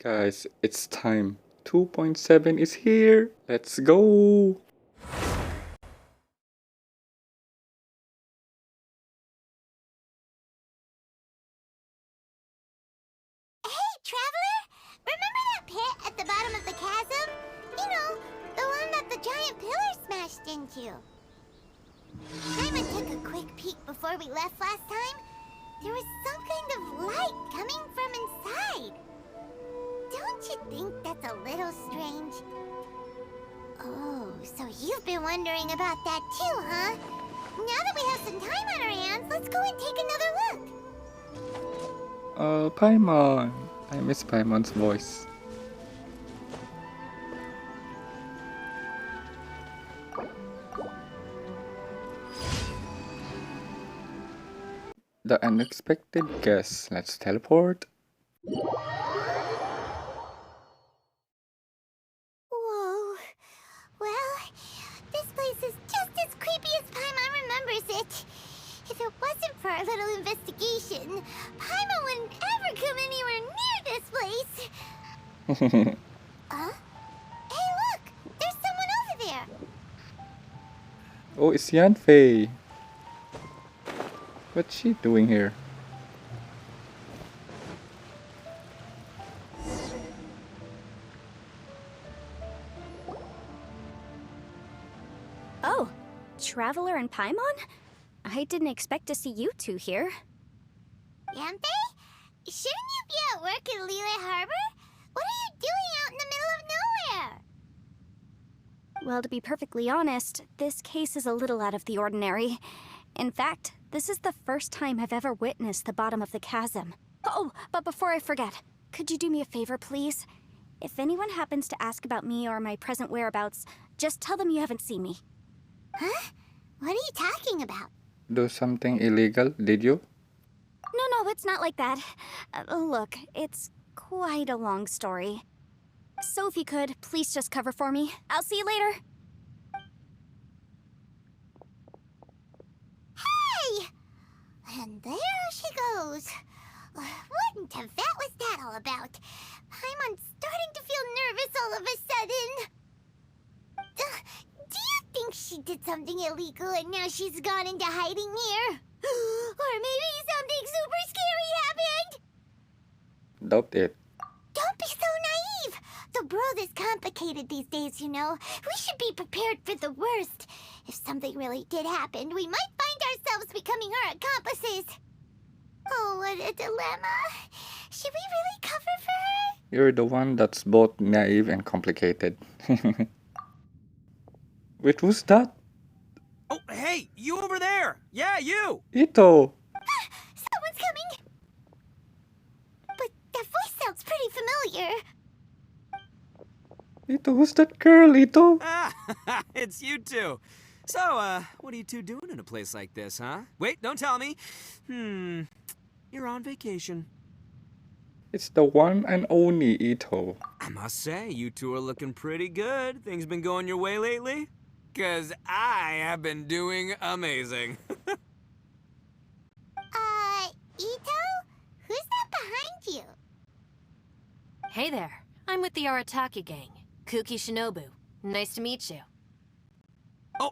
Guys, it's time. 2.7 is here. Let's go. Hey, Traveler! Remember that pit at the bottom of the chasm? You know, the one that the giant pillar smashed into. Simon took a quick peek before we left last time. There was some kind of light coming from inside. Don't you think that's a little strange? Oh, so you've been wondering about that too, huh? Now that we have some time on our hands, let's go and take another look. Paimon. I miss Paimon's voice. The unexpected guest. Let's teleport. Whoa. Well, this place is just as creepy as Paimon remembers it. If it wasn't for our little investigation, Paimon wouldn't ever come anywhere near this place. Huh? Hey, look! There's someone over there. Oh, it's Yanfei. What's she doing here? Oh, Traveler and Paimon? I didn't expect to see you two here. Yanfei? Shouldn't you be at work in Liyue Harbor? What are you doing out in the middle of nowhere? Well, to be perfectly honest, this case is a little out of the ordinary. In fact, this is the first time I've ever witnessed the bottom of the chasm. Oh, but before I forget, could you do me a favor, please? If anyone happens to ask about me or my present whereabouts, just tell them you haven't seen me. Huh? What are you talking about? Do something illegal, did you? No, it's not like that. Look, it's quite a long story. So if you could, please just cover for me. I'll see you later. Hey! And there she goes. What in Tibet was that all about? I'm starting to feel nervous all of a sudden. Do you think she did something illegal and now she's gone into hiding here? Or maybe something super scary happened? Doubt it. Don't be so naive! The world is complicated these days, you know. We should be prepared for the worst. If something really did happen, we might find ourselves becoming her accomplices. Oh, what a dilemma. Should we really cover for her? You're the one that's both naive and complicated. Wait, who's that? Oh, hey, you over there! Yeah, you! Ito! Someone's coming! But that voice sounds pretty familiar. Ito, who's that girl, Ito? Ah, it's you two. So, what are you two doing in a place like this, huh? Wait, don't tell me. You're on vacation. It's the one and only Ito. I must say, you two are looking pretty good. Things been going your way lately? 'Cause I have been doing amazing. Ito? Who's that behind you? Hey there, I'm with the Arataki gang. Kuki Shinobu. Nice to meet you. Oh,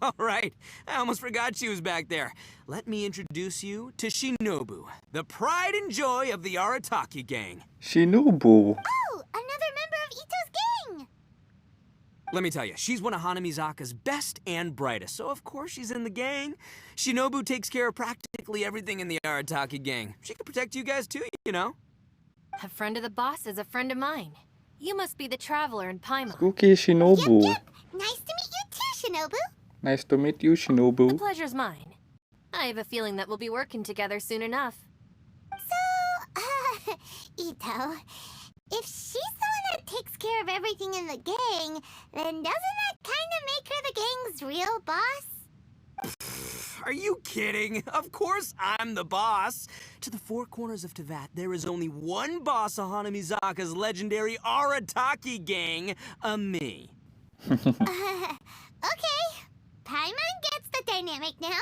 all right. I almost forgot she was back there. Let me introduce you to Shinobu, the pride and joy of the Arataki gang. Shinobu. Oh, another member of Ito's gang! Let me tell you, she's one of Hanamizaka's best and brightest, so of course she's in the gang. Shinobu takes care of practically everything in the Arataki gang. She can protect you guys too, you know. A friend of the boss is a friend of mine. You must be the Traveler in Paimon. Cookie Shinobu. Yep. Nice to meet you too, Shinobu. Nice to meet you, The Shinobu. pleasure's mine. I have a feeling that we'll be working together soon enough. So, Ito, if she's the one that takes care of everything in the gang, then doesn't that kind of make her the gang's real boss? Are you kidding? Of course I'm the boss. To the four corners of Teyvat, there is only one boss of Hanamizaka's legendary Arataki gang, me. Okay. Paimon gets the dynamic now.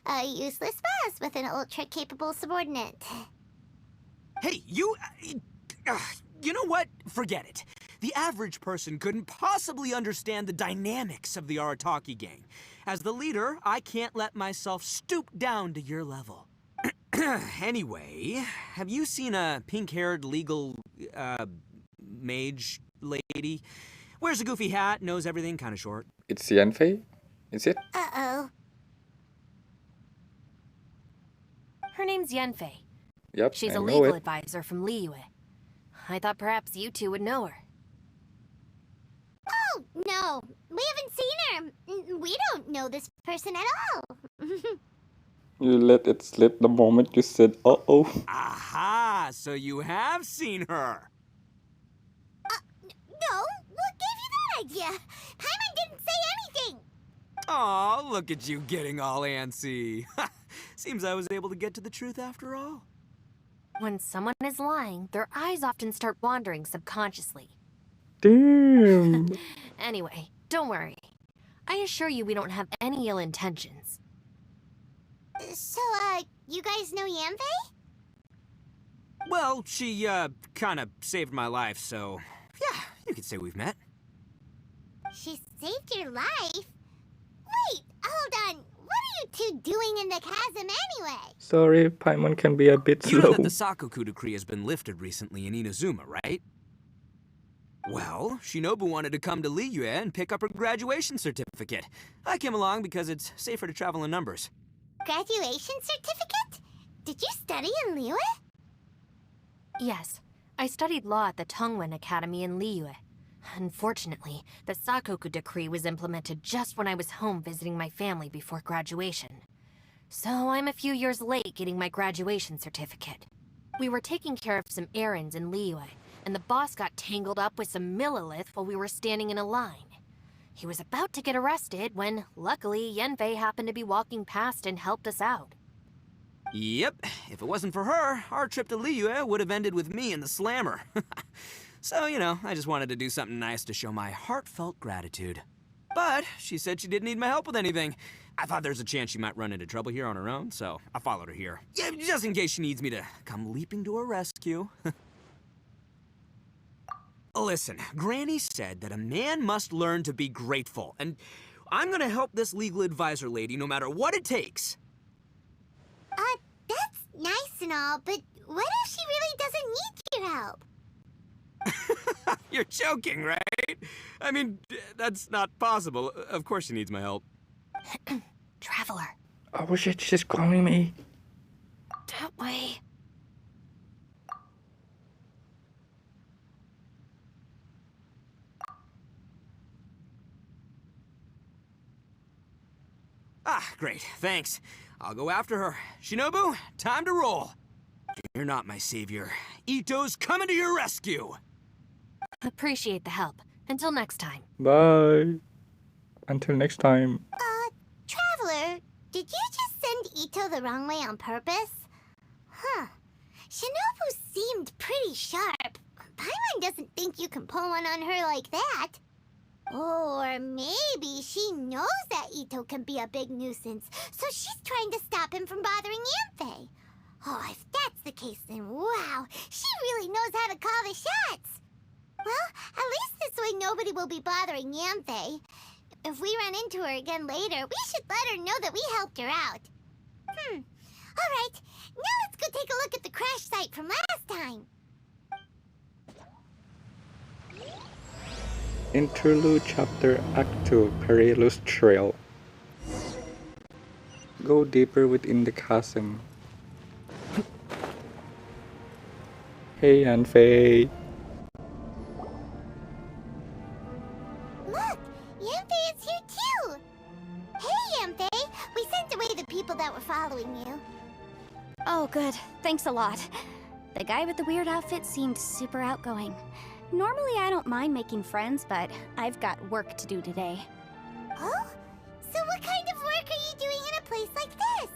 A useless boss with an ultra-capable subordinate. Hey, you... You know what? Forget it. The average person couldn't possibly understand the dynamics of the Arataki gang. As the leader, I can't let myself stoop down to your level. Anyway, have you seen a pink-haired legal, mage lady? Wears a goofy hat, knows everything, kind of short. It's Yanfei? Is it? Uh-oh. Her name's Yanfei. Yep, She's I a know legal it. advisor from Liyue. I thought perhaps you two would know her. Oh, no. We haven't seen her. We don't know this person at all. You let it slip the moment you said, uh-oh. Aha! So you have seen her! No, what gave you that idea? Paimon didn't say anything. Aw, look at you getting all antsy. Seems I was able to get to the truth after all. When someone is lying, their eyes often start wandering subconsciously. Damn. Anyway, don't worry. I assure you we don't have any ill intentions. So, you guys know Yanfei? Well, she, kinda saved my life, so... yeah, you could say we've met. She saved your life? Wait, hold on. What are you two doing in the chasm anyway? Sorry, Paimon can be a bit You know slow. that the Sakoku decree has been lifted recently in Inazuma, right? Well, Shinobu wanted to come to Liyue and pick up her graduation certificate. I came along because it's safer to travel in numbers. Graduation certificate? Did you study in Liyue? Yes, I studied law at the Tongwen Academy in Liyue. Unfortunately, the Sakoku decree was implemented just when I was home visiting my family before graduation. So I'm a few years late getting my graduation certificate. We were taking care of some errands in Liyue, and the boss got tangled up with some Millilith while we were standing in a line. He was about to get arrested when, luckily, Yanfei happened to be walking past and helped us out. Yep, if it wasn't for her, our trip to Liyue would have ended with me in the slammer. So, you know, I just wanted to do something nice to show my heartfelt gratitude. But she said she didn't need my help with anything. I thought there's a chance she might run into trouble here on her own, so I followed her here. Yeah, just in case she needs me to come leaping to her rescue. Listen, Granny said that a man must learn to be grateful, and I'm gonna help this legal advisor lady no matter what it takes. That's nice and all, but what if she really doesn't need your help? You're joking, right? I mean, that's not possible. Of course she needs my help. Traveler, Oh shit, she's calling me. that way. Ah, great, thanks. I'll go after her. Shinobu, time to roll. You're not my savior. Ito's coming to your rescue. Appreciate the help. Until next time. Bye. Until next time. Traveler, did you just send Ito the wrong way on purpose? Huh. Shinobu seemed pretty sharp. Paimon doesn't think you can pull one on her like that. Or maybe she knows that Ito can be a big nuisance, so she's trying to stop him from bothering Yanfei. Oh, if that's the case, then wow, she really knows how to call the shots. Well, at least this way nobody will be bothering Yanfei. If we run into her again later, we should let her know that we helped her out. Alright, now let's go take a look at the crash site from last time. Interlude Chapter Act 2 Perilous Trail. Go deeper within the chasm. Hey Yanfei. Look, Yanfei is here too. Hey, Yanfei, we sent away the people that were following you. Oh, good. Thanks a lot. The guy with the weird outfit seemed super outgoing. Normally, I don't mind making friends, but I've got work to do today. Oh? So what kind of work are you doing in a place like this?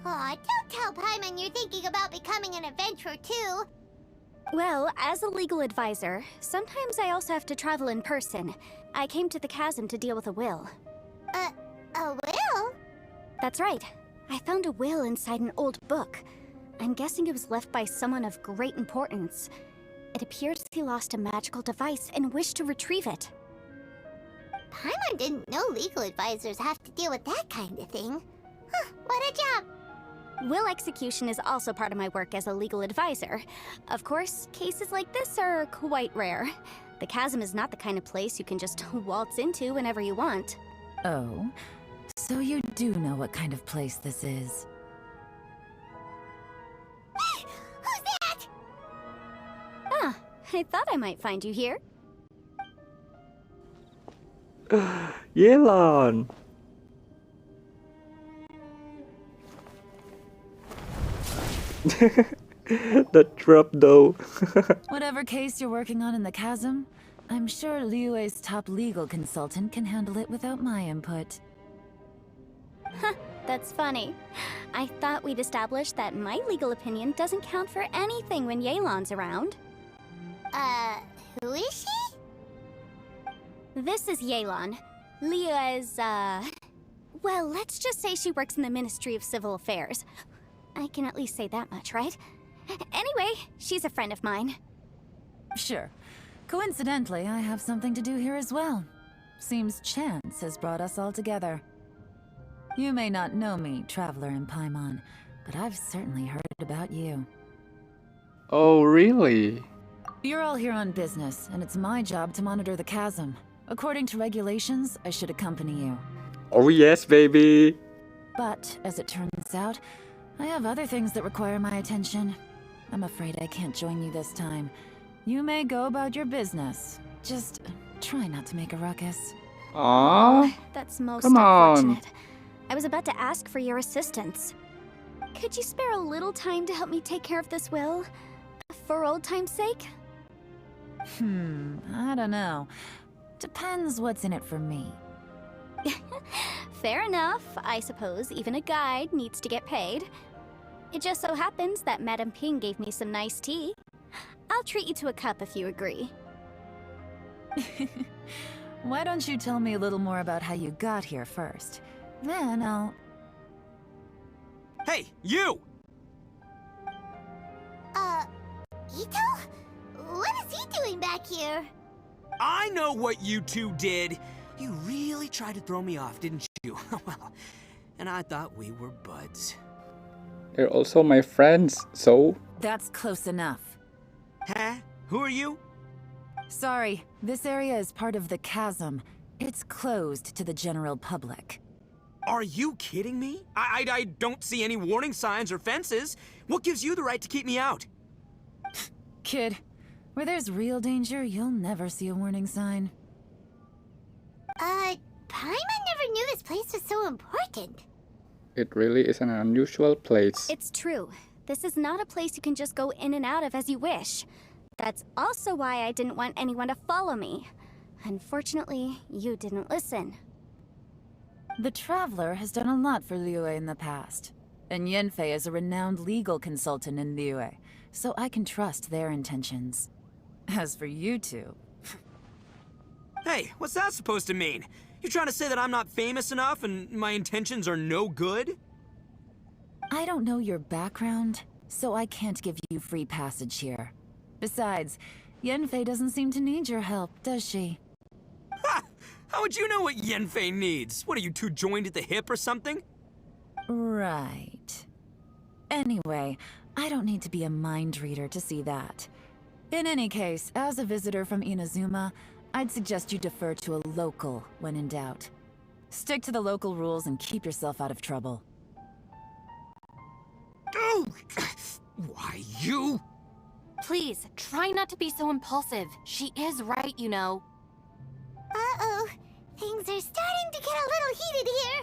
Aw, don't tell Paimon you're thinking about becoming an adventurer too. Well, as a legal advisor, sometimes I also have to travel in person. I came to the chasm to deal with a will. A will? That's right. I found a will inside an old book. I'm guessing it was left by someone of great importance. It appears he lost a magical device and wished to retrieve it. Paimon didn't know legal advisors have to deal with that kind of thing. Huh, what a job! Will execution is also part of my work as a legal advisor. Of course, cases like this are quite rare. The chasm is not the kind of place you can just waltz into whenever you want. Oh, so you do know what kind of place this is. Who's that? Ah, I thought I might find you here. Yelan! That drop though. Whatever case you're working on in the chasm, I'm sure Liyue's top legal consultant can handle it without my input. That's funny. I thought we'd established that my legal opinion doesn't count for anything when Yelan's around. Who is she? This is Yelan. Liyue's, well, let's just say she works in the Ministry of Civil Affairs. I can at least say that much, right? Anyway, she's a friend of mine. Sure. Coincidentally, I have something to do here as well. Seems chance has brought us all together. You may not know me, Traveler in Paimon, but I've certainly heard about you. Oh, really? You're all here on business, and it's my job to monitor the chasm. According to regulations, I should accompany you. Oh yes, baby! But, as it turns out, I have other things that require my attention. I'm afraid I can't join you this time. You may go about your business. Just try not to make a ruckus. Aww. That's most Come on. unfortunate. I was about to ask for your assistance. Could you spare a little time to help me take care of this will? For old time's sake? I don't know. Depends what's in it for me. Fair enough. I suppose even a guide needs to get paid. It just so happens that Madame Ping gave me some nice tea. I'll treat you to a cup if you agree. Why don't you tell me a little more about how you got here first? Then I'll... Hey, you! Ito? What is he doing back here? I know what you two did. You really tried to throw me off, didn't you? Well, and I thought we were buds. They're also my friends, so... That's close enough. Huh? Who are you? Sorry, this area is part of the chasm. It's closed to the general public. Are you kidding me? I don't see any warning signs or fences. What gives you the right to keep me out? Kid, where there's real danger, you'll never see a warning sign. Paimon never knew this place was so important. It really is an unusual place. It's true. This is not a place you can just go in and out of as you wish. That's also why I didn't want anyone to follow me. Unfortunately, you didn't listen. The Traveler has done a lot for Liyue in the past. And Yanfei is a renowned legal consultant in Liyue, so I can trust their intentions. As for you two... Hey, what's that supposed to mean? You trying to say that I'm not famous enough and my intentions are no good? I don't know your background, so I can't give you free passage here. Besides, Yanfei doesn't seem to need your help, does she? Ha! How would you know what Yanfei needs? What, are you two joined at the hip or something? Right. Anyway, I don't need to be a mind reader to see that. In any case, as a visitor from Inazuma, I'd suggest you defer to a local when in doubt. Stick to the local rules and keep yourself out of trouble. Oh! Why, you? Please, try not to be so impulsive. She is right, you know. Uh-oh. Things are starting to get a little heated here.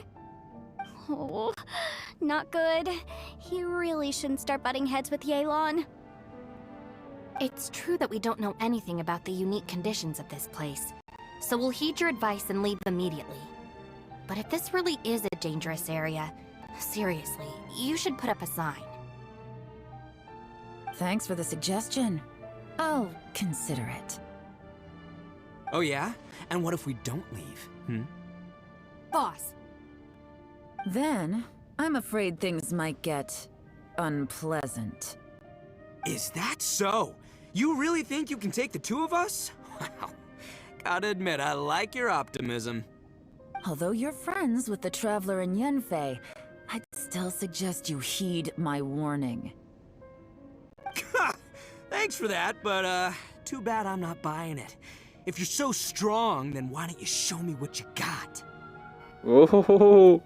Oh, not good. He really shouldn't start butting heads with Yelan. It's true that we don't know anything about the unique conditions of this place, so we'll heed your advice and leave immediately. But if this really is a dangerous area, seriously, you should put up a sign. Thanks for the suggestion. I'll consider it. Oh yeah? And what if we don't leave? Boss, Then, I'm afraid things might get... unpleasant. Is that so? You really think you can take the two of us? Wow. Gotta admit, I like your optimism. Although you're friends with the Traveler and Yenfei, I'd still suggest you heed my warning. Thanks for that, but too bad I'm not buying it. If you're so strong, then why don't you show me what you got? Oh,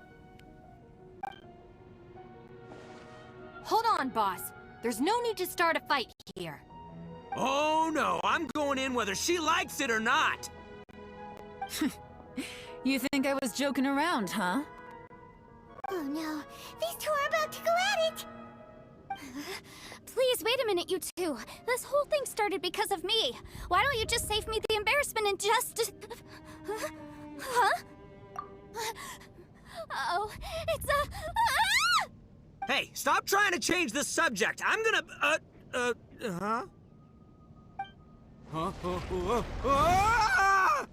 Hold on, boss. There's no need to start a fight here. Oh no, I'm going in whether she likes it or not. You think I was joking around, huh? Oh no, these two are about to go at it! Please, wait a minute, you two. This whole thing started because of me. Why don't you just save me the embarrassment and just... Huh? Oh, it's a... Ah! Hey, stop trying to change the subject. I'm gonna, huh? Huh? Ah!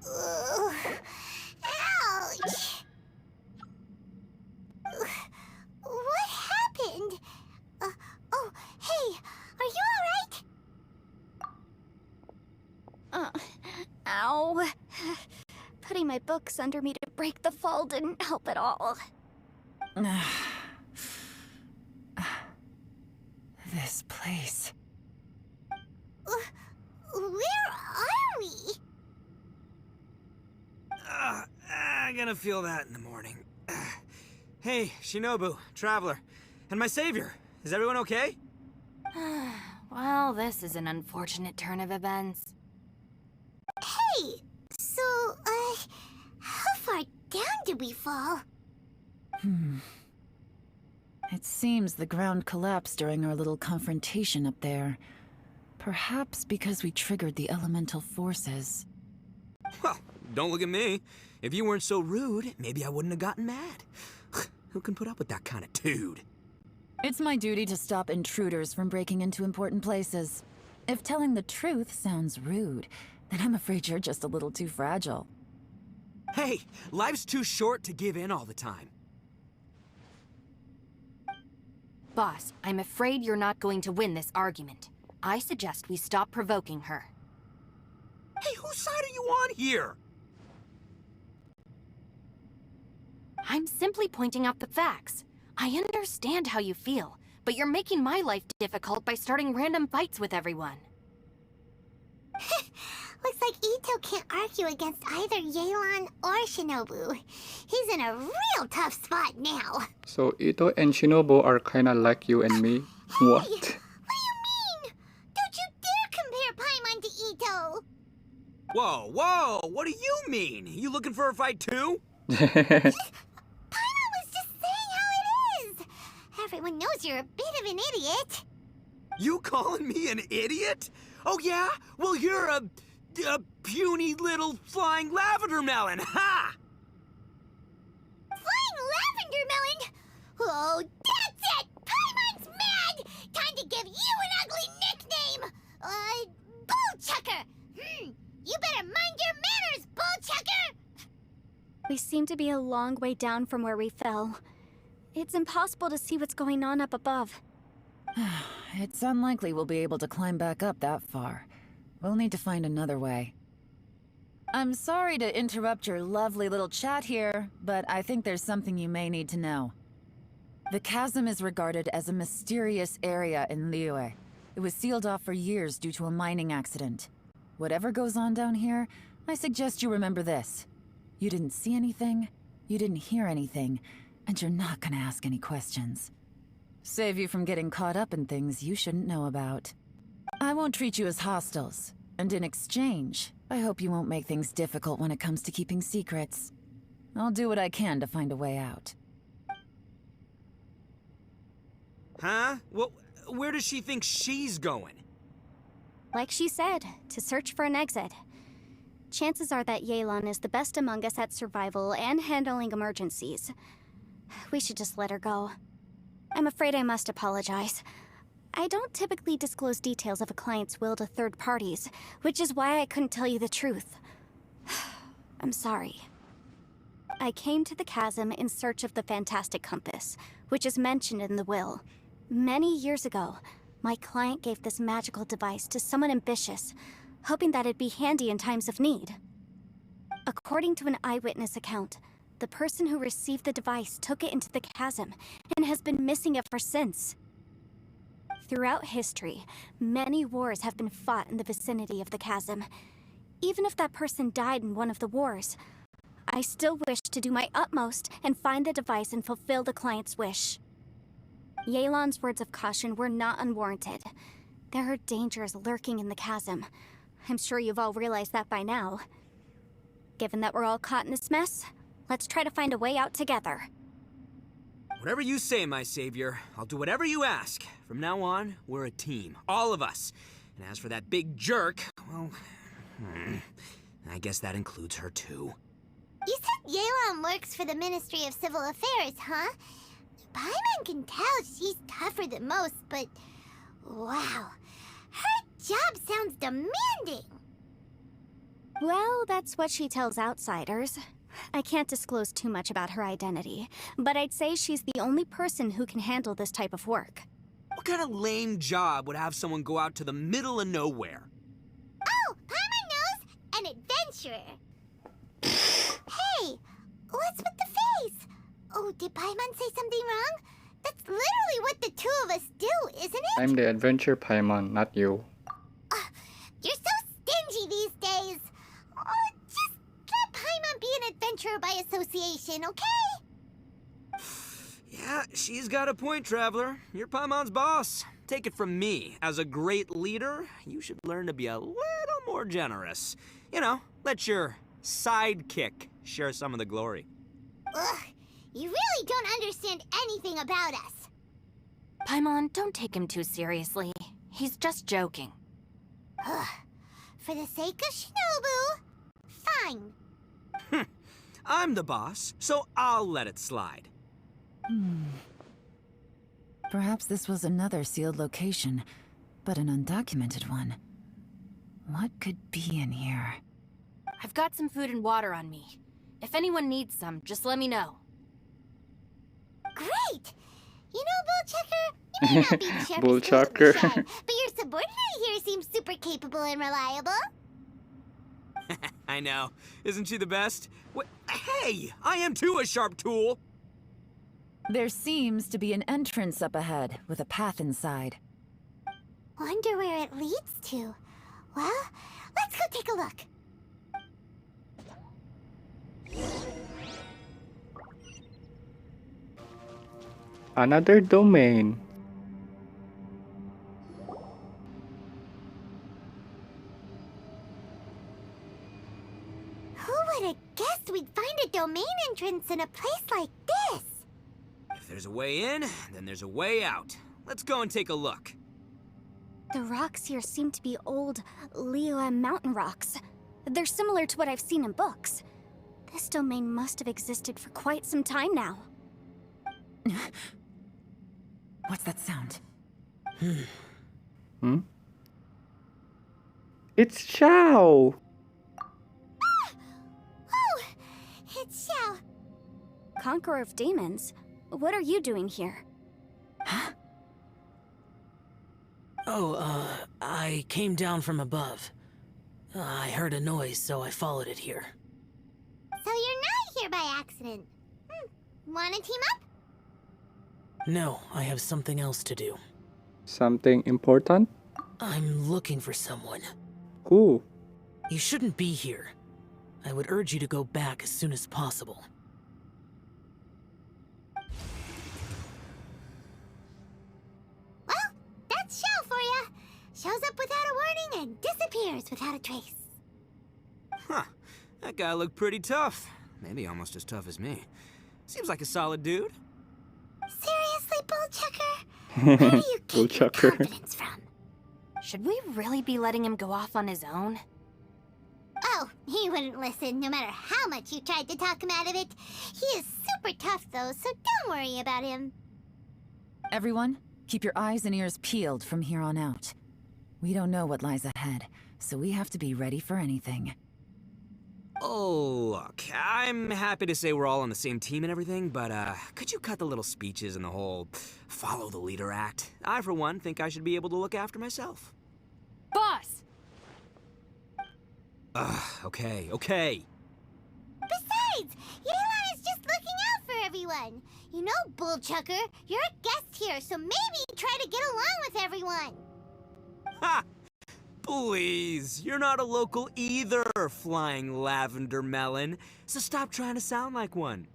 Ugh. Ouch! What happened? Oh, hey, are you alright? Ow. Putting my books under me to break the fall didn't help at all. This place. Where are we? I'm gonna feel that in the morning. Hey, Shinobu, Traveler, and my savior. Is everyone okay? Well, this is an unfortunate turn of events. Hey, so, how far down did we fall? It seems the ground collapsed during our little confrontation up there. Perhaps because we triggered the elemental forces. Well, don't look at me. If you weren't so rude, maybe I wouldn't have gotten mad. Who can put up with that kind of dude? It's my duty to stop intruders from breaking into important places. If telling the truth sounds rude, then I'm afraid you're just a little too fragile. Hey, life's too short to give in all the time. Boss, I'm afraid you're not going to win this argument. I suggest we stop provoking her. Hey, whose side are you on here? I'm simply pointing out the facts. I understand how you feel, but you're making my life difficult by starting random fights with everyone. Looks like Ito can't argue against either Yelan or Shinobu. He's in a real tough spot now. so Ito and Shinobu are kinda like you and me. What? What do you mean? Don't you dare compare Paimon to Ito! Whoa, whoa, what do you mean? You looking for a fight too? Paimon was just saying how it is! Everyone knows you're a bit of an idiot. You calling me an idiot? Oh yeah? Well, you're a puny little flying lavender melon, ha! Flying lavender melon? Oh, that's it! Paimon's mad! Time to give you an ugly nickname! Bullchucker! You better mind your manners, Bullchucker! We seem to be a long way down from where we fell. It's impossible to see what's going on up above. It's unlikely we'll be able to climb back up that far. We'll need to find another way. I'm sorry to interrupt your lovely little chat here, but I think there's something you may need to know. The chasm is regarded as a mysterious area in Liyue. It was sealed off for years due to a mining accident. Whatever goes on down here, I suggest you remember this. You didn't see anything, you didn't hear anything, and you're not gonna ask any questions. Save you from getting caught up in things you shouldn't know about. I won't treat you as hostiles, and in exchange, I hope you won't make things difficult when it comes to keeping secrets. I'll do what I can to find a way out. Huh? Well, where does she think she's going? Like she said, to search for an exit. Chances are that Yelan is the best among us at survival and handling emergencies. We should just let her go. I'm afraid I must apologize. I don't typically disclose details of a client's will to third parties, which is why I couldn't tell you the truth. I'm sorry. I came to the chasm in search of the fantastic compass, which is mentioned in the will. Many years ago, my client gave this magical device to someone ambitious, hoping that it'd be handy in times of need. According to an eyewitness account, the person who received the device took it into the chasm and has been missing ever since. Throughout history, many wars have been fought in the vicinity of the chasm. Even if that person died in one of the wars, I still wish to do my utmost and find the device and fulfill the client's wish. Yelan's words of caution were not unwarranted. There are dangers lurking in the chasm. I'm sure you've all realized that by now. Given that we're all caught in this mess, let's try to find a way out together. Whatever you say, my savior. I'll do whatever you ask. From now on, we're a team. All of us. And as for that big jerk, well, I guess that includes her too. You said Yelan works for the Ministry of Civil Affairs, huh? Paimon can tell she's tougher than most, but... wow. Her job sounds demanding. Well, that's what she tells outsiders. I can't disclose too much about her identity, but I'd say she's the only person who can handle this type of work. What kind of lame job would have someone go out to the middle of nowhere? Oh, Paimon knows! An adventurer. Hey, what's with the face? Oh, did Paimon say something wrong? That's literally what the two of us do, isn't it? I'm the adventure Paimon, not you. You're so stingy these days. Oh, just let Paimon be an adventurer by association, okay? Yeah, she's got a point, Traveler. You're Paimon's boss. Take it from me. As a great leader, you should learn to be a little more generous. You know, let your sidekick share some of the glory. Ugh, you really don't understand anything about us. Paimon, don't take him too seriously. He's just joking. Ugh, for the sake of Shinobu, fine. I'm the boss, so I'll let it slide. Perhaps this was another sealed location, but an undocumented one. What could be in here? I've got some food and water on me. If anyone needs some, just let me know. Great! You know, Bullchucker, you may not be the sharpest tool in the Bullchucker. shed, but your subordinate here seems super capable and reliable. I know. Isn't she the best? Hey, I am too a sharp tool. There seems to be an entrance up ahead, with a path inside. Wonder where it leads to. Well, let's go take a look. Another domain. Who would have guessed we'd find a domain entrance in a place like this? If there's a way in, then there's a way out. Let's go and take a look. The rocks here seem to be old Liyue mountain rocks. They're similar to what I've seen in books. This domain must have existed for quite some time now. What's that sound? It's Xiao! Oh, it's Xiao. Conqueror of Demons? What are you doing here? I came down from above. I heard a noise, so I followed it here. So you're not here by accident. Wanna team up? No, I have something else to do. Something important? I'm looking for someone. Who? You shouldn't be here. I would urge you to go back as soon as possible. Well, that's Xiao for ya. Shows up without a warning and disappears without a trace. Huh. That guy looked pretty tough. Maybe almost as tough as me. Seems like a solid dude. Seriously, Bullchucker? Where do you get your Bullchucker. confidence from? Should we really be letting him go off on his own? Oh, he wouldn't listen no matter how much you tried to talk him out of it. He is super tough though, so don't worry about him. Everyone, keep your eyes and ears peeled from here on out. We don't know what lies ahead, so we have to be ready for anything. Oh, look, I'm happy to say we're all on the same team and everything, but, could you cut the little speeches and the whole follow the leader act? I, for one, think I should be able to look after myself. Boss! Okay. Besides, Yelan is just looking out for everyone. You know, Bullchucker, you're a guest here, so maybe try to get along with everyone. Ha! Please, you're not a local either, flying lavender melon, so stop trying to sound like one.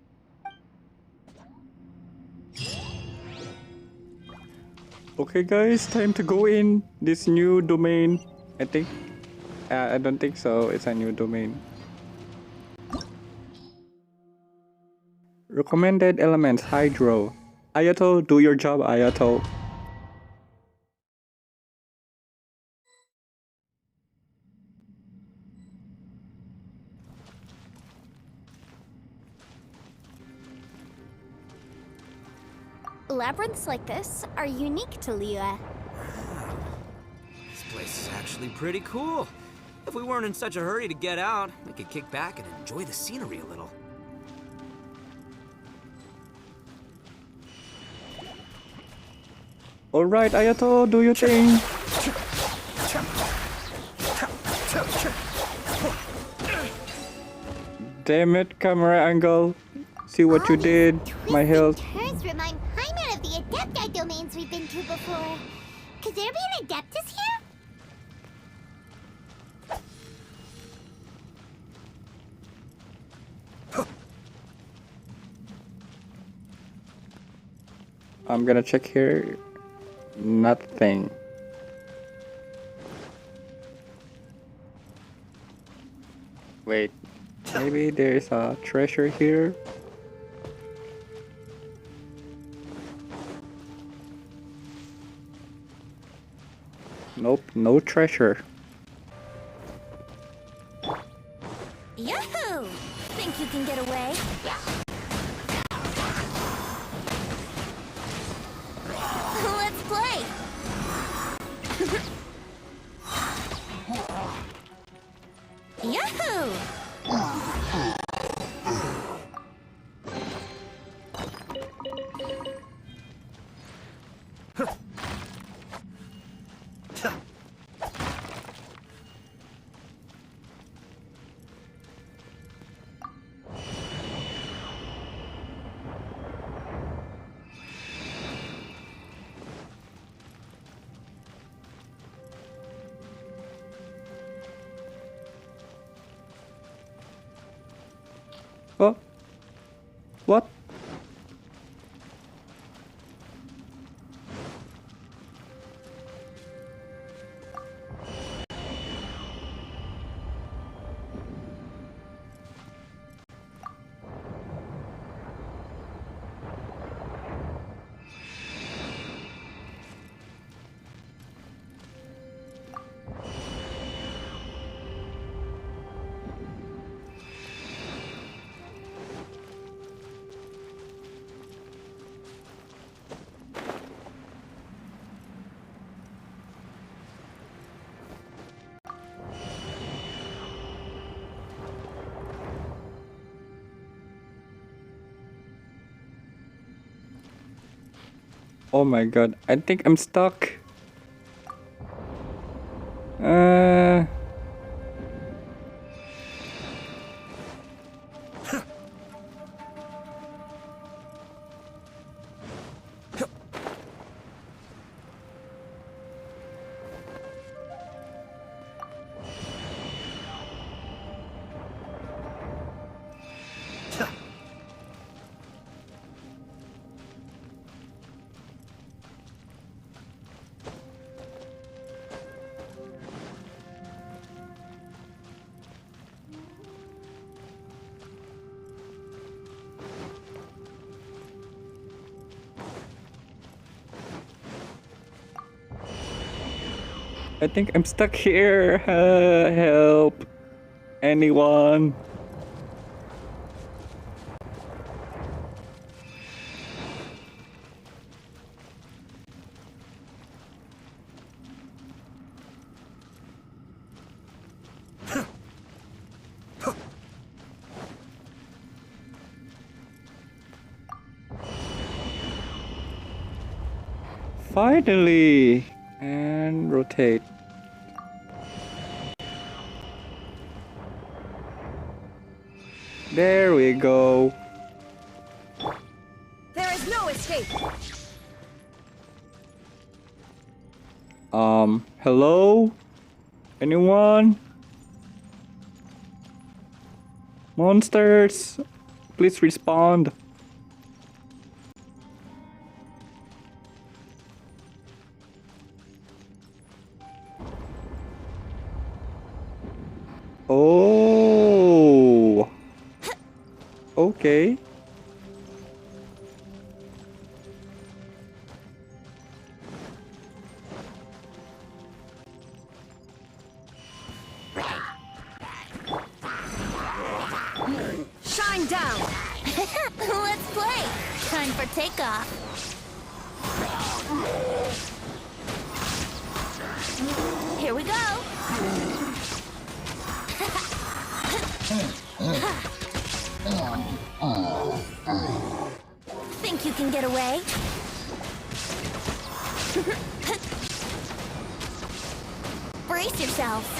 Okay, guys, time to go in this new domain. I think. I don't think so. It's a new domain. Recommended elements: Hydro. Ayato, do your job, Ayato. Labyrinths like this are unique to Liyue. This place is actually pretty cool. If we weren't in such a hurry to get out, we could kick back and enjoy the scenery a little. Alright, Ayato, do your thing. Damn it, camera angle. See what you did. My health. Turns remind Paimon of the Adepti domains we've been to before. Could there be an Adeptus here? I'm gonna check here. Nothing. Wait, maybe there's a treasure here. Nope, no treasure. Yahoo! Think you can get away? Let's play! Yahoo! Oh, what? Oh my god, I think I'm stuck. I think I'm stuck here. Help. Anyone. Finally! And rotate. There we go. There is no escape. Hello? Anyone? Monsters, please respond. Oh. Okay. Shine down. Let's play. Time for takeoff. Here we go. Think you can get away? Brace yourself.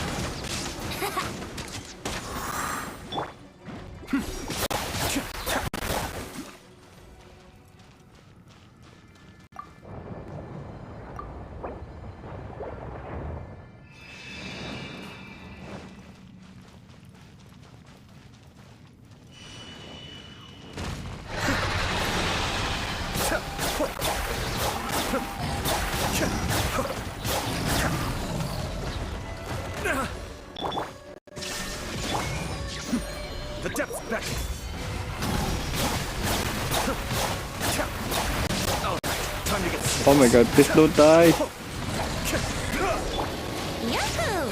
The depths beckon. Time to get serious. Oh my god, please don't die. Yahoo!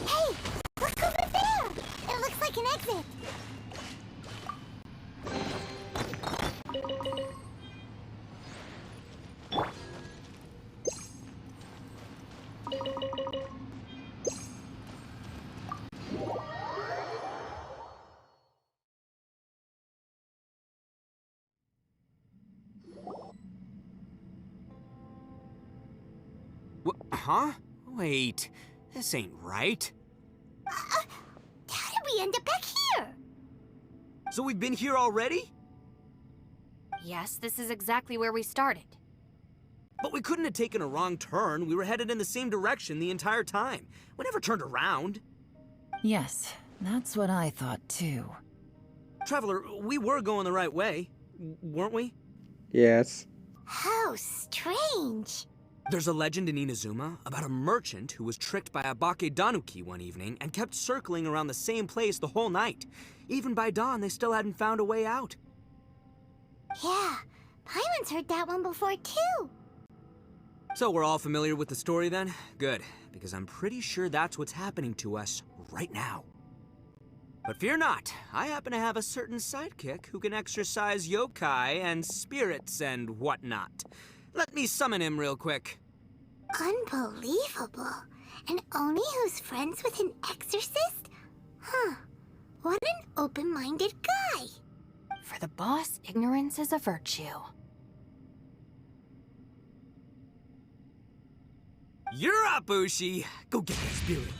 Hey, look over there! It looks like an exit. Huh? Wait, this ain't right. How did we end up back here? So we've been here already? Yes, this is exactly where we started. But we couldn't have taken a wrong turn. We were headed in the same direction the entire time. We never turned around. Yes, that's what I thought too. Traveler, we were going the right way, weren't we? Yes. How strange. There's a legend in Inazuma about a merchant who was tricked by a Bakedanuki one evening and kept circling around the same place the whole night. Even by dawn, they still hadn't found a way out. Yeah, Paimon's heard that one before too. So we're all familiar with the story then? Good, because I'm pretty sure that's what's happening to us right now. But fear not, I happen to have a certain sidekick who can exercise yokai and spirits and whatnot. Let me summon him real quick. Unbelievable. An Oni who's friends with an exorcist? Huh. What an open-minded guy. For the boss, ignorance is a virtue. You're up, Ushi. Go get that spirit.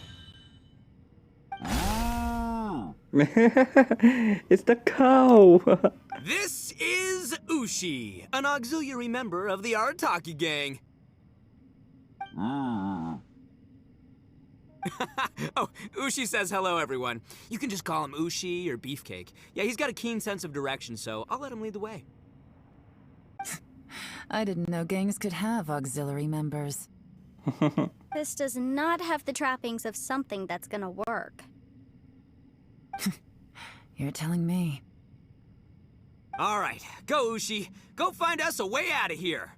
It's the cow. This is Ushi, an auxiliary member of the Arataki gang. Oh, Ushi says hello, everyone. You can just call him Ushi or Beefcake. Yeah, he's got a keen sense of direction, so I'll let him lead the way. I didn't know gangs could have auxiliary members. This does not have the trappings of something that's gonna work. You're telling me. All right, go, Ushi. Go find us a way out of here.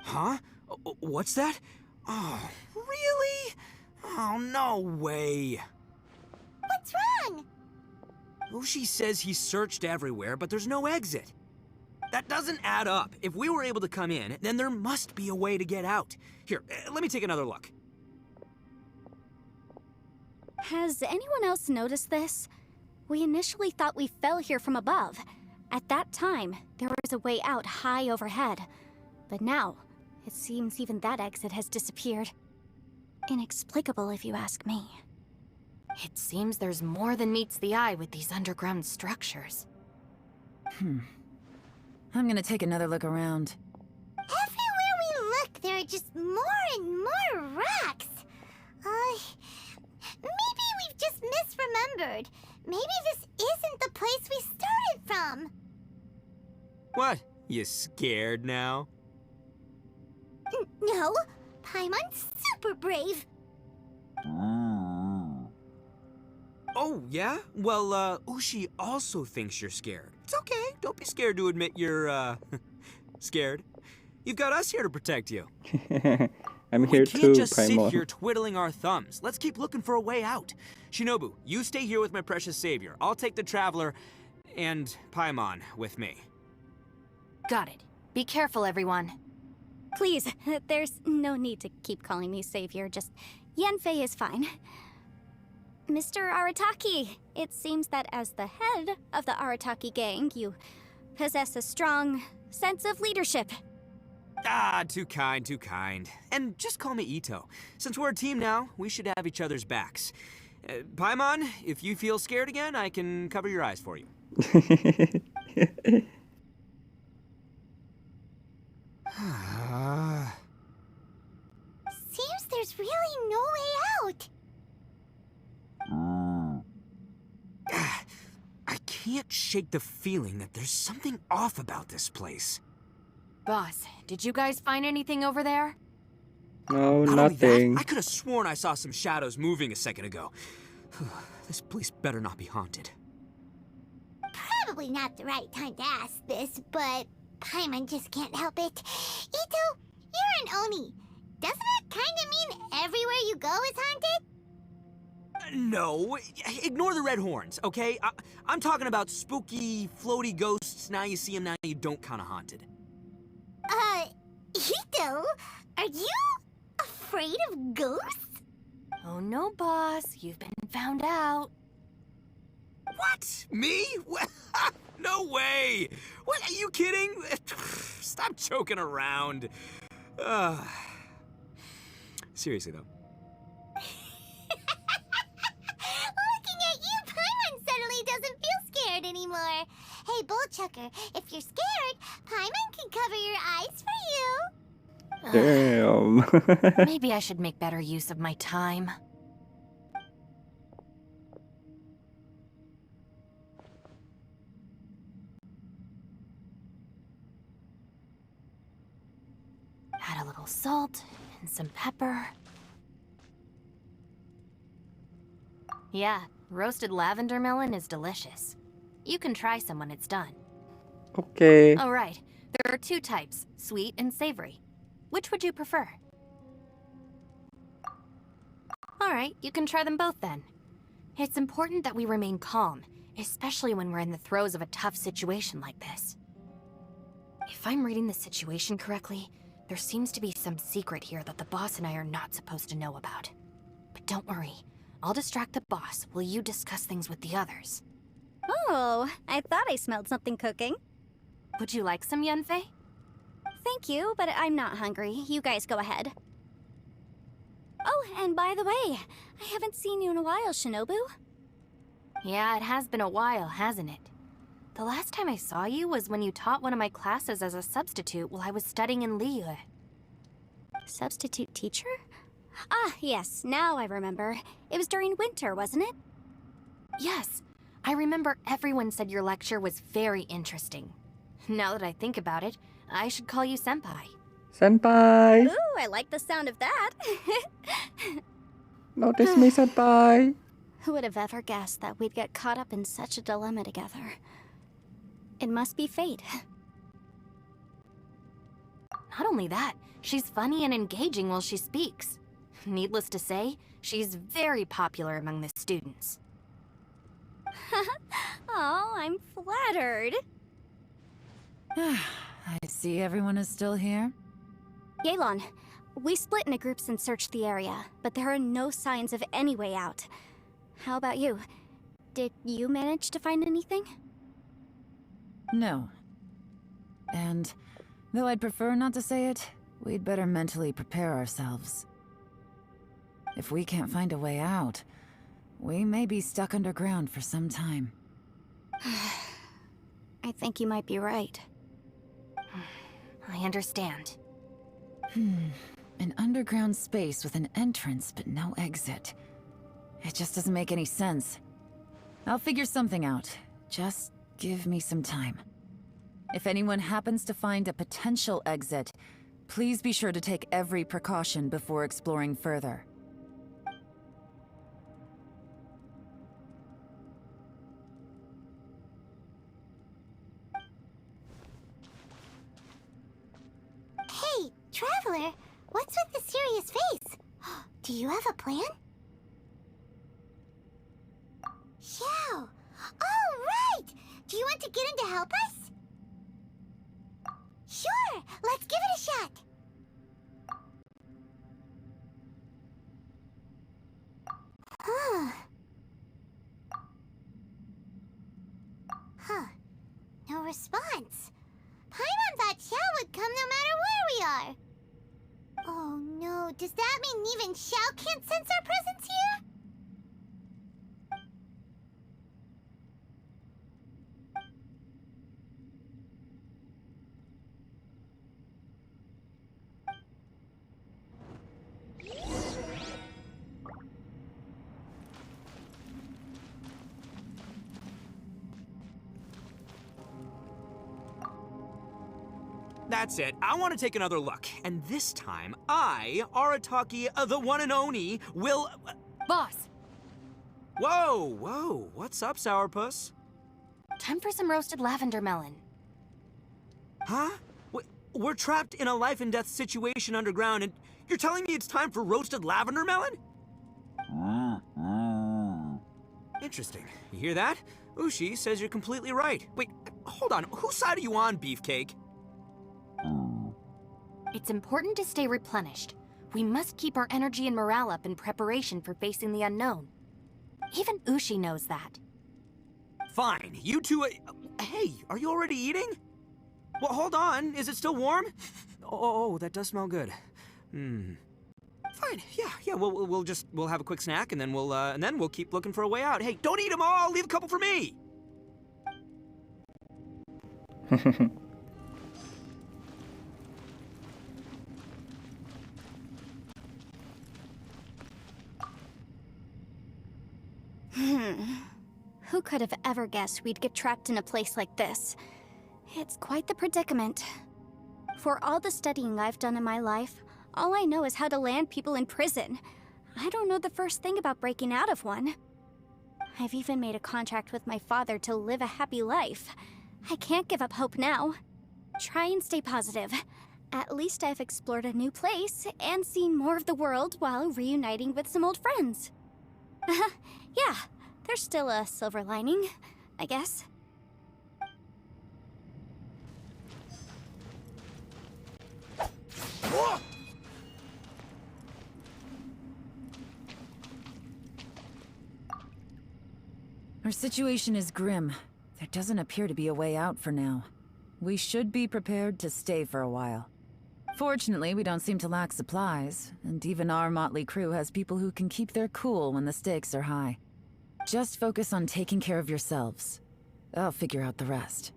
Huh? What's that? Oh, really? Oh, no way. What's wrong? Ushi says he searched everywhere, but there's no exit. That doesn't add up. If we were able to come in, then there must be a way to get out. Here, let me take another look. Has anyone else noticed this? We initially thought we fell here from above. At that time, there was a way out high overhead. But now, it seems even that exit has disappeared. Inexplicable, if you ask me. It seems there's more than meets the eye with these underground structures. I'm gonna take another look around. Everywhere we look, there are just more and more rocks. Maybe we've just misremembered. Maybe this isn't the place we started from. What? You scared now? No, Paimon's super brave. Oh, yeah? Well, Ushi also thinks you're scared. It's okay. Don't be scared to admit you're, scared. You've got us here to protect you. I'm here We too, can't just sit Primal. here twiddling our thumbs. Let's keep looking for a way out. Shinobu, you stay here with my precious savior. I'll take the Traveler and Paimon with me. Got it. Be careful, everyone. Please, there's no need to keep calling me savior, just Yanfei is fine. Mr. Arataki, it seems that as the head of the Arataki gang, you possess a strong sense of leadership. Ah, too kind, too kind. And just call me Ito. Since we're a team now, we should have each other's backs. Paimon, if you feel scared again, I can cover your eyes for you. Seems there's really no way out. I can't shake the feeling that there's something off about this place. Boss, did you guys find anything over there? No, Not only that, nothing. I could have sworn I saw some shadows moving a second ago. This place better not be haunted. Probably not the right time to ask this, but Paimon just can't help it. Ito, you're an Oni. Doesn't it kind of mean everywhere you go is haunted? No, ignore the red horns, okay? I'm talking about spooky, floaty ghosts. Now you see them, now you don't kind of haunted. Ito, are you afraid of ghosts? Oh no, boss. You've been found out. What? Me? No way! What, are you kidding? Stop joking around. Seriously, though. Looking at you, Paimon suddenly doesn't feel scared anymore. Hey, Bullchucker, if you're scared, Paimon can cover your eyes for you. Damn. Maybe I should make better use of my time. Add a little salt and some pepper. Yeah, roasted lavender melon is delicious. You can try some when it's done. Okay. Oh, right. There are two types, sweet and savory. Which would you prefer? Alright, you can try them both then. It's important that we remain calm, especially when we're in the throes of a tough situation like this. If I'm reading the situation correctly, there seems to be some secret here that the boss and I are not supposed to know about. But don't worry, I'll distract the boss while you discuss things with the others. Oh, I thought I smelled something cooking. Would you like some, Yanfei? Thank you, but I'm not hungry. You guys go ahead. Oh, and by the way, I haven't seen you in a while, Shinobu. Yeah, it has been a while, hasn't it? The last time I saw you was when you taught one of my classes as a substitute while I was studying in Liyue. Substitute teacher? Ah, yes, now I remember. It was during winter, wasn't it? Yes, I remember everyone said your lecture was very interesting. Now that I think about it, I should call you Senpai. Senpai! Ooh, I like the sound of that. Notice me, Senpai! Who would have ever guessed that we'd get caught up in such a dilemma together? It must be fate. Not only that, she's funny and engaging while she speaks. Needless to say, she's very popular among the students. Oh, I'm flattered. I see everyone is still here. Yelan, we split into groups and searched the area, but there are no signs of any way out. How about you? Did you manage to find anything? No. And though I'd prefer not to say it, we'd better mentally prepare ourselves. If we can't find a way out, we may be stuck underground for some time. I think you might be right. I understand. An underground space with an entrance but no exit. It just doesn't make any sense. I'll figure something out. Just give me some time. If anyone happens to find a potential exit, please be sure to take every precaution before exploring further. Hey, Traveler, what's with the serious face? Do you have a plan? Xiao! Oh, right! Do you want to get in to help us? Sure! Let's give it a shot! Huh. No response. Paimon thought Xiao would come no matter where we are. Oh no, does that mean even Xiao can't sense our presence here? That's it. I want to take another look. And this time, I, Arataki, the one and only, will... Boss, Whoa. What's up, Sourpuss? time for some roasted lavender melon. Huh? We're trapped in a life and death situation underground, and you're telling me it's time for roasted lavender melon? Interesting. You hear that? Ushi says you're completely right. Wait, hold on. Whose side are you on, Beefcake? It's important to stay replenished. We must keep our energy and morale up in preparation for facing the unknown. Even Ushi knows that. Fine. You two... hey, are you already eating? Well, hold on. Is it still warm? Oh, that does smell good. Fine. Yeah. We'll have a quick snack, and then we'll keep looking for a way out. Hey, don't eat them all. Leave a couple for me. Who could have ever guessed we'd get trapped in a place like this? It's quite the predicament. For all the studying I've done in my life, all I know is how to land people in prison. I don't know the first thing about breaking out of one. I've even made a contract with my father to live a happy life. I can't give up hope now. Try and stay positive. At least I've explored a new place and seen more of the world while reuniting with some old friends. Yeah, there's still a silver lining, I guess. Our situation is grim. There doesn't appear to be a way out for now. We should be prepared to stay for a while. Fortunately, we don't seem to lack supplies, and even our motley crew has people who can keep their cool when the stakes are high. Just focus on taking care of yourselves. I'll figure out the rest.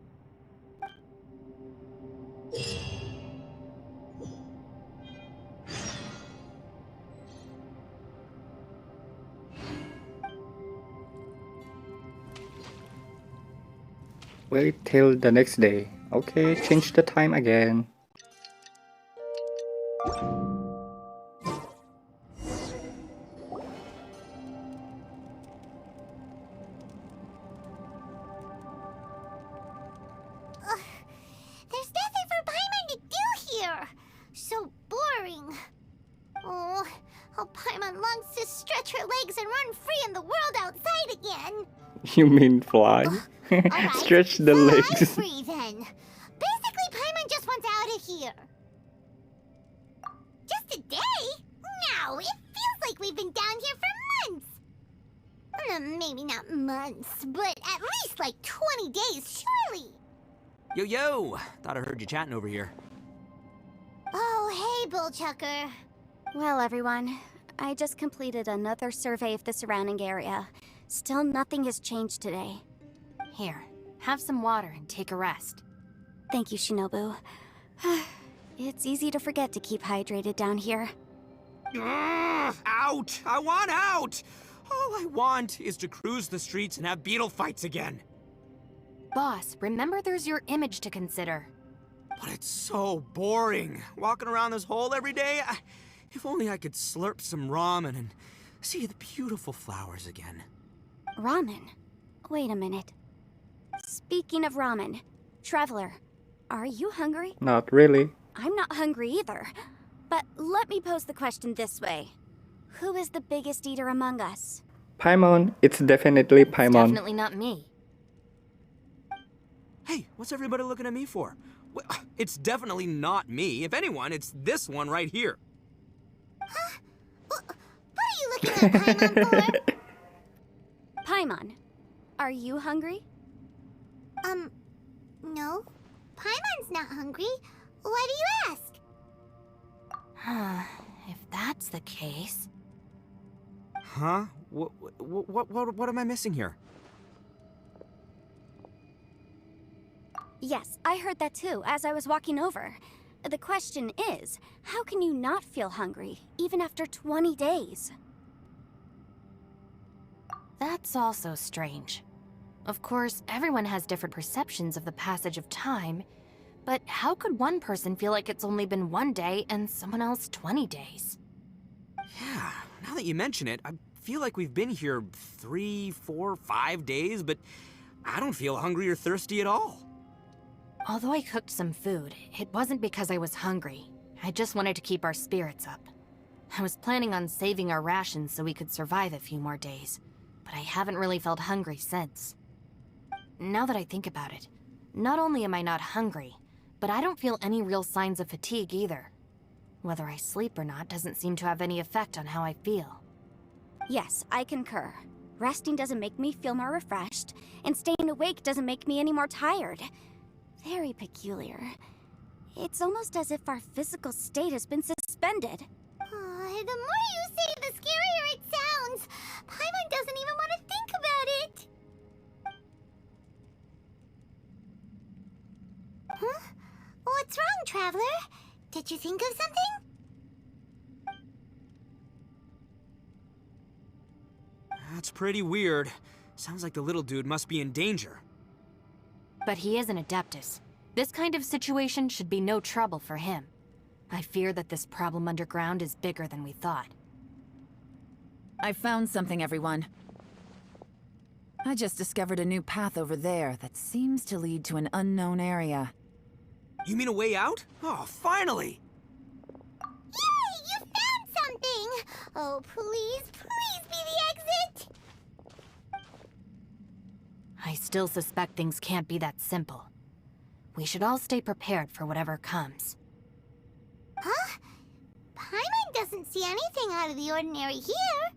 Wait till the next day. Okay, change the time again. There's nothing for Paimon to do here. So boring. Oh, how Paimon longs to stretch her legs and run free in the world outside again. You mean fly? Alright, Stretch the so I'm legs. free then. Basically, Maybe not months, but at least like 20 days, surely. Yo! Thought I heard you chatting over here. Oh, hey, Bullchucker. Well, everyone, I just completed another survey of the surrounding area. Still nothing has changed today. Here, have some water and take a rest. Thank you, Shinobu. It's easy to forget to keep hydrated down here. Ugh, out! I want out! All I want is to cruise the streets and have beetle fights again. Boss, remember there's your image to consider. But it's so boring, walking around this hole every day. If only I could slurp some ramen and see the beautiful flowers again. Ramen? Wait a minute. Speaking of ramen, Traveler, are you hungry? Not really. I'm not hungry either. But let me pose the question this way. Who is the biggest eater among us? Paimon. It's definitely It's Paimon. definitely not me. Hey, what's everybody looking at me for? Well, it's definitely not me. If anyone, it's this one right here. Huh? What are you looking at Paimon for? Paimon, are you hungry? No. Paimon's not hungry. Why do you ask? If that's the case... Huh? What am I missing here? Yes, I heard that too, as I was walking over. The question is, how can you not feel hungry, even after 20 days? That's also strange. Of course, everyone has different perceptions of the passage of time, but how could one person feel like it's only been 1 day and someone else 20 days? Yeah, now that you mention it, I feel like we've been here 3, 4, 5 days, but I don't feel hungry or thirsty at all. Although I cooked some food, it wasn't because I was hungry. I just wanted to keep our spirits up. I was planning on saving our rations so we could survive a few more days, but I haven't really felt hungry since. Now that I think about it, not only am I not hungry, but I don't feel any real signs of fatigue either. Whether I sleep or not doesn't seem to have any effect on how I feel. Yes, I concur. Resting doesn't make me feel more refreshed, and staying awake doesn't make me any more tired. Very peculiar. It's almost as if our physical state has been suspended. The more you say, the scarier it sounds. Paimon doesn't even want to think about it. Huh? What's wrong, Traveler? Did you think of something? That's pretty weird. Sounds like the little dude must be in danger. But he is an Adeptus. This kind of situation should be no trouble for him. I fear that this problem underground is bigger than we thought. I found something, everyone. I just discovered a new path over there that seems to lead to an unknown area. You mean a way out? Oh, finally! Yay! You found something! Oh, please, please be the exit! I still suspect things can't be that simple. We should all stay prepared for whatever comes. Huh? Paimon doesn't see anything out of the ordinary here.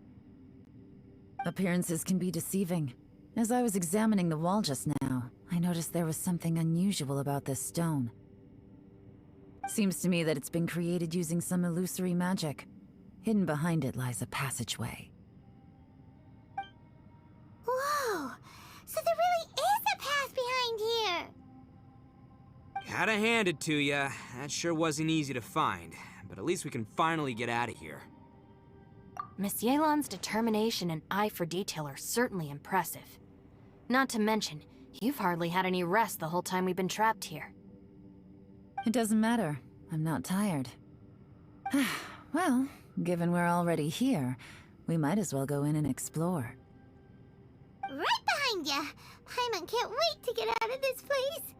Appearances can be deceiving. As I was examining the wall just now, I noticed there was something unusual about this stone. Seems to me that it's been created using some illusory magic. Hidden behind it lies a passageway. Whoa! So there really is a path behind here! Gotta hand it to ya. That sure wasn't easy to find. But at least we can finally get out of here. Miss Yelan's determination and eye for detail are certainly impressive. Not to mention, you've hardly had any rest the whole time we've been trapped here. It doesn't matter. I'm not tired. Well, given we're already here, we might as well go in and explore. Right behind ya! Paimon can't wait to get out of this place!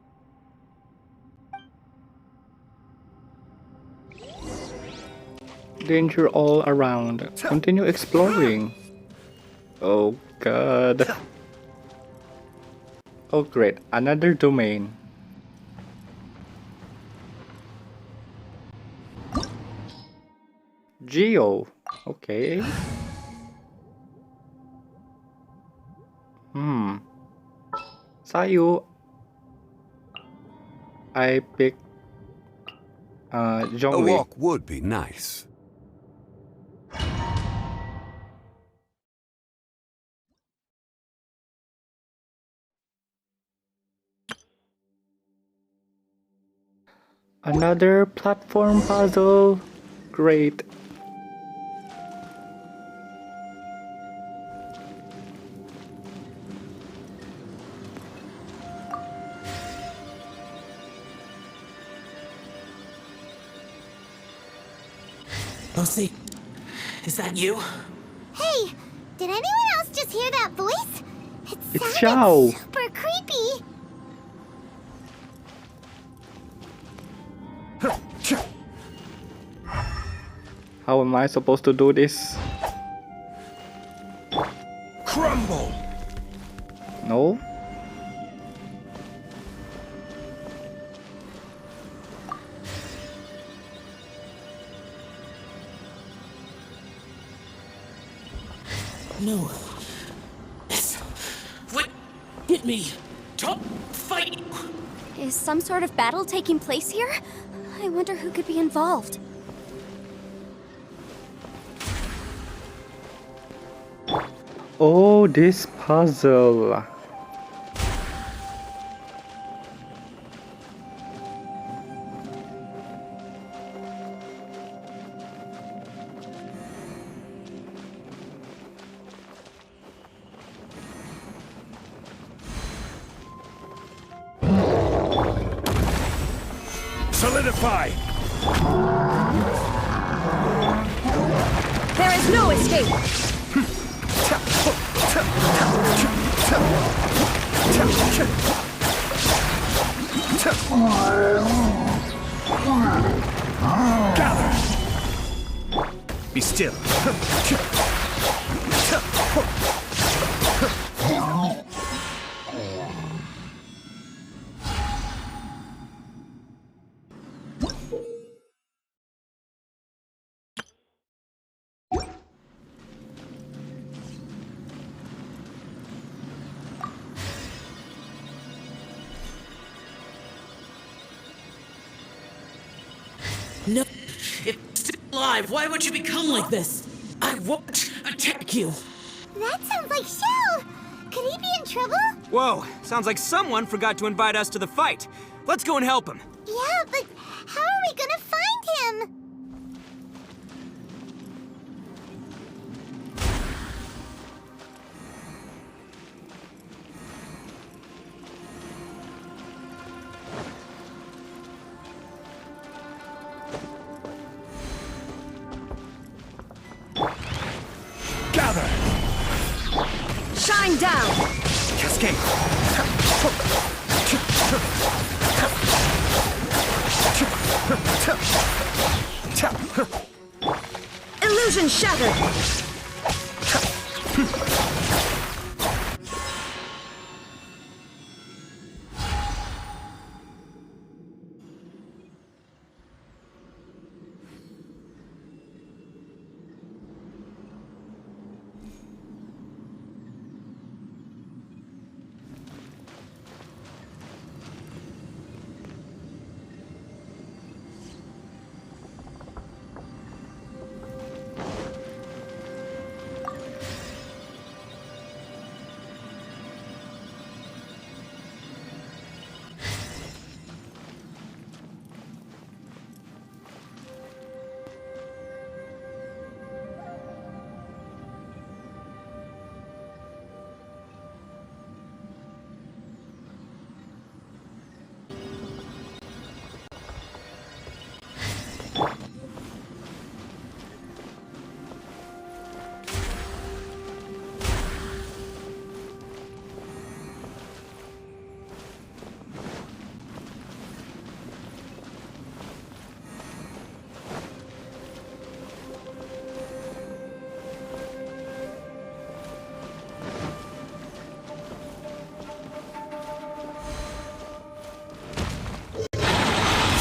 Danger all around. Continue exploring. Oh god. Oh great, another domain. Geo. Okay. Sayu. I pick A Zhongli. walk would be nice. Another platform puzzle. Great. Lucy, is that you? Hey, did anyone else just hear that voice? It It's sounded Xiao. super creepy. How am I supposed to do this? Crumble! No? No. Yes. What? Hit me. Don't fight you. Is some sort of battle taking place here? I wonder who could be involved. Oh, this puzzle. Solidify! There is no escape! Gather! Be still. No. It's still alive. Why would you become like this? I won't attack you. That sounds like Shell. Could he be in trouble? Whoa, sounds like someone forgot to invite us to the fight. Let's go and help him. Yeah, but how are we gonna find him? Gather! Shine down! Cascade! Illusion shattered!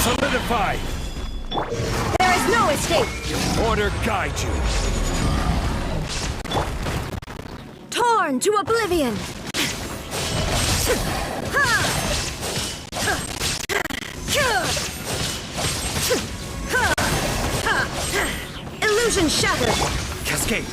Solidify! There is no escape! Order guide you. Torn to oblivion! Illusion shattered! Cascade!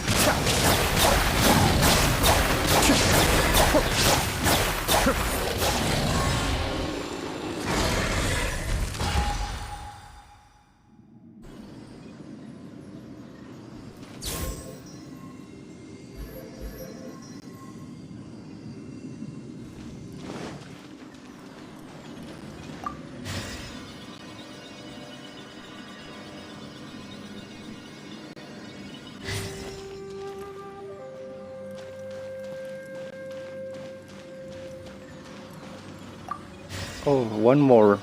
Oh, one more.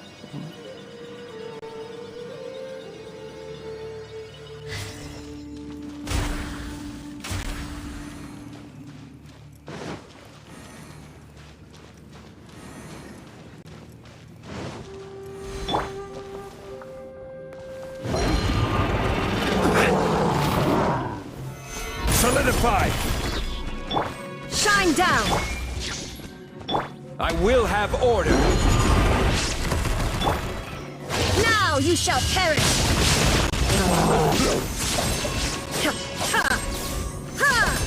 Solidify! Shine down! I will have order! Now you shall perish! Ha! Ha! Ha!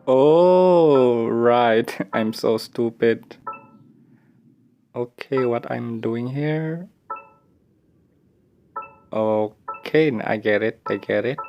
Oh, right. I'm so stupid. Okay, what I'm doing here? Okay, I get it. I get it.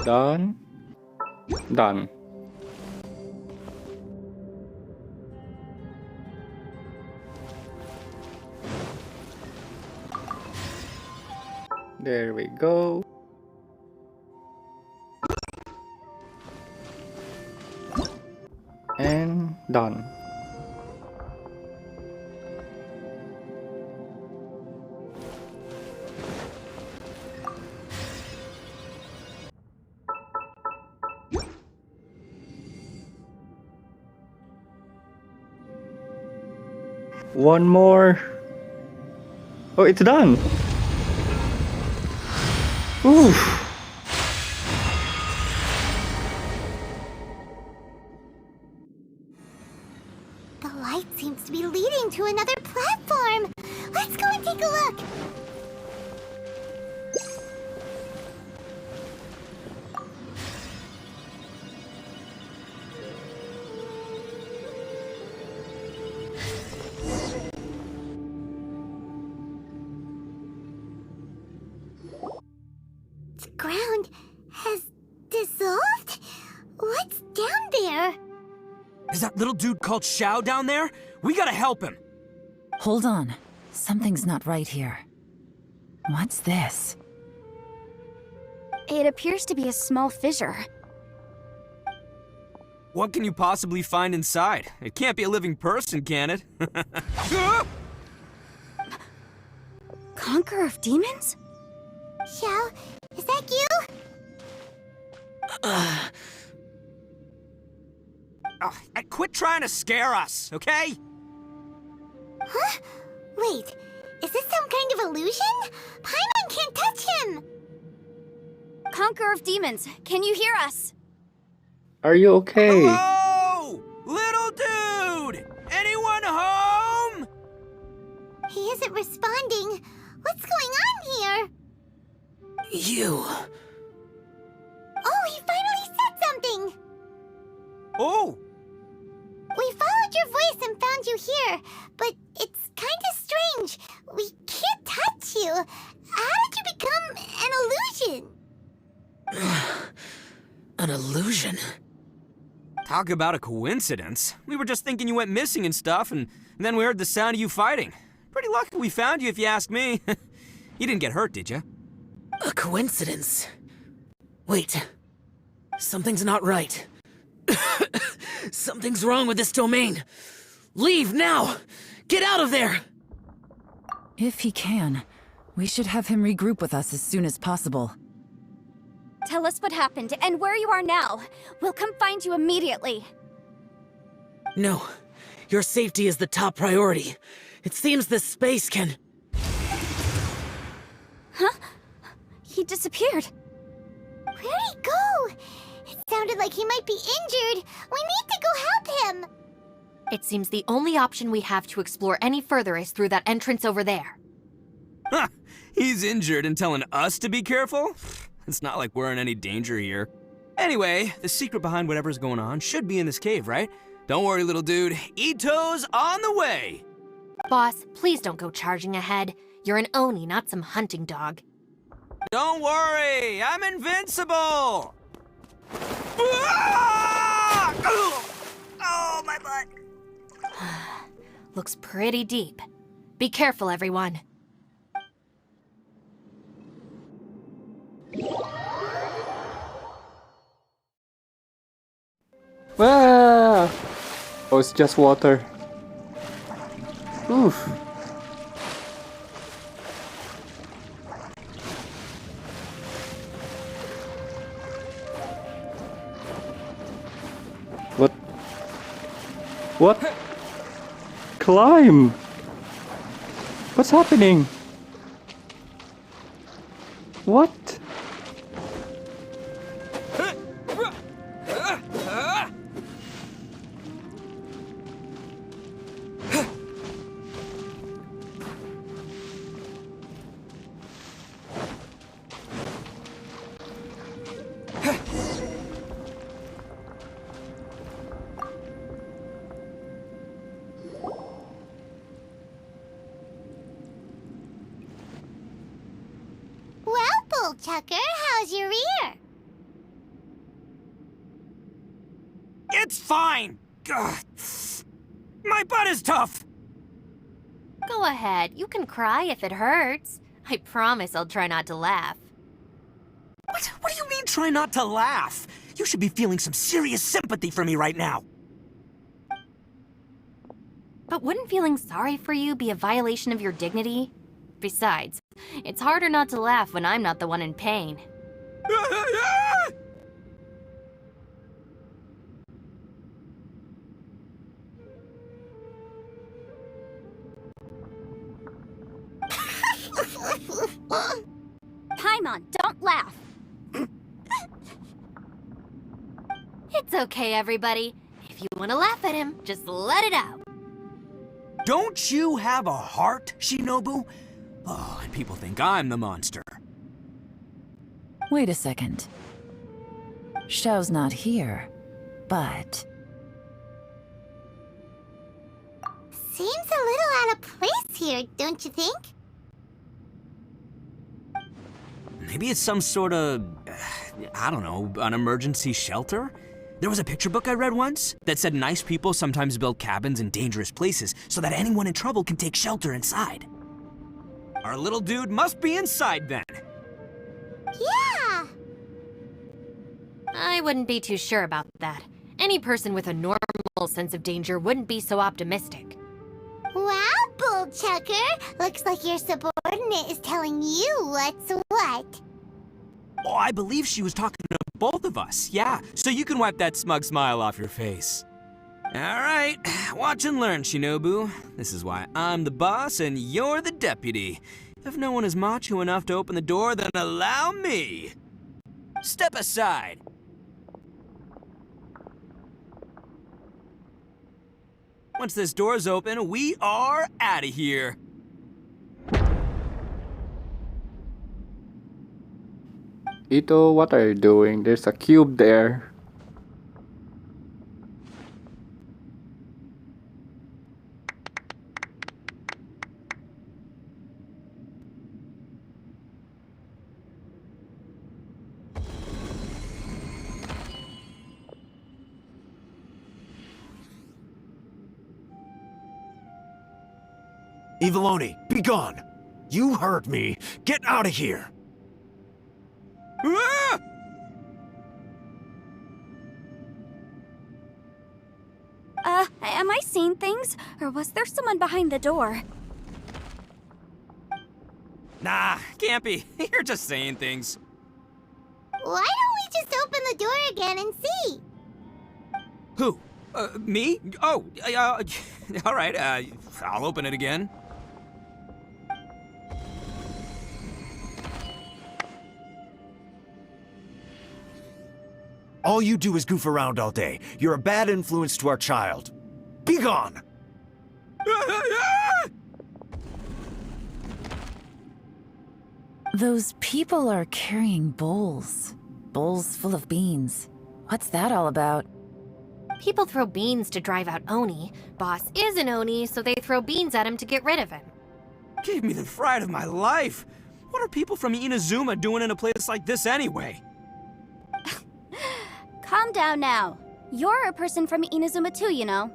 Done. Done. There we go. And done. One more. Oh, it's done. Oof. The light seems to be leading to another platform. Let's go and take a look. The ground has dissolved? What's down there? Is that little dude called Xiao down there? We gotta help him. Hold on. Something's not right here. What's this? It appears to be a small fissure. What can you possibly find inside? It can't be a living person, can it? Conqueror of demons? Xiao, is that you? Quit trying to scare us, okay? Wait, is this some kind of illusion? Paimon can't touch him! Conqueror of Demons, can you hear us? Are you okay? Hello! Little dude! Anyone home? He isn't responding. What's going on here? You. Oh, he finally said something! Oh! We followed your voice and found you here, but it's kinda strange. We can't touch you. How did you become an illusion? An illusion? Talk about a coincidence. We were just thinking you went missing and stuff, and then we heard the sound of you fighting. Pretty lucky we found you, if you ask me. You didn't get hurt, did you? A coincidence? Wait. Something's not right. Something's wrong with this domain. Leave now! Get out of there! If he can, we should have him regroup with us as soon as possible. Tell us what happened and where you are now. We'll come find you immediately. No. Your safety is the top priority. It seems this space can... Huh? He disappeared. Where'd he go? It sounded like he might be injured. We need to go help him. It seems the only option we have to explore any further is through that entrance over there. Huh! He's injured and telling us to be careful? It's not like we're in any danger here. Anyway, the secret behind whatever's going on should be in this cave, right? Don't worry, little dude. Ito's on the way! Boss, please don't go charging ahead. You're an Oni, not some hunting dog. Don't worry! I'm invincible! Ah! Oh, my butt! Looks pretty deep. Be careful, everyone. Ah! Oh, it's just water. Oof. What? What? Climb! What's happening? What? Well, Bullchucker, how's your ear? It's fine! Ugh. My butt is tough! Go ahead, you can cry if it hurts. I promise I'll try not to laugh. What do you mean, try not to laugh? You should be feeling some serious sympathy for me right now. But wouldn't feeling sorry for you be a violation of your dignity? Besides, it's harder not to laugh when I'm not the one in pain. Paimon, don't laugh. It's okay, everybody. If you want to laugh at him, just let it out. Don't you have a heart, Shinobu? Oh, and people think I'm the monster. Wait a second. Xiao's not here, but... Seems a little out of place here, don't you think? Maybe it's some sort of, I don't know, an emergency shelter? There was a picture book I read once that said nice people sometimes build cabins in dangerous places so that anyone in trouble can take shelter inside. Our little dude must be inside then. Yeah! I wouldn't be too sure about that. Any person with a normal sense of danger wouldn't be so optimistic. Wow, Bullchucker! Looks like your subordinate is telling you what's what. Oh, I believe she was talking to both of us, yeah. So you can wipe that smug smile off your face. Alright, watch and learn, Shinobu. This is why I'm the boss and you're the deputy. If no one is macho enough to open the door, then allow me. Step aside. Once this door's open, we are out of here. Ito, what are you doing? There's a cube there. Eviloni, be gone! You heard me! Get out of here! Ah! Am I seeing things? Or was there someone behind the door? Nah, can't be. You're just saying things. Why don't we just open the door again and see? Who? Me? Oh, alright, I'll open it again. All you do is goof around all day. You're a bad influence to our child. Be gone! Those people are carrying bowls. Bowls full of beans. What's that all about? People throw beans to drive out Oni. Boss is an Oni, so they throw beans at him to get rid of him. Gave me the fright of my life. What are people from Inazuma doing in a place like this anyway? Calm down now. You're a person from Inazuma too, you know.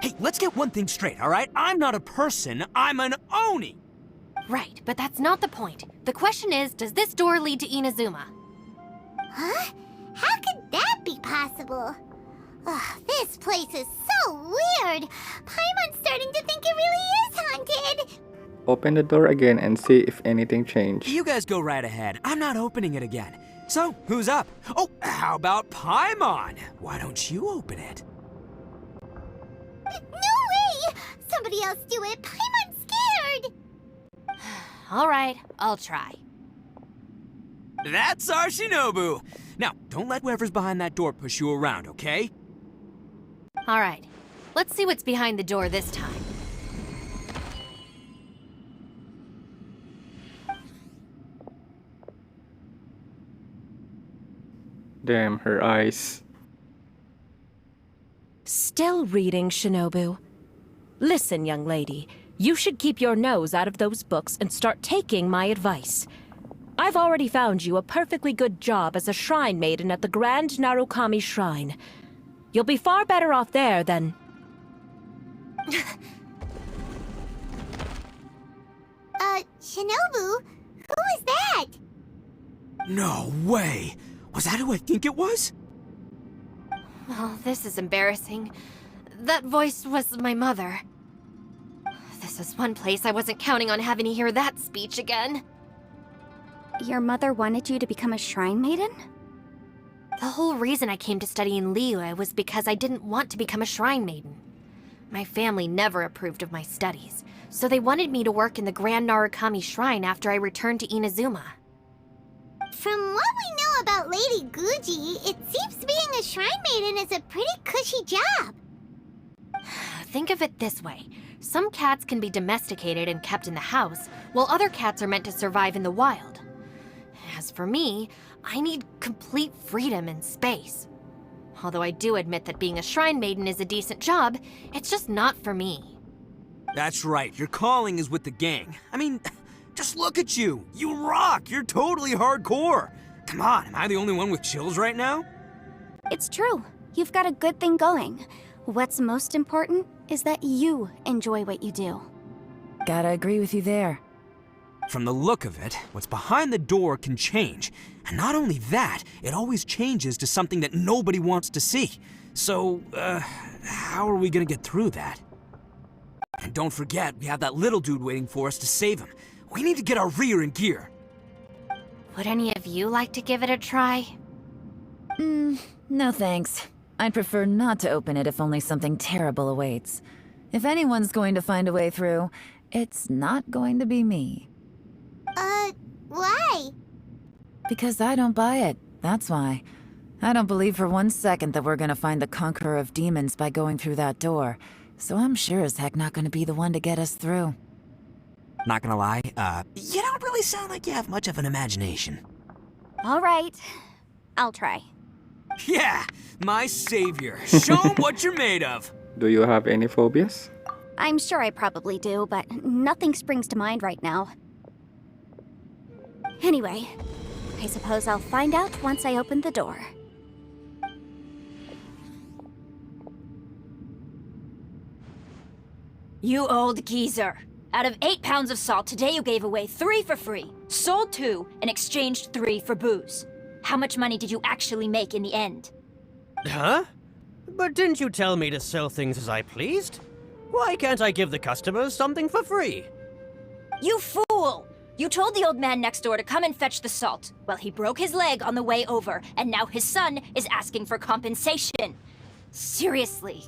Hey, let's get one thing straight, alright? I'm not a person, I'm an Oni! Right, but that's not the point. The question is, does this door lead to Inazuma? Huh? How could that be possible? Ugh, this place is so weird. Paimon's starting to think it really is haunted. Open the door again and see if anything changed. You guys go right ahead. I'm not opening it again. So, who's up? Oh, how about Paimon? Why don't you open it? No way! Somebody else do it. Paimon's scared. Alright, I'll try. That's our Shinobu! Now, don't let whoever's behind that door push you around, okay? Alright, let's see what's behind the door this time. Damn, her eyes. Still reading, Shinobu. Listen, young lady. You should keep your nose out of those books and start taking my advice. I've already found you a perfectly good job as a shrine maiden at the Grand Narukami Shrine. You'll be far better off there than... Shinobu? Who is that? No way! Was that who I think it was? Oh, this is embarrassing. That voice was my mother. This is one place I wasn't counting on having to hear that speech again. Your mother wanted you to become a shrine maiden? The whole reason I came to study in Liyue was because I didn't want to become a shrine maiden. My family never approved of my studies, so they wanted me to work in the Grand Narukami Shrine after I returned to Inazuma. From what we know about Lady Guji, it seems being a shrine maiden is a pretty cushy job. Think of it this way. Some cats can be domesticated and kept in the house, while other cats are meant to survive in the wild. As for me, I need complete freedom and space. Although I do admit that being a shrine maiden is a decent job, it's just not for me. That's right, your calling is with the gang. I mean, just look at you. You rock, you're totally hardcore. Come on, am I the only one with chills right now? It's true. You've got a good thing going. What's most important is that you enjoy what you do. Gotta agree with you there. From the look of it, what's behind the door can change. And not only that, it always changes to something that nobody wants to see. So, how are we gonna get through that? And don't forget, we have that little dude waiting for us to save him. We need to get our rear in gear. Would any of you like to give it a try? No thanks. I'd prefer not to open it if only something terrible awaits. If anyone's going to find a way through, it's not going to be me. Why? Because I don't buy it, that's why. I don't believe for one second that we're gonna find the Conqueror of Demons by going through that door, so I'm sure as heck not gonna be the one to get us through. Not gonna lie, you don't really sound like you have much of an imagination. All right, I'll try. Yeah, my savior. Show 'em what you're made of. Do you have any phobias? I'm sure I probably do, but nothing springs to mind right now. Anyway, I suppose I'll find out once I open the door. You old geezer. Out of 8 pounds of salt, today you gave away 3 for free, sold 2, and exchanged 3 for booze. How much money did you actually make in the end? Huh? But didn't you tell me to sell things as I pleased? Why can't I give the customers something for free? You fool! You told the old man next door to come and fetch the salt. Well, he broke his leg on the way over, and now his son is asking for compensation. Seriously.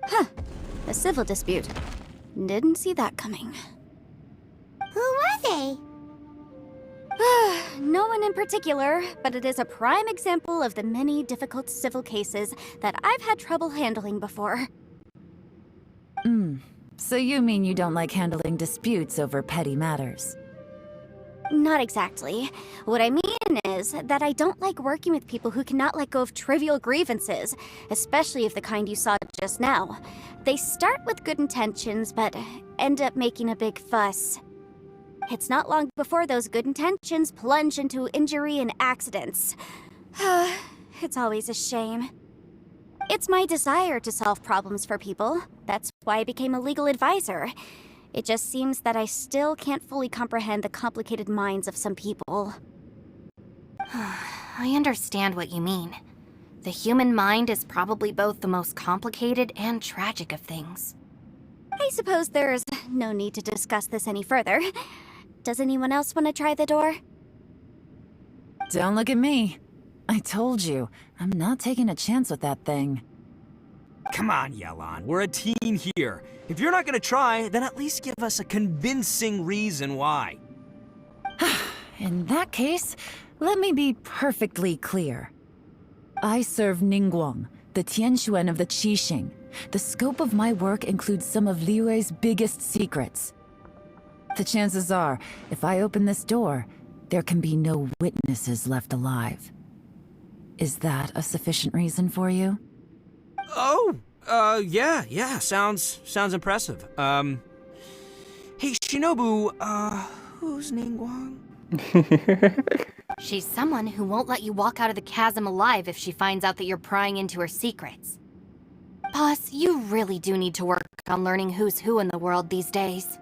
Huh. A civil dispute. Didn't see that coming. Who were they? No one in particular, but it is a prime example of the many difficult civil cases that I've had trouble handling before. So you mean you don't like handling disputes over petty matters? Not exactly. What I mean is that I don't like working with people who cannot let go of trivial grievances, especially of the kind you saw just now. They start with good intentions, but end up making a big fuss. It's not long before those good intentions plunge into injury and accidents. It's always a shame. It's my desire to solve problems for people. That's why I became a legal advisor. It just seems that I still can't fully comprehend the complicated minds of some people. I understand what you mean. The human mind is probably both the most complicated and tragic of things. I suppose there's no need to discuss this any further. Does anyone else want to try the door? Don't look at me. I told you, I'm not taking a chance with that thing. Come on, Yelan, we're a team here. If you're not gonna try, then at least give us a convincing reason why. In that case, let me be perfectly clear. I serve Ningguang, the Tianxuan of the Qixing. The scope of my work includes some of Liyue's biggest secrets. The chances are, if I open this door, there can be no witnesses left alive. Is that a sufficient reason for you? Oh, yeah, sounds impressive. Hey, Shinobu, who's Ningguang? She's someone who won't let you walk out of the chasm alive if she finds out that you're prying into her secrets. Boss, you really do need to work on learning who's who in the world these days.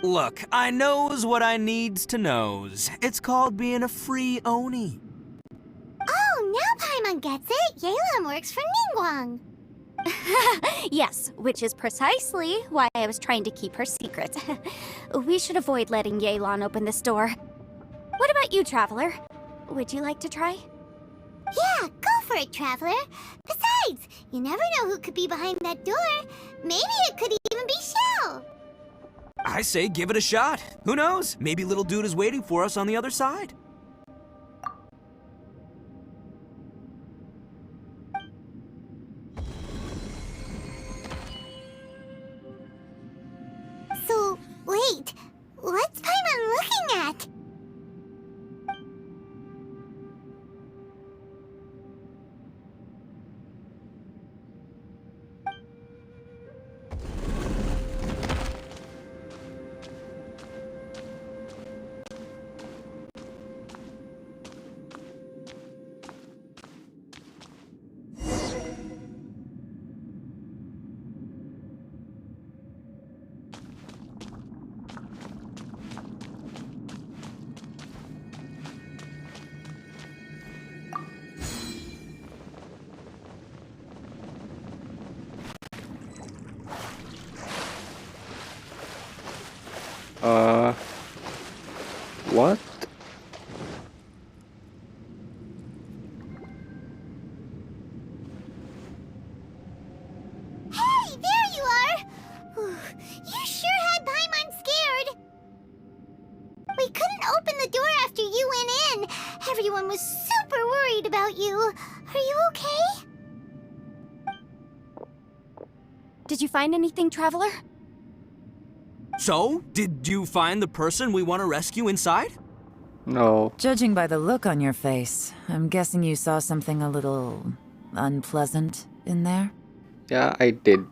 Look, I knows what I needs to knows. It's called being a free Oni. Oh, now Paimon gets it. Yelan works for Ningguang. Yes, which is precisely why I was trying to keep her secret. We should avoid letting Yelan open this door. What about you, Traveler? Would you like to try? Yeah, go for it, Traveler. Besides, you never know who could be behind that door. Maybe it could even be Shell. I say give it a shot. Who knows? Maybe little dude is waiting for us on the other side. So, wait. What's Paimon looking at? What? open the door after you went in. Everyone was super worried about you. Are you okay? Did you find anything, Traveler? So, did you find the person we want to rescue inside? No. Judging by the look on your face, I'm guessing you saw something a little unpleasant in there? Yeah, I did.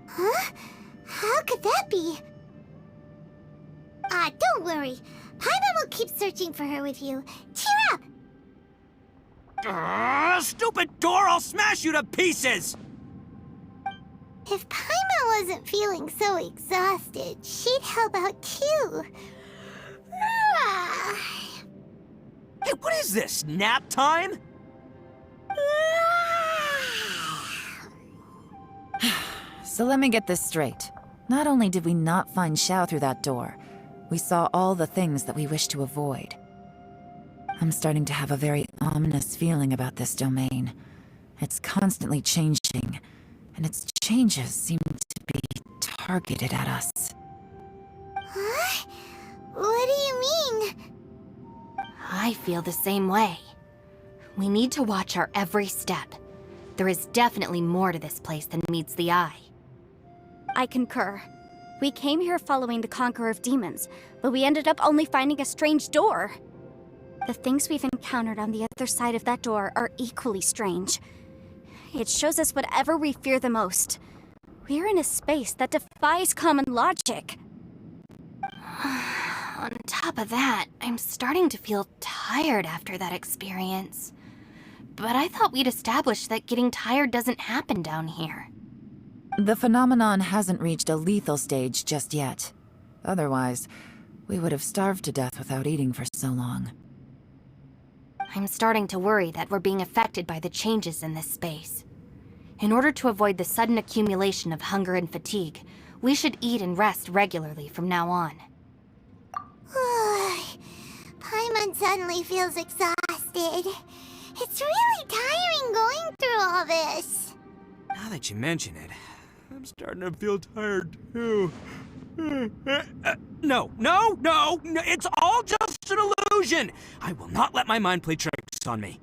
Huh? How could that be? Don't worry. Paimon will keep searching for her with you. Cheer up! Stupid door! I'll smash you to pieces! If Paimon wasn't feeling so exhausted, she'd help out too. Hey, what is this? Nap time? So let me get this straight. Not only did we not find Xiao through that door, we saw all the things that we wish to avoid. I'm starting to have a very ominous feeling about this domain. It's constantly changing, and its changes seem to be targeted at us. Huh? What do you mean? I feel the same way. We need to watch our every step. There is definitely more to this place than meets the eye. I concur. We came here following the Conqueror of Demons, but we ended up only finding a strange door. The things we've encountered on the other side of that door are equally strange. It shows us whatever we fear the most. We're in a space that defies common logic. On top of that, I'm starting to feel tired after that experience. But I thought we'd established that getting tired doesn't happen down here. The phenomenon hasn't reached a lethal stage just yet. Otherwise, we would have starved to death without eating for so long. I'm starting to worry that we're being affected by the changes in this space. In order to avoid the sudden accumulation of hunger and fatigue, we should eat and rest regularly from now on. Paimon suddenly feels exhausted. It's really tiring going through all this. Now that you mention it, I'm starting to feel tired too. No, it's all just an illusion! I will not let my mind play tricks on me.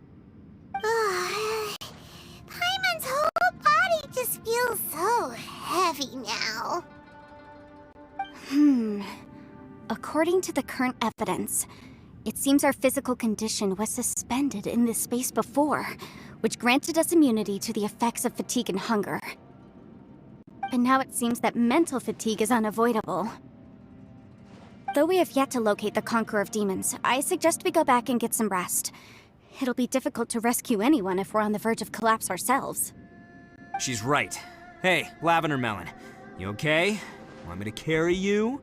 Paimon's whole body just feels so heavy now. According to the current evidence, it seems our physical condition was suspended in this space before, which granted us immunity to the effects of fatigue and hunger. But now it seems that mental fatigue is unavoidable. Though we have yet to locate the Conqueror of Demons, I suggest we go back and get some rest. It'll be difficult to rescue anyone if we're on the verge of collapse ourselves. She's right. Hey, Lavender Melon, you okay? Want me to carry you?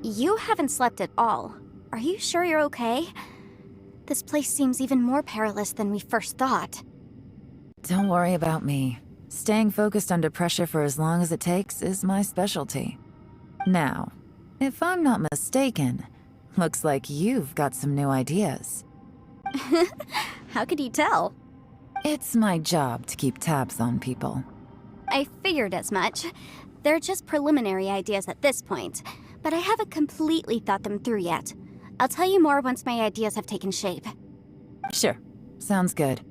You haven't slept at all. Are you sure you're okay? This place seems even more perilous than we first thought. Don't worry about me. Staying focused under pressure for as long as it takes is my specialty. Now, if I'm not mistaken, looks like you've got some new ideas. How could you tell? It's my job to keep tabs on people. I figured as much. They're just preliminary ideas at this point, but I haven't completely thought them through yet. I'll tell you more once my ideas have taken shape. Sure, sounds good.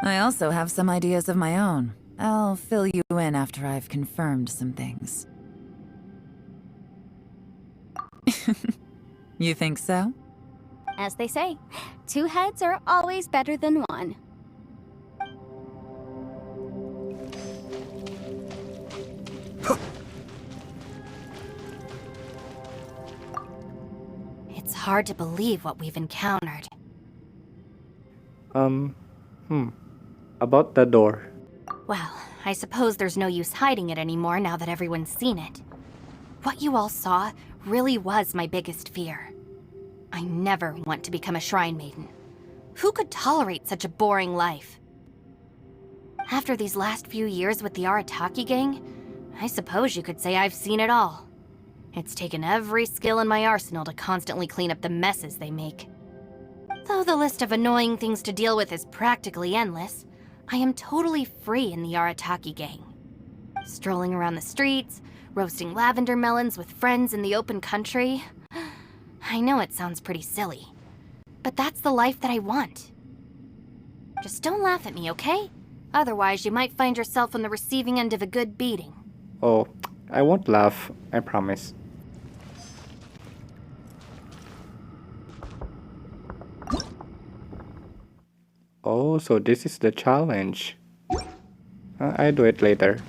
I also have some ideas of my own. I'll fill you in after I've confirmed some things. You think so? As they say, two heads are always better than one. It's hard to believe what we've encountered. About the door. Well, I suppose there's no use hiding it anymore now that everyone's seen it. What you all saw really was my biggest fear. I never want to become a shrine maiden. Who could tolerate such a boring life? After these last few years with the Arataki gang, I suppose you could say I've seen it all. It's taken every skill in my arsenal to constantly clean up the messes they make. Though the list of annoying things to deal with is practically endless, I am totally free in the Arataki gang. Strolling around the streets, roasting lavender melons with friends in the open country. I know it sounds pretty silly, but that's the life that I want. Just don't laugh at me, okay? Otherwise, you might find yourself on the receiving end of a good beating. Oh, I won't laugh, I promise. Oh, so this is the challenge. I'll do it later.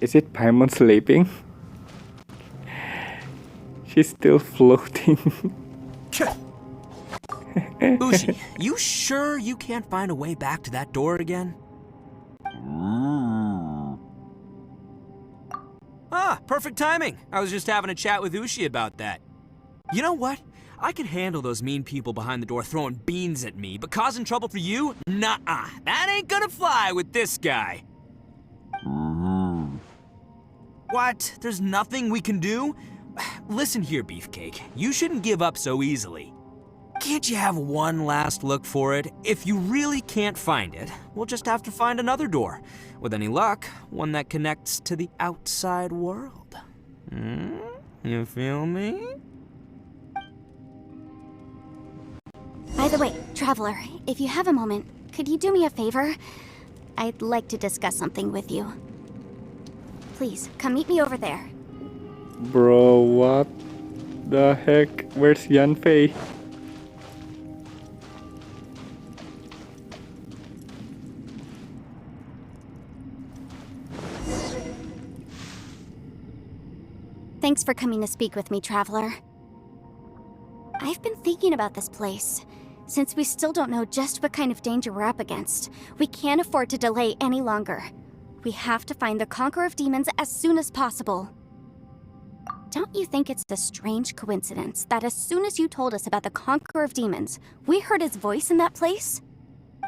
Is it Paimon sleeping? She's still floating. Ushi, you sure you can't find a way back to that door again? Ah, perfect timing. I was just having a chat with Ushi about that. You know what? I can handle those mean people behind the door throwing beans at me, but causing trouble for you? Nuh-uh. That ain't gonna fly with this guy. What? There's nothing we can do? Listen here, Beefcake. You shouldn't give up so easily. Can't you have one last look for it? If you really can't find it, we'll just have to find another door. With any luck, one that connects to the outside world. You feel me? By the way, Traveler, if you have a moment, could you do me a favor? I'd like to discuss something with you. Please, come meet me over there. Bro, what the heck? Where's Yanfei? Thanks for coming to speak with me, Traveler. I've been thinking about this place. Since we still don't know just what kind of danger we're up against, we can't afford to delay any longer. We have to find the Conqueror of Demons as soon as possible. Don't you think it's a strange coincidence that as soon as you told us about the Conqueror of Demons, we heard his voice in that place?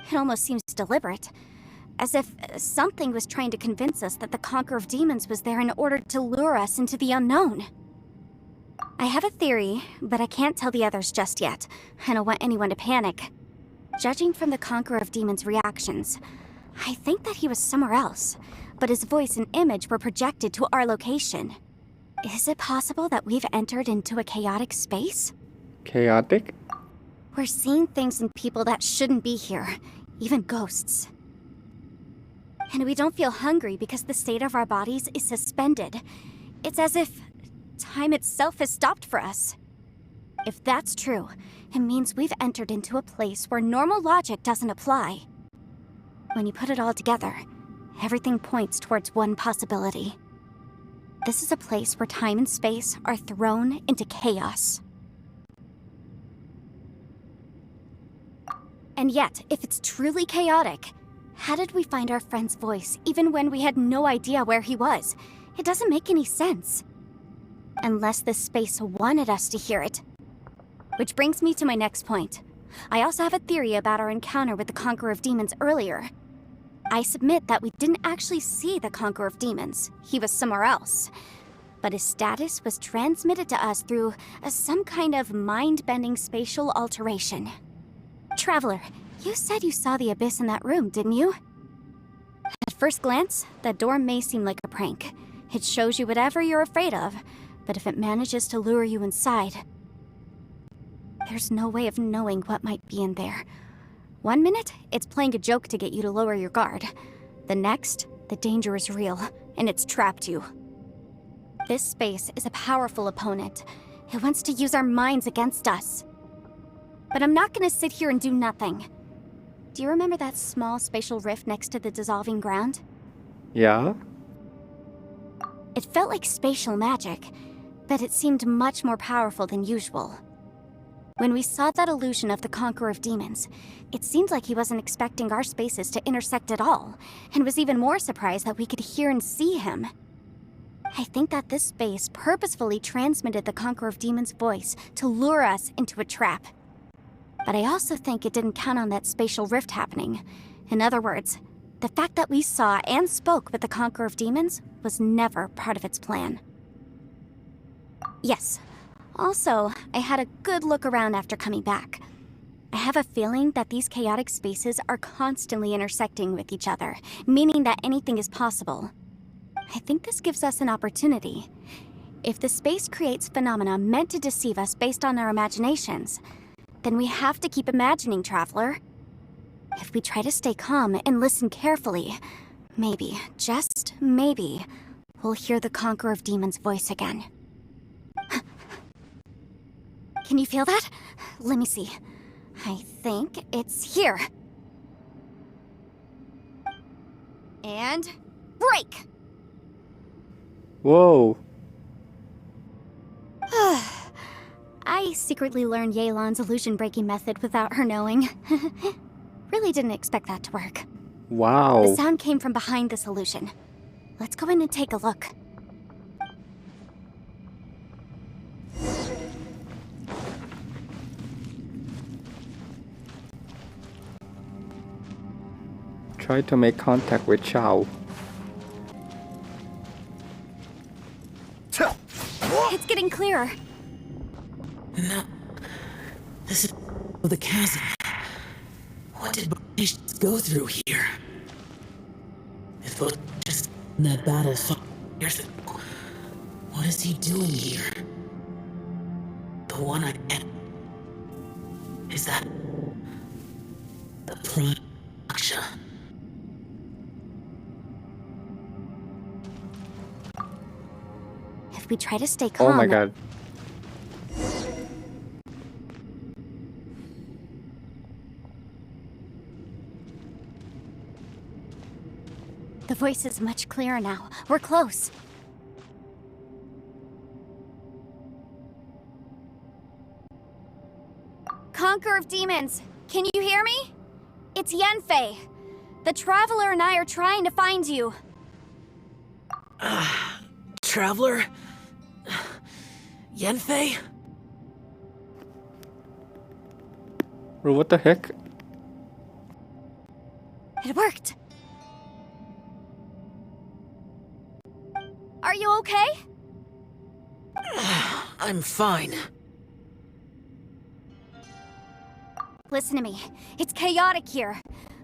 It almost seems deliberate. As if something was trying to convince us that the Conqueror of Demons was there in order to lure us into the unknown. I have a theory, but I can't tell the others just yet. I don't want anyone to panic. Judging from the Conqueror of Demons' reactions, I think that he was somewhere else, but his voice and image were projected to our location. Is it possible that we've entered into a chaotic space? Chaotic? We're seeing things and people that shouldn't be here, even ghosts. And we don't feel hungry because the state of our bodies is suspended. It's as if time itself has stopped for us. If that's true, it means we've entered into a place where normal logic doesn't apply. When you put it all together, everything points towards one possibility. This is a place where time and space are thrown into chaos. And yet, if it's truly chaotic, how did we find our friend's voice even when we had no idea where he was? It doesn't make any sense. Unless this space wanted us to hear it. Which brings me to my next point. I also have a theory about our encounter with the Conqueror of Demons earlier. I submit that we didn't actually see the Conqueror of Demons. He was somewhere else. But his status was transmitted to us through some kind of mind-bending spatial alteration. Traveler, you said you saw the abyss in that room, didn't you? At first glance, that door may seem like a prank. It shows you whatever you're afraid of, but if it manages to lure you inside, there's no way of knowing what might be in there. One minute, it's playing a joke to get you to lower your guard. The next, the danger is real, and it's trapped you. This space is a powerful opponent. It wants to use our minds against us. But I'm not gonna sit here and do nothing. Do you remember that small spatial rift next to the dissolving ground? Yeah? It felt like spatial magic, but it seemed much more powerful than usual. When we saw that illusion of the Conqueror of Demons, it seemed like he wasn't expecting our spaces to intersect at all, and was even more surprised that we could hear and see him. I think that this space purposefully transmitted the Conqueror of Demons' voice to lure us into a trap. But I also think it didn't count on that spatial rift happening. In other words, the fact that we saw and spoke with the Conqueror of Demons was never part of its plan. Yes. Also, I had a good look around after coming back. I have a feeling that these chaotic spaces are constantly intersecting with each other, meaning that anything is possible. I think this gives us an opportunity. If the space creates phenomena meant to deceive us based on our imaginations, then we have to keep imagining, Traveler. If we try to stay calm and listen carefully, maybe, just maybe, we'll hear the Conqueror of Demons' voice again. Can you feel that? Let me see. I think it's here. And break! Whoa. I secretly learned Yelan's illusion-breaking method without her knowing. Really didn't expect that to work. Wow. The sound came from behind this illusion. Let's go in and take a look. Try to make contact with Chao. It's getting clearer. No. This is the chasm. What did patients go through here? If it was just in that battle 5 years ago, what is he doing here? The one I am. Is that the prime Aksha? If we try to stay calm... Oh my god. The voice is much clearer now. We're close. Conqueror of Demons, can you hear me? It's Yanfei. The Traveler and I are trying to find you. Traveler? Yanfei? Bro, what the heck? It worked. Are you okay? I'm fine. Listen to me. It's chaotic here.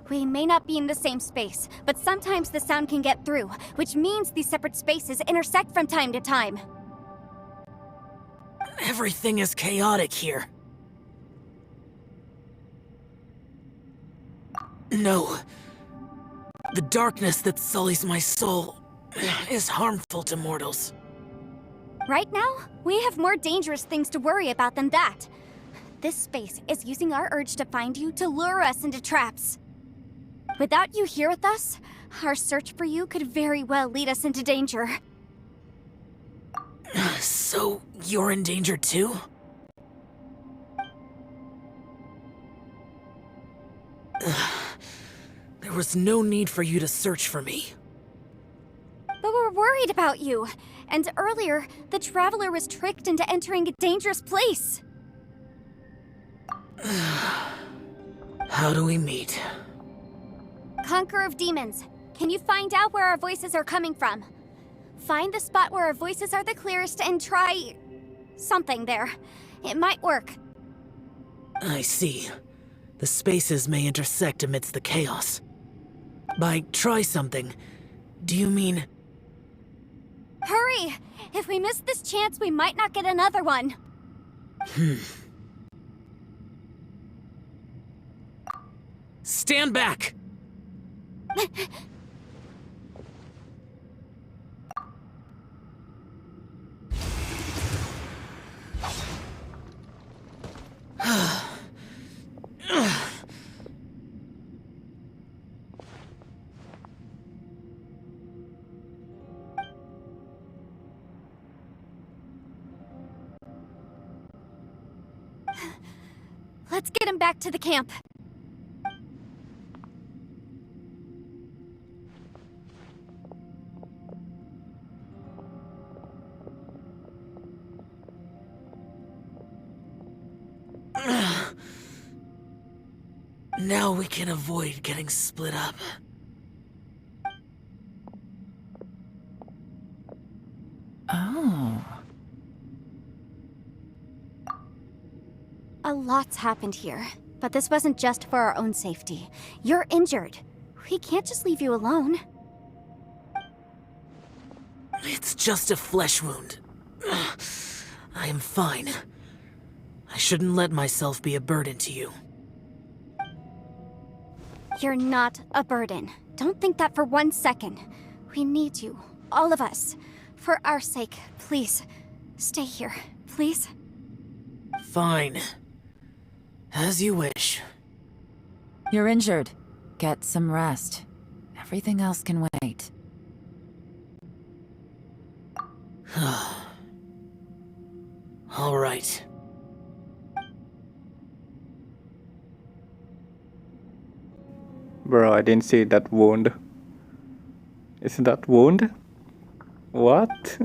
We may not be in the same space, but sometimes the sound can get through, which means these separate spaces intersect from time to time. Everything is chaotic here. No. The darkness that sullies my soul is harmful to mortals. Right now, we have more dangerous things to worry about than that. This space is using our urge to find you to lure us into traps. Without you here with us, our search for you could very well lead us into danger. So, you're in danger too? There was no need for you to search for me. But we're worried about you. And earlier, the Traveler was tricked into entering a dangerous place. How do we meet? Conqueror of Demons, can you find out where our voices are coming from? Find the spot where our voices are the clearest and try... something there. It might work. I see. The spaces may intersect amidst the chaos. By try something, do you mean... Hurry! If we miss this chance, we might not get another one. Stand back! Let's get him back to the camp. Now we can avoid getting split up. Oh. A lot's happened here, but this wasn't just for our own safety. You're injured. We can't just leave you alone. It's just a flesh wound. I am fine. I shouldn't let myself be a burden to you. You're not a burden. Don't think that for 1 second. We need you, all of us. For our sake, please, stay here, please. Fine. As you wish. You're injured. Get some rest. Everything else can wait. All right. Bro, I didn't see that wound. Is that wound? What?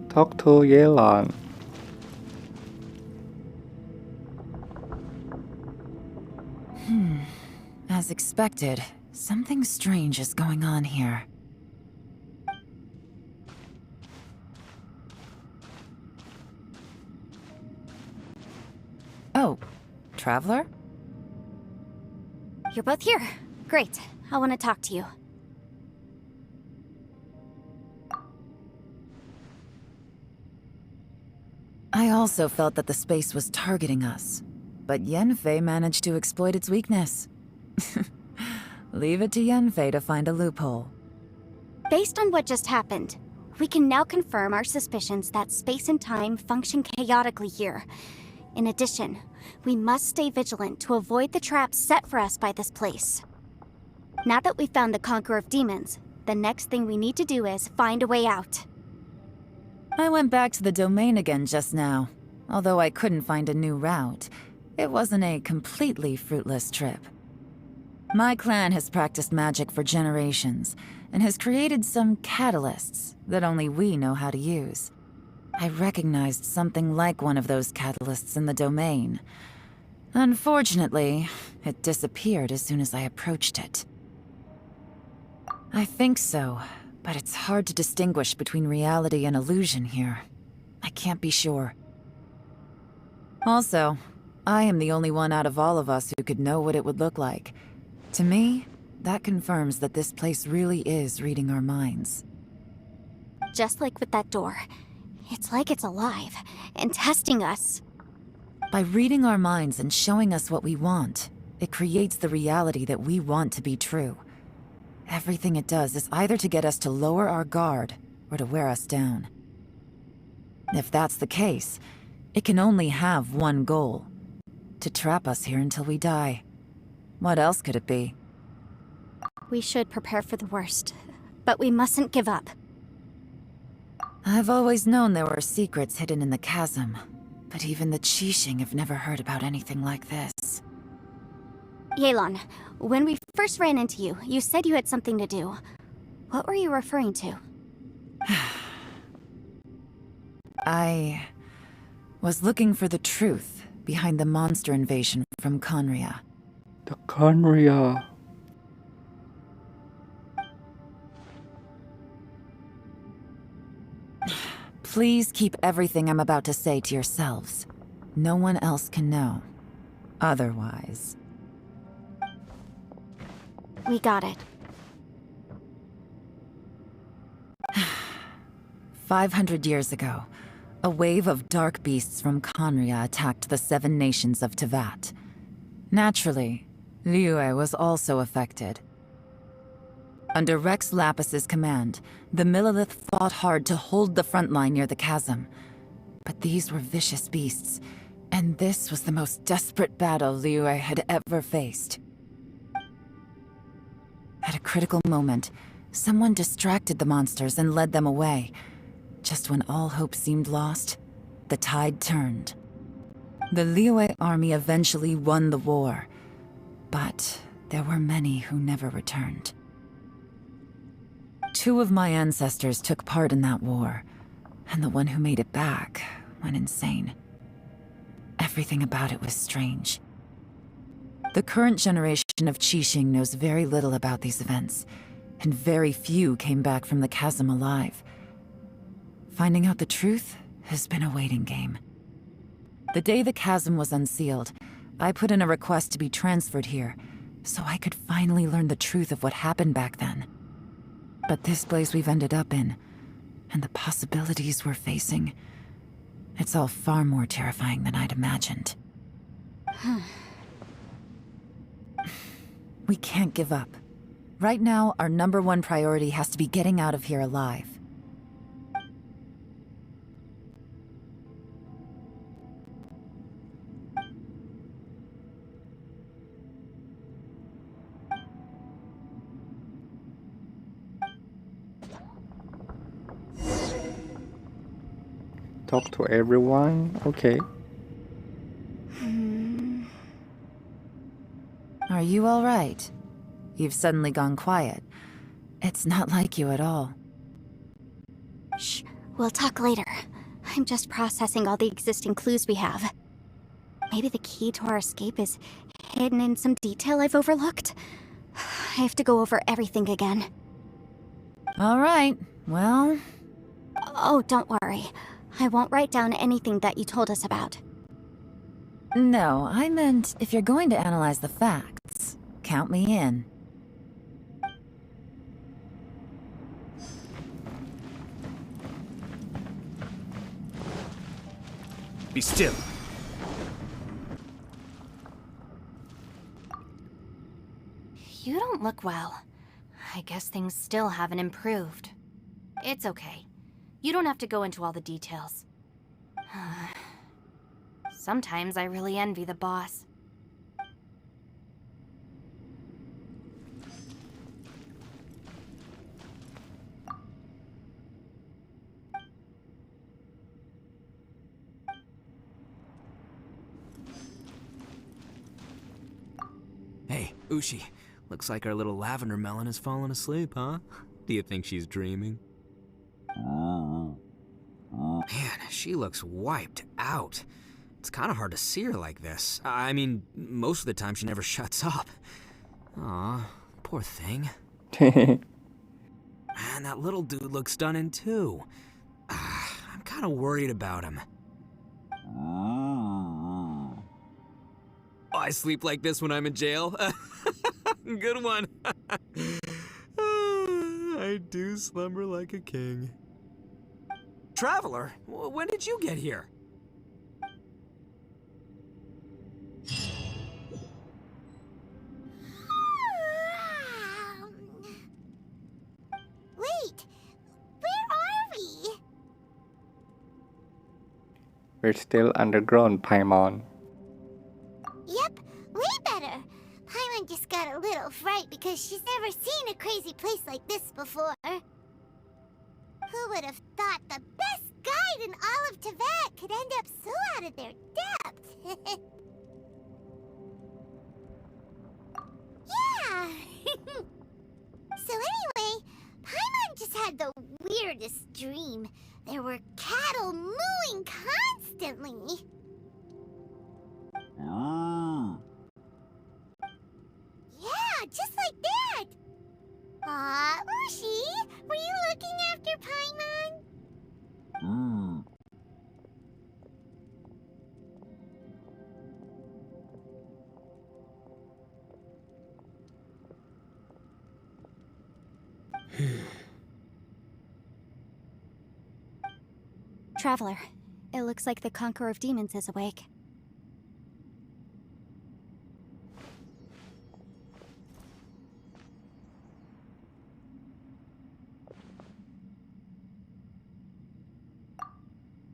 Talk to Yelan. As expected, something strange is going on here. Oh, Traveler? You're both here. Great. I want to talk to you. I also felt that the space was targeting us, but Yenfei managed to exploit its weakness. Leave it to Yenfei to find a loophole. Based on what just happened, we can now confirm our suspicions that space and time function chaotically here. In addition, we must stay vigilant to avoid the traps set for us by this place. Now that we've found the Conqueror of Demons, the next thing we need to do is find a way out. I went back to the domain again just now. Although I couldn't find a new route, it wasn't a completely fruitless trip. My clan has practiced magic for generations, and has created some catalysts that only we know how to use. I recognized something like one of those catalysts in the domain. Unfortunately, it disappeared as soon as I approached it. I think so, but it's hard to distinguish between reality and illusion here. I can't be sure. Also, I am the only one out of all of us who could know what it would look like. To me, that confirms that this place really is reading our minds. Just like with that door, it's like it's alive and testing us. By reading our minds and showing us what we want, it creates the reality that we want to be true. Everything it does is either to get us to lower our guard or to wear us down. If that's the case, it can only have one goal: to trap us here until we die. What else could it be? We should prepare for the worst, but we mustn't give up. I've always known there were secrets hidden in the chasm, but even the Qixing have never heard about anything like this. Yelan, when we first ran into you, you said you had something to do. What were you referring to? I was looking for the truth behind the monster invasion from Conria. The Conria. Please keep everything I'm about to say to yourselves. No one else can know. Otherwise. We got it. 500 years ago, a wave of dark beasts from Conria attacked the 7 nations of Tevat. Naturally, Liyue was also affected. Under Rex Lapis's command, the Millelith fought hard to hold the front line near the chasm. But these were vicious beasts, and this was the most desperate battle Liyue had ever faced. At a critical moment, someone distracted the monsters and led them away. Just when all hope seemed lost, the tide turned. The Liyue army eventually won the war, but there were many who never returned. 2 of my ancestors took part in that war, and the one who made it back went insane. Everything about it was strange. The current generation of Qixing knows very little about these events, and very few came back from the chasm alive. Finding out the truth has been a waiting game. The day the chasm was unsealed, I put in a request to be transferred here, so I could finally learn the truth of what happened back then. But this place we've ended up in, and the possibilities we're facing, it's all far more terrifying than I'd imagined. We can't give up. Right now, our #1 priority has to be getting out of here alive. Talk to everyone. Okay. Are you all right? You've suddenly gone quiet. It's not like you at all. Shh, we'll talk later. I'm just processing all the existing clues we have. Maybe the key to our escape is hidden in some detail I've overlooked. I have to go over everything again. All right, well... Oh, don't worry. I won't write down anything that you told us about. No, I meant if you're going to analyze the facts, count me in. Be still. You don't look well. I guess things still haven't improved. It's okay. You don't have to go into all the details. Sometimes I really envy the boss. Hey, Ushi. Looks like our little lavender melon has fallen asleep, huh? Do you think she's dreaming? Man, she looks wiped out. It's kind of hard to see her like this. I mean, most of the time she never shuts up. Aw, poor thing. Man, that little dude looks stunning too. I'm kind of worried about him. I sleep like this when I'm in jail. Good one. I do slumber like a king. Traveler, when did you get here? Wait, where are we? We're still underground, Paimon. Yep, way better. Paimon just got a little fright because she's never seen a crazy place like this before. Who would have thought the best guide in all of Teyvat could end up so out of their depth? Yeah! So anyway, Paimon just had the weirdest dream. There were cattle mooing constantly. Yeah, just like that! Aw, Ushi, were you looking after Paimon? Traveler, it looks like the Conqueror of Demons is awake.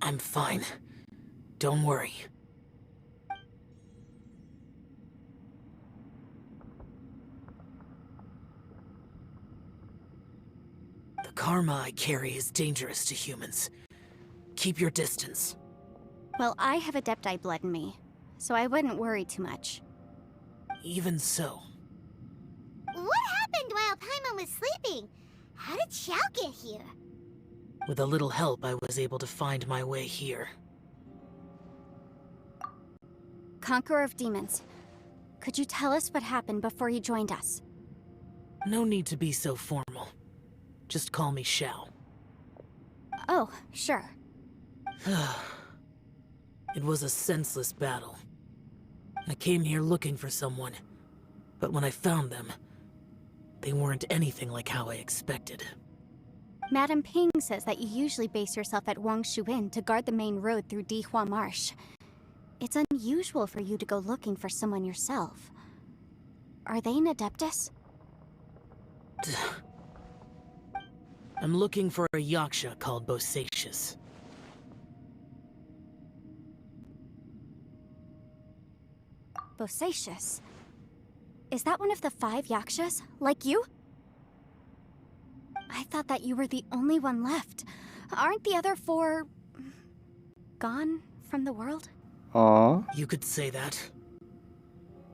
I'm fine. Don't worry. The karma I carry is dangerous to humans. Keep your distance. Well, I have Adepti blood in me, so I wouldn't worry too much. Even so, happened while Paimon was sleeping. How did Xiao get here? With a little help, I was able to find my way here. Conqueror of Demons, could you tell us what happened before you joined us? No need to be so formal. Just call me Xiao. Oh, sure. It was a senseless battle. I came here looking for someone, but when I found them, they weren't anything like how I expected. Madame Ping says that you usually base yourself at Wangshuin to guard the main road through Dihua Marsh. It's unusual for you to go looking for someone yourself. Are they an Adeptus? I'm looking for a Yaksha called Bosacius. Bosacius? Is that one of the 5 Yakshas, like you? I thought that you were the only one left. Aren't the other 4... gone from the world? Aww. You could say that.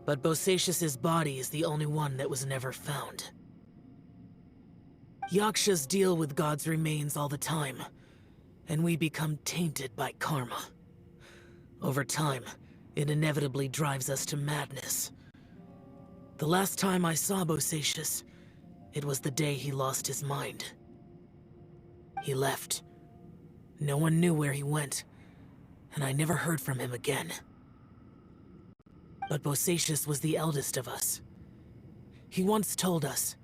But Bosacius's body is the only one that was never found. Yakshas deal with God's remains all the time, and we become tainted by karma. Over time, it inevitably drives us to madness. The last time I saw Bosacius, it was the day he lost his mind. He left. No one knew where he went, and I never heard from him again. But Bosacius was the eldest of us. He once told us,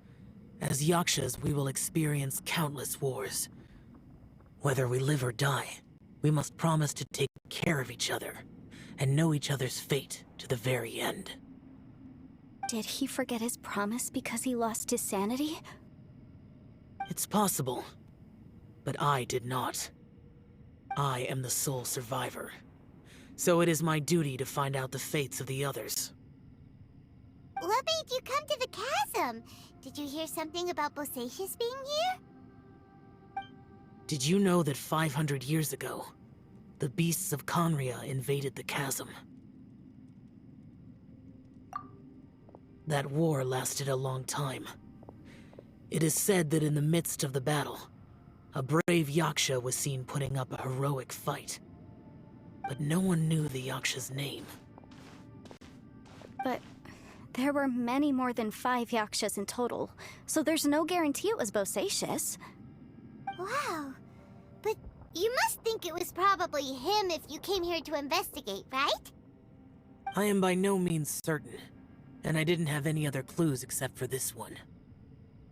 as Yakshas we will experience countless wars. Whether we live or die, we must promise to take care of each other, and know each other's fate to the very end. Did he forget his promise because he lost his sanity? It's possible, but I did not. I am the sole survivor, so it is my duty to find out the fates of the others. What made you come to the chasm? Did you hear something about Bosacius being here? Did you know that 500 years ago, the beasts of Conria invaded the chasm? That war lasted a long time. It is said that in the midst of the battle, a brave Yaksha was seen putting up a heroic fight. But no one knew the Yaksha's name. But there were many more than 5 Yakshas in total, so there's no guarantee it was Bosacius. Wow. But you must think it was probably him if you came here to investigate, right? I am by no means certain, and I didn't have any other clues except for this one.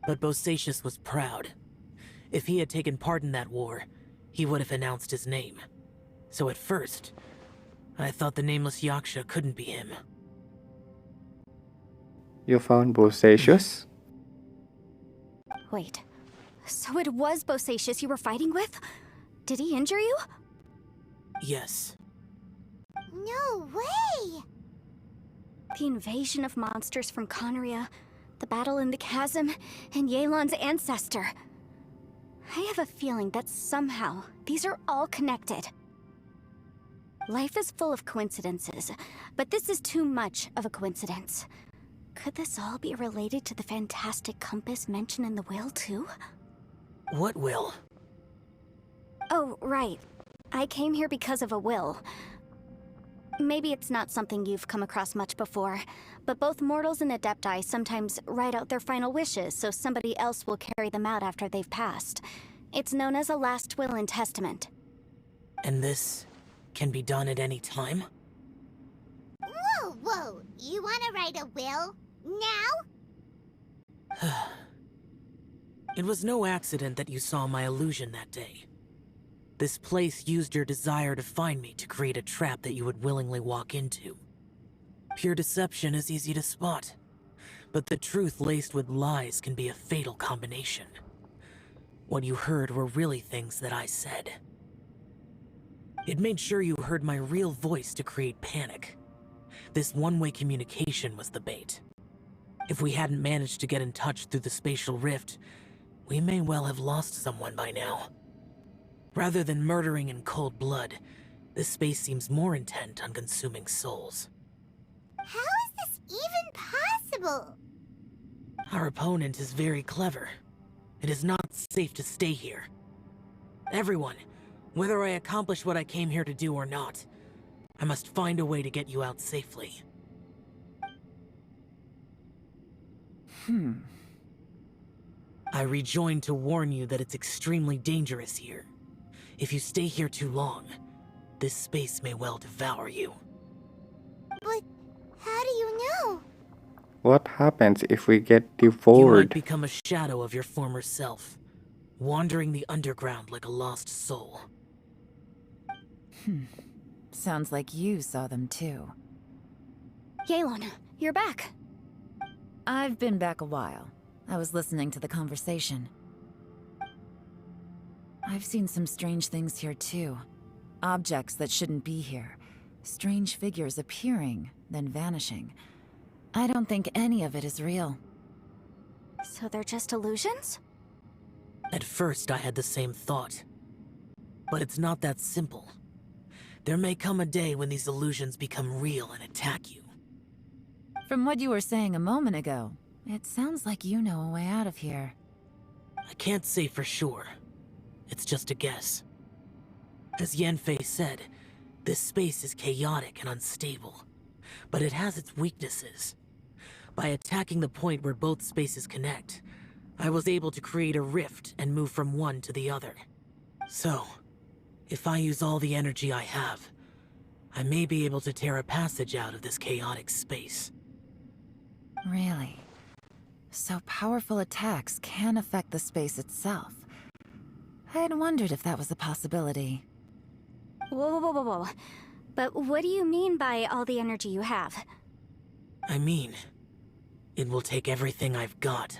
But Bosacius was proud. If he had taken part in that war, he would have announced his name. So at first, I thought the nameless Yaksha couldn't be him. You found Bosacius? Wait, so it was Bosacius you were fighting with? Did he injure you? Yes. No way! The invasion of monsters from Conria, the battle in the chasm, and Yelan's ancestor. I have a feeling that somehow these are all connected. Life is full of coincidences, but this is too much of a coincidence. Could this all be related to the fantastic compass mentioned in the will, too? What will? Oh, right. I came here because of a will. Maybe it's not something you've come across much before, but both mortals and Adepti sometimes write out their final wishes so somebody else will carry them out after they've passed. It's known as a last will and testament. And this can be done at any time? Whoa, whoa! You wanna write a will? Now? It was no accident that you saw my illusion that day. This place used your desire to find me to create a trap that you would willingly walk into. Pure deception is easy to spot, but the truth laced with lies can be a fatal combination. What you heard were really things that I said. It made sure you heard my real voice to create panic. This one-way communication was the bait. If we hadn't managed to get in touch through the spatial rift, we may well have lost someone by now. Rather than murdering in cold blood, this space seems more intent on consuming souls. How is this even possible? Our opponent is very clever. It is not safe to stay here. Everyone, whether I accomplish what I came here to do or not, I must find a way to get you out safely. I rejoined to warn you that it's extremely dangerous here. If you stay here too long, this space may well devour you. But how do you know? What happens if we get You might devoured? become a shadow of your former self, wandering the underground like a lost soul. Sounds like you saw them too. Yelan, you're back. I've been back a while. I was listening to the conversation. I've seen some strange things here too. Objects that shouldn't be here. Strange figures appearing, then vanishing. I don't think any of it is real. So they're just illusions? At first, I had the same thought. But it's not that simple. There may come a day when these illusions become real and attack you. From what you were saying a moment ago, it sounds like you know a way out of here. I can't say for sure. It's just a guess. As Yanfei said, this space is chaotic and unstable. But it has its weaknesses. By attacking the point where both spaces connect, I was able to create a rift and move from one to the other. So, if I use all the energy I have, I may be able to tear a passage out of this chaotic space. Really? So powerful attacks can affect the space itself. I had wondered if that was a possibility. Whoa. But what do you mean by all the energy you have? I mean, it will take everything I've got.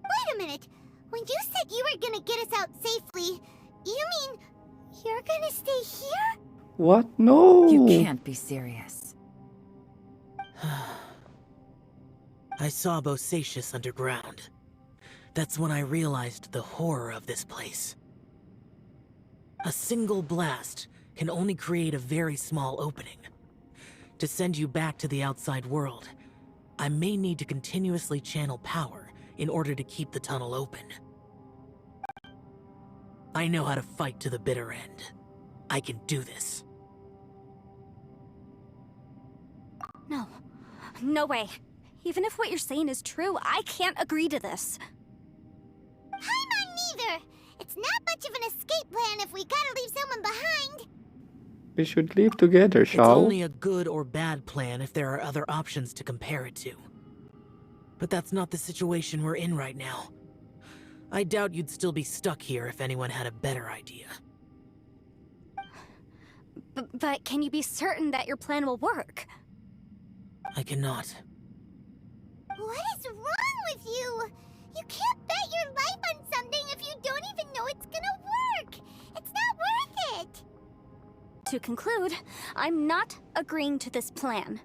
Wait a minute. When you said you were gonna get us out safely, you mean you're gonna stay here? What? No. You can't be serious. I saw Bosacius underground. That's when I realized the horror of this place. A single blast can only create a very small opening. To send you back to the outside world, I may need to continuously channel power in order to keep the tunnel open. I know how to fight to the bitter end. I can do this. No way. Even if what you're saying is true, I can't agree to this. I'm not neither. It's not much of an escape plan if we gotta leave someone behind. We should live together, It's shall? only a good or bad plan if there are other options to compare it to. But that's not the situation we're in right now. I doubt you'd still be stuck here if anyone had a better idea. But can you be certain that your plan will work? I cannot. What is wrong with you? You can't bet your life on something if you don't even know it's gonna work. It's not worth it. To conclude, I'm not agreeing to this plan.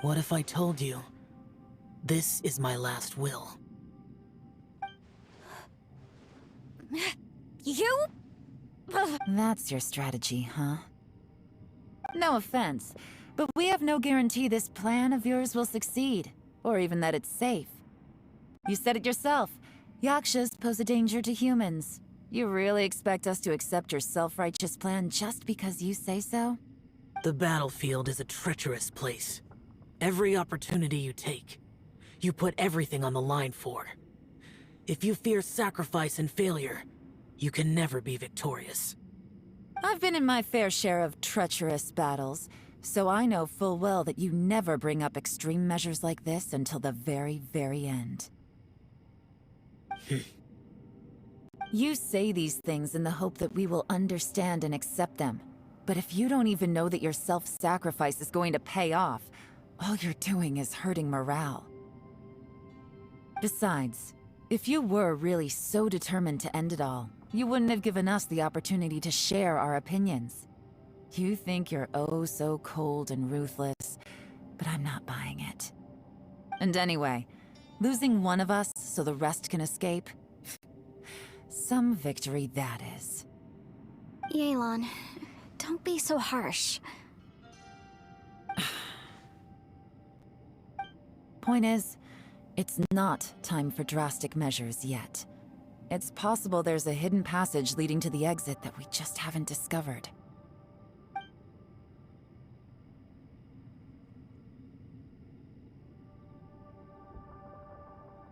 What if I told you, this is my last will? You? That's your strategy, huh? No offense, but we have no guarantee this plan of yours will succeed, or even that it's safe. You said it yourself. Yakshas pose a danger to humans. You really expect us to accept your self-righteous plan just because you say so? The battlefield is a treacherous place. Every opportunity you take, you put everything on the line for. If you fear sacrifice and failure, you can never be victorious. I've been in my fair share of treacherous battles, so I know full well that you never bring up extreme measures like this until the very, very end. You say these things in the hope that we will understand and accept them. But if you don't even know that your self-sacrifice is going to pay off, all you're doing is hurting morale. Besides, if you were really so determined to end it all, you wouldn't have given us the opportunity to share our opinions. You think you're oh so cold and ruthless, but I'm not buying it. And anyway, losing one of us so the rest can escape? Some victory that is. Yelan, don't be so harsh. Point is, it's not time for drastic measures yet. It's possible there's a hidden passage leading to the exit that we just haven't discovered.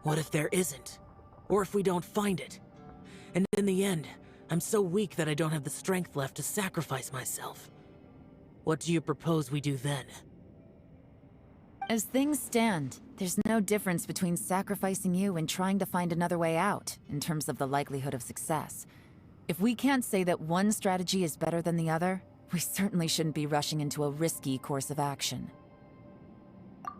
What if there isn't? Or if we don't find it? And in the end, I'm so weak that I don't have the strength left to sacrifice myself. What do you propose we do then? As things stand, there's no difference between sacrificing you and trying to find another way out, in terms of the likelihood of success. If we can't say that one strategy is better than the other, we certainly shouldn't be rushing into a risky course of action.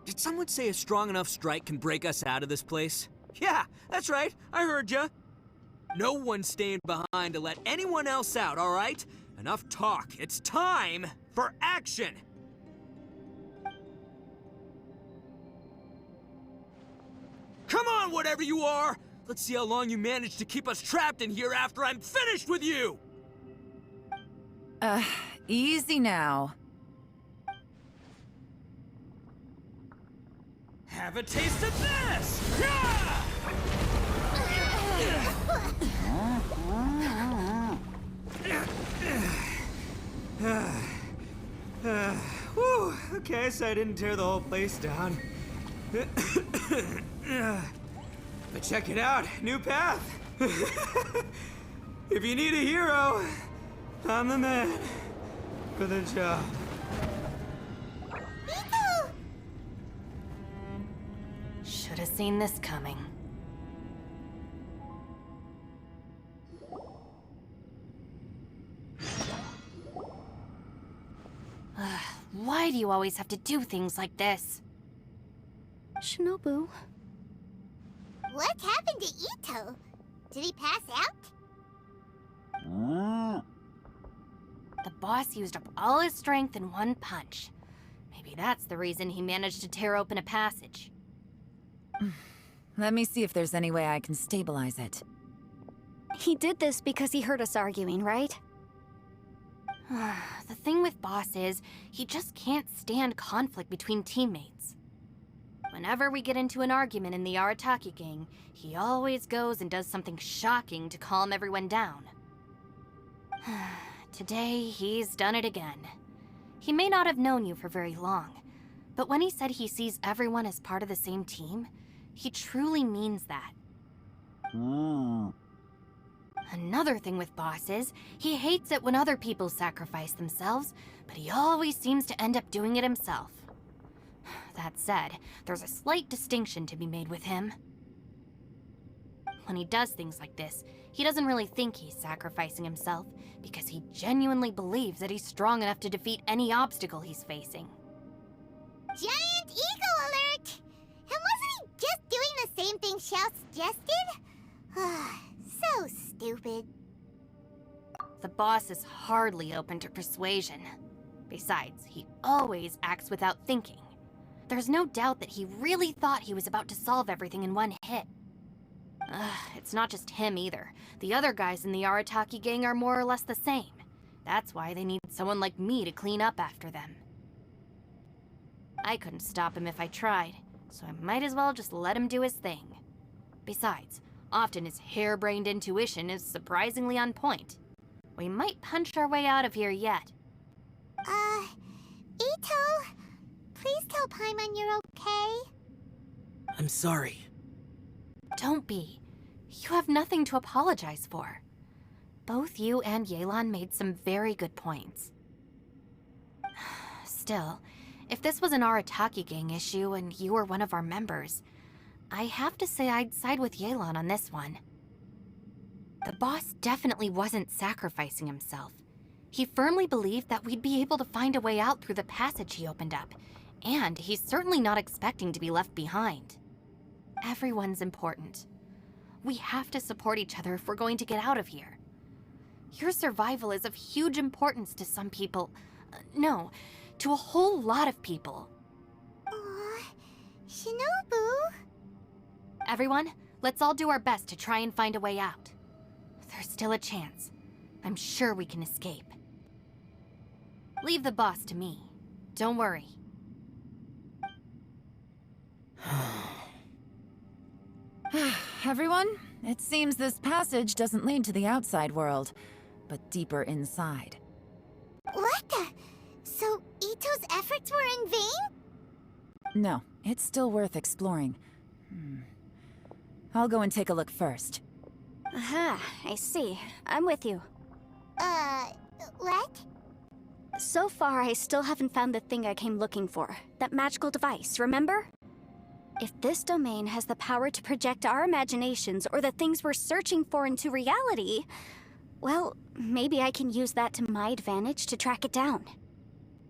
Did someone say a strong enough strike can break us out of this place? Yeah, that's right. I heard ya. No one's staying behind to let anyone else out, all right? Enough talk. It's time for action! Come on, whatever you are! Let's see how long you manage to keep us trapped in here after I'm finished with you! Easy now. Have a taste of this! Whew, okay, so I didn't tear the whole place down. But check it out, new path. If you need a hero, I'm the man for the job. Should have seen this coming. Why do you always have to do things like this? Shinobu. What happened to Ito? Did he pass out? The boss used up all his strength in one punch. Maybe that's the reason he managed to tear open a passage. Let me see if there's any way I can stabilize it. He did this because he heard us arguing, right? The thing with Boss is, he just can't stand conflict between teammates. Whenever we get into an argument in the Arataki gang, he always goes and does something shocking to calm everyone down. Today, he's done it again. He may not have known you for very long, but when he said he sees everyone as part of the same team, he truly means that. Another thing with Boss is, he hates it when other people sacrifice themselves, but he always seems to end up doing it himself. That said, there's a slight distinction to be made with him. When he does things like this, he doesn't really think he's sacrificing himself, because he genuinely believes that he's strong enough to defeat any obstacle he's facing. Giant eagle alert! And wasn't he just doing the same thing Xiao suggested? So stupid. The boss is hardly open to persuasion. Besides, he always acts without thinking. There's no doubt that he really thought he was about to solve everything in one hit. It's not just him either. The other guys in the Arataki gang are more or less the same. That's why they need someone like me to clean up after them. I couldn't stop him if I tried, so I might as well just let him do his thing. Besides, often his harebrained intuition is surprisingly on point. We might punch our way out of here yet. Ito, please tell Paimon you're okay. I'm sorry. Don't be. You have nothing to apologize for. Both you and Yelan made some very good points. Still, if this was an Arataki gang issue and you were one of our members, I have to say I'd side with Yelan on this one. The boss definitely wasn't sacrificing himself. He firmly believed that we'd be able to find a way out through the passage he opened up, and he's certainly not expecting to be left behind. Everyone's important. We have to support each other if we're going to get out of here. Your survival is of huge importance to some people. No, to a whole lot of people. Aw, Shinobu. Everyone, let's all do our best to try and find a way out. There's still a chance. I'm sure we can escape. Leave the boss to me. Don't worry. Everyone, it seems this passage doesn't lead to the outside world, but deeper inside. What the? So Ito's efforts were in vain? No, it's still worth exploring. I'll go and take a look first. Aha, I see. I'm with you. What? So far, I still haven't found the thing I came looking for. That magical device, remember? If this domain has the power to project our imaginations or the things we're searching for into reality, well, maybe I can use that to my advantage to track it down.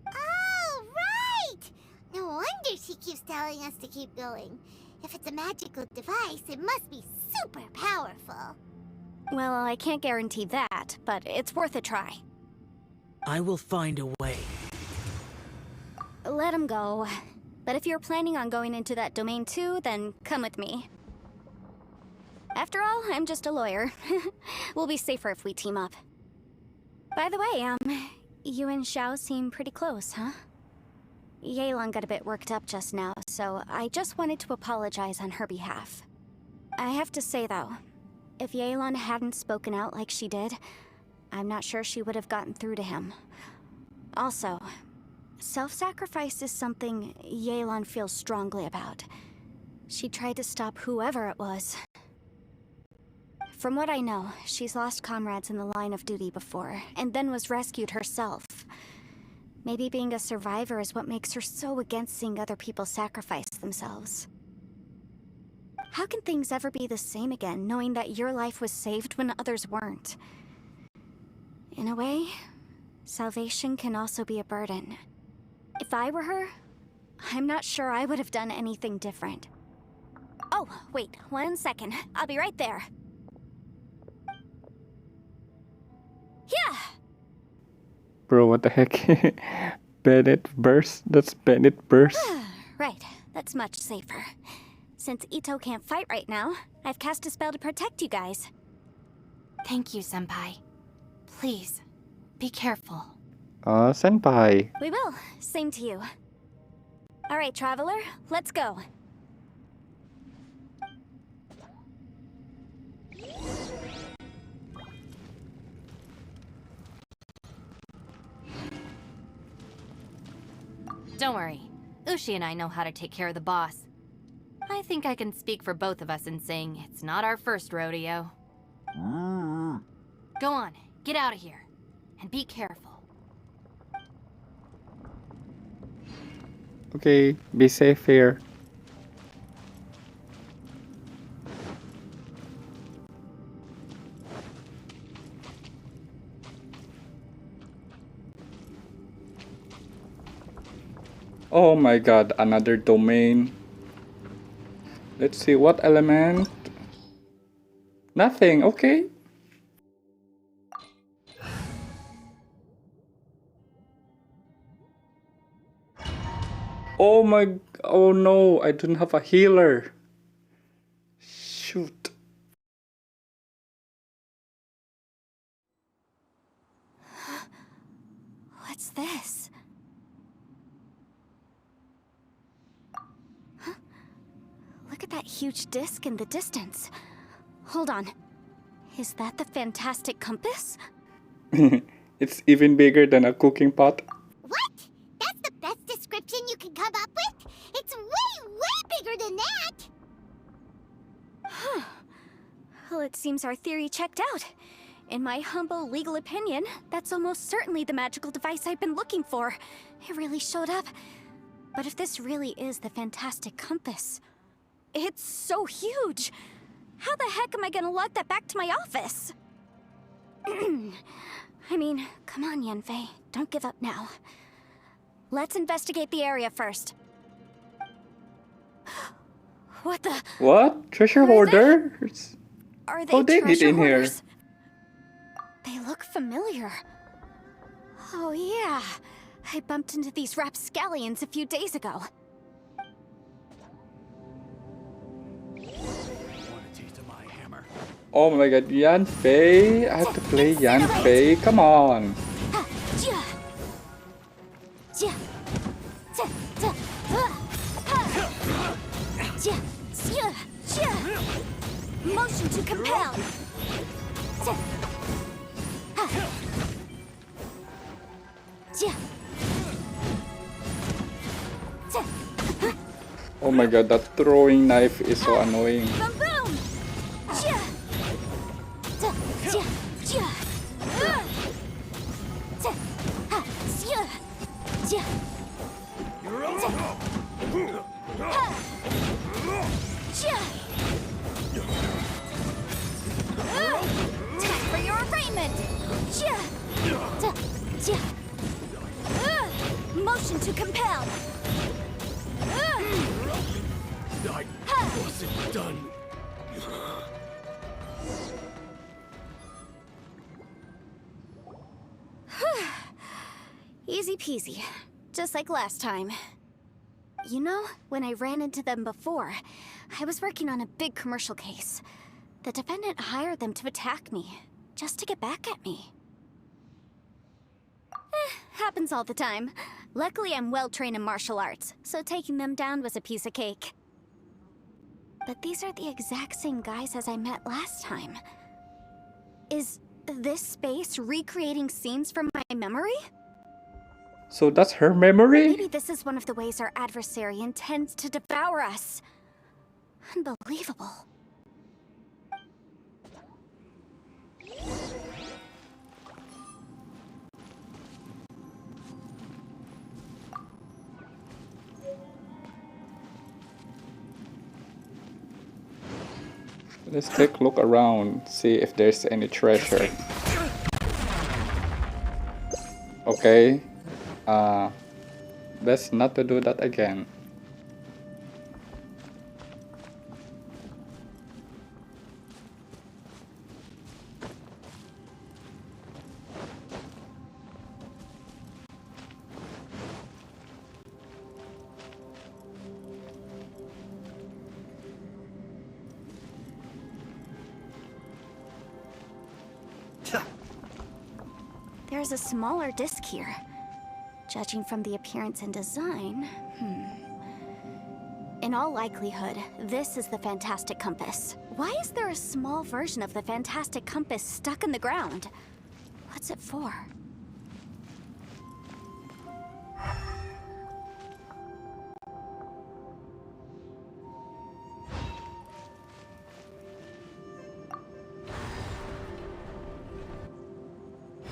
Oh, right! No wonder she keeps telling us to keep going. If it's a magical device, it must be super powerful. Well, I can't guarantee that, but it's worth a try. I will find a way. Let him go. But if you're planning on going into that domain too, then come with me. After all, I'm just a lawyer. We'll be safer if we team up. By the way, you and Xiao seem pretty close, huh? Yelan got a bit worked up just now, so I just wanted to apologize on her behalf. I have to say though, if Yelan hadn't spoken out like she did, I'm not sure she would have gotten through to him. Also, self-sacrifice is something Yelan feels strongly about. She tried to stop whoever it was. From what I know, she's lost comrades in the line of duty before, and then was rescued herself. Maybe being a survivor is what makes her so against seeing other people sacrifice themselves. How can things ever be the same again, knowing that your life was saved when others weren't? In a way, salvation can also be a burden. If I were her, I'm not sure I would have done anything different. Oh, wait, 1 second. I'll be right there. Yeah! Bro, what the heck? Bennett burst? That's Bennett burst? Right, that's much safer. Since Ito can't fight right now, I've cast a spell to protect you guys. Thank you, Senpai. Please, be careful. Senpai. We will. Same to you. Alright, Traveler, let's go. Don't worry. Ushi and I know how to take care of the boss. I think I can speak for both of us in saying it's not our first rodeo. Go on, get out of here. And be careful. Okay, be safe here. Oh my god, another domain. Let's see, what element? Nothing, okay. Oh my, oh no, I don't have a healer. Shoot. What's this? Huh? Look at that huge disc in the distance. Hold on. Is that the fantastic compass? It's even bigger than a cooking pot. What? That's the best description you can come up with? It's way, way bigger than that! Huh. Well, it seems our theory checked out. In my humble legal opinion, that's almost certainly the magical device I've been looking for. It really showed up. But if this really is the fantastic compass, it's so huge! How the heck am I gonna lug that back to my office? I mean, come on, Yanfei. Don't give up now. Let's investigate the area first. What the? What? Treasure hoarders? Are they How they get treasure in here? hoarders? They look familiar. Oh yeah, I bumped into these rapscallions a few days ago. Oh my god, Yanfei! I have to play Yanfei, come on! Motion to compel. Oh my god, that throwing knife is so annoying. Boom boom. Time for your arraignment. Motion to compel. I wasn't done. Easy peasy. Just like last time. You know, when I ran into them before, I was working on a big commercial case. The defendant hired them to attack me, just to get back at me. Happens all the time. Luckily, I'm well trained in martial arts, so taking them down was a piece of cake. But these are the exact same guys as I met last time. Is this space recreating scenes from my memory? So that's her memory? Maybe this is one of the ways our adversary intends to devour us. Unbelievable. Let's take a look around, see if there's any treasure. Okay. Best not to do that again. There's a smaller disc here. Judging from the appearance and design, In all likelihood, this is the Fantastic Compass. Why is there a small version of the Fantastic Compass stuck in the ground? What's it for?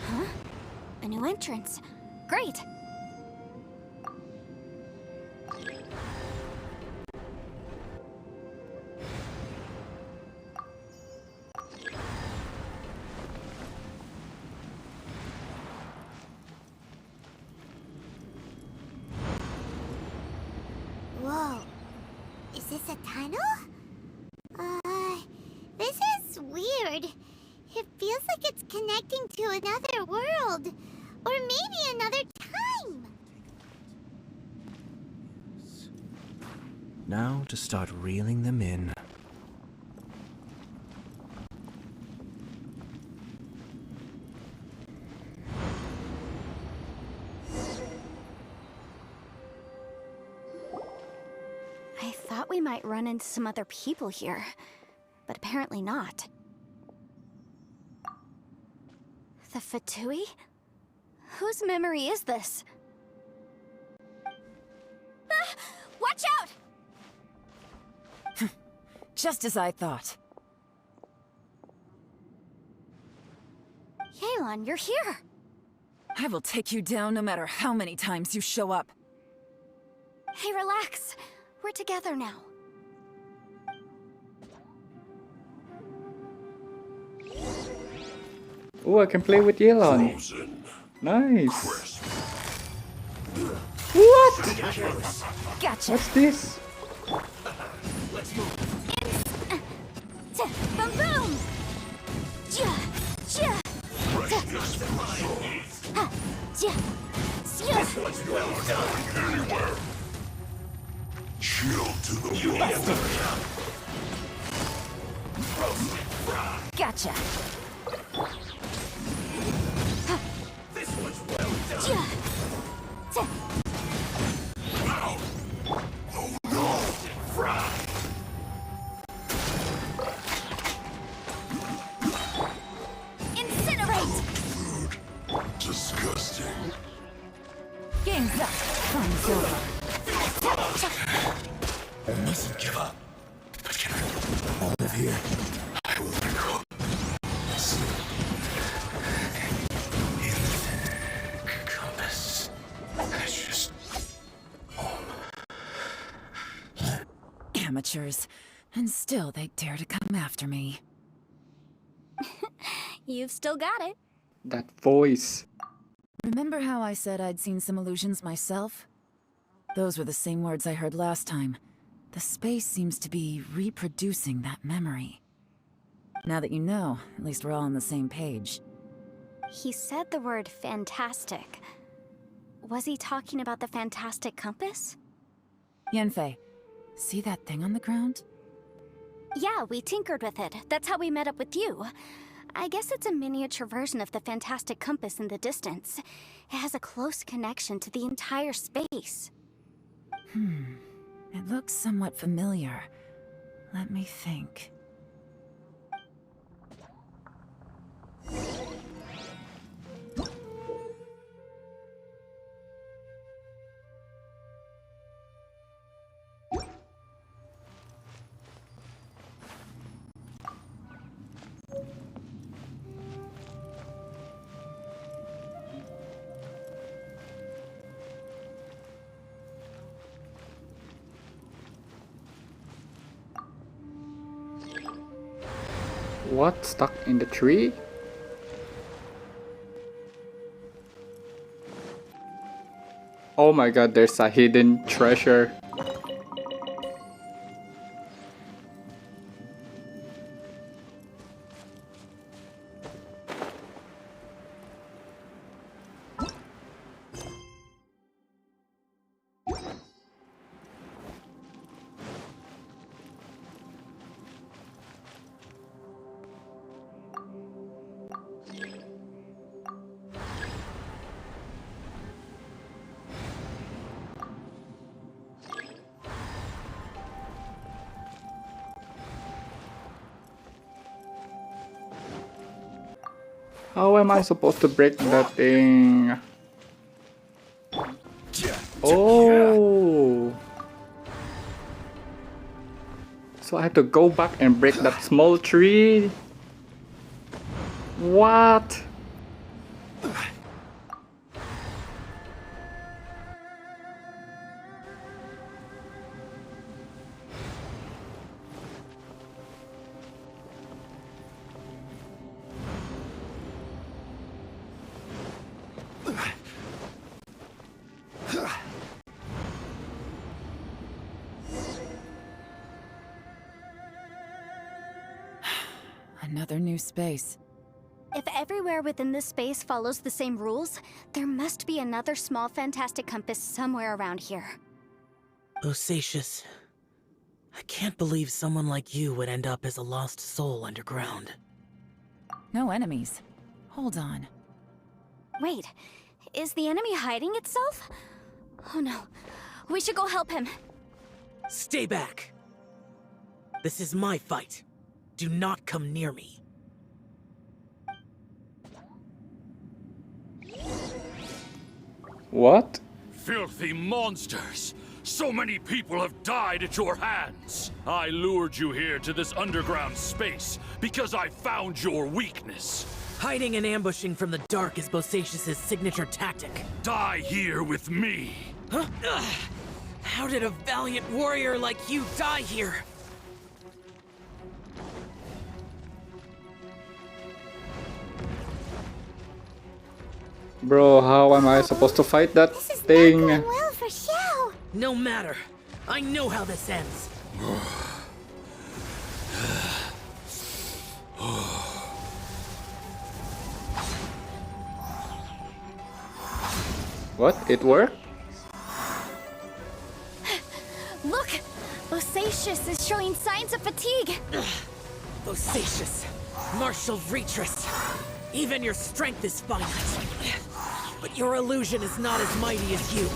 Huh? A new entrance. Great! Whoa. Is this a tunnel? This is weird. It feels like it's connecting to another world. Or maybe another time. Now to start reeling them in. I thought we might run into some other people here, but apparently not. The Fatui? Whose memory is this? Ah! Watch out! Just as I thought. Yelan, you're here! I will take you down no matter how many times you show up. Hey, relax. We're together now. Oh, I can play with Yelan. Nice. What? Gotcha. What's this? Boom boom! Ja, ja. Ha, ja, ja. Chill to the bone. Gotcha. This one's well done. Ja. Ja. Ow. Oh no! Fry. give up. But can I out of here? I will let go. In the compass. That's just home. Amateurs. And still they dare to come after me. You've still got it. That voice. Remember how I said I'd seen some illusions myself? Those were the same words I heard last time. The space seems to be reproducing that memory. Now that you know, at least we're all on the same page. He said the word fantastic. Was he talking about the fantastic compass? Yanfei, see that thing on the ground? Yeah, we tinkered with it. That's how we met up with you. I guess it's a miniature version of the fantastic compass in the distance. It has a close connection to the entire space. It looks somewhat familiar. Let me think. What? Stuck in the tree? Oh my god, there's a hidden treasure. How am I supposed to break that thing? Oh! So I have to go back and break that small tree? What? Another new space. If everywhere within this space follows the same rules, there must be another small fantastic compass somewhere around here. Bosacius, I can't believe someone like you would end up as a lost soul underground. No enemies. Hold on. Wait, is the enemy hiding itself? Oh no, we should go help him. Stay back! This is my fight. Do not come near me. What? Filthy monsters! So many people have died at your hands! I lured you here to this underground space because I found your weakness. Hiding and ambushing from the dark is Bosacius' signature tactic. Die here with me! Huh? Ugh. How did a valiant warrior like you die here? Bro, how am I supposed to fight that thing? Well, for show. No matter. I know how this ends. What? It worked? Look! Bosacius is showing signs of fatigue. Bosacius, martial retreat. Even your strength is finite. But your illusion is not as mighty as you.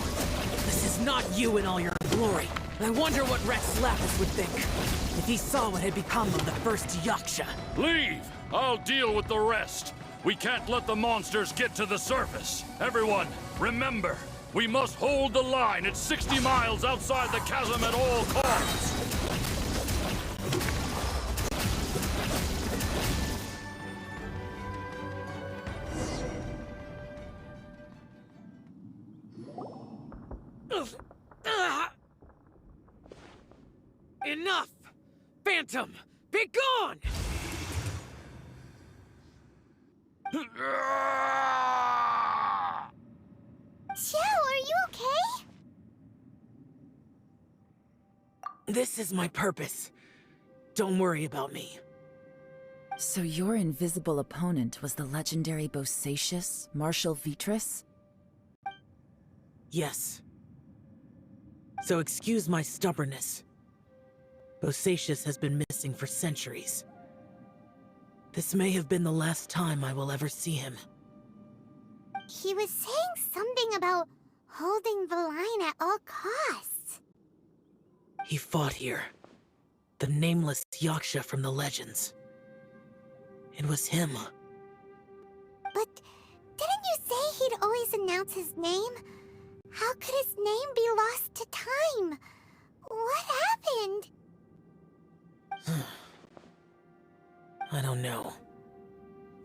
This is not you in all your glory. I wonder what Rex Lapis would think if he saw what had become of the first Yaksha. Leave! I'll deal with the rest. We can't let the monsters get to the surface. Everyone, remember, we must hold the line at 60 miles outside the chasm at all costs. Phantom! Be gone! Joe, are you okay? This is my purpose. Don't worry about me. So your invisible opponent was the legendary Bosacius, Marshal Vitris? Yes. So excuse my stubbornness. Bosacius has been missing for centuries. This may have been the last time I will ever see him. He was saying something about holding the line at all costs. He fought here. The nameless Yaksha from the legends. It was him. But didn't you say he'd always announce his name? How could his name be lost to time? What happened? I don't know.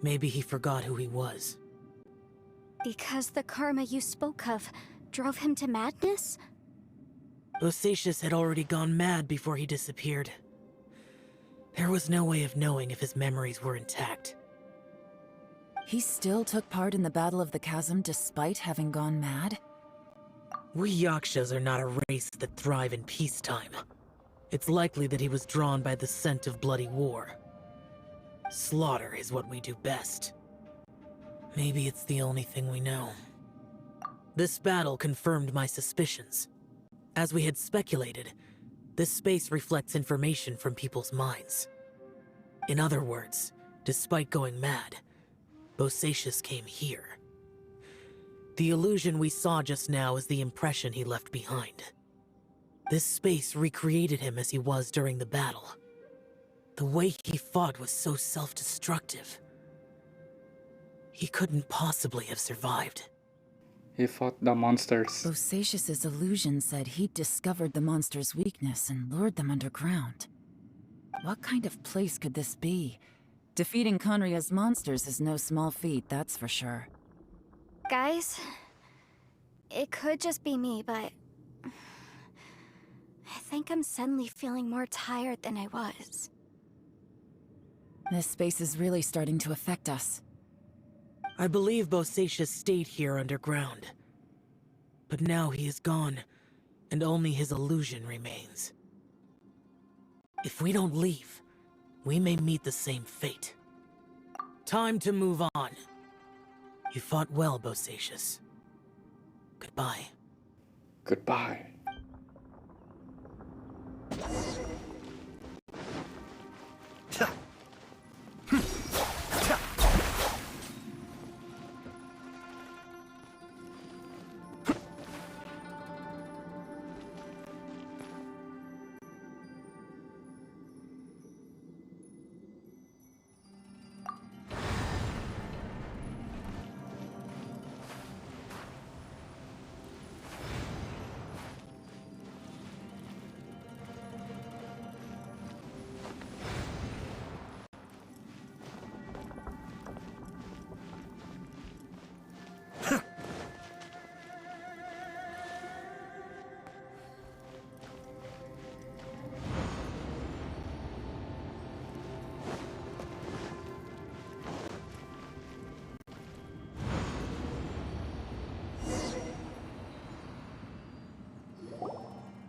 Maybe he forgot who he was. Because the karma you spoke of drove him to madness? Bosacius had already gone mad before he disappeared. There was no way of knowing if his memories were intact. He still took part in the Battle of the Chasm despite having gone mad? We Yakshas are not a race that thrive in peacetime. It's likely that he was drawn by the scent of bloody war. Slaughter is what we do best. Maybe it's the only thing we know. This battle confirmed my suspicions. As we had speculated, this space reflects information from people's minds. In other words, despite going mad, Bosacius came here. The illusion we saw just now is the impression he left behind. This space recreated him as he was during the battle. The way he fought was so self-destructive. He couldn't possibly have survived. He fought the monsters. Bosacius's illusion said he'd discovered the monster's weakness and lured them underground. What kind of place could this be? Defeating Conria's monsters is no small feat, that's for sure. Guys, it could just be me, but I think I'm suddenly feeling more tired than I was. This space is really starting to affect us. I believe Bosacius stayed here underground. But now he is gone, and only his illusion remains. If we don't leave, we may meet the same fate. Time to move on. You fought well, Bosacius. Goodbye. Goodbye.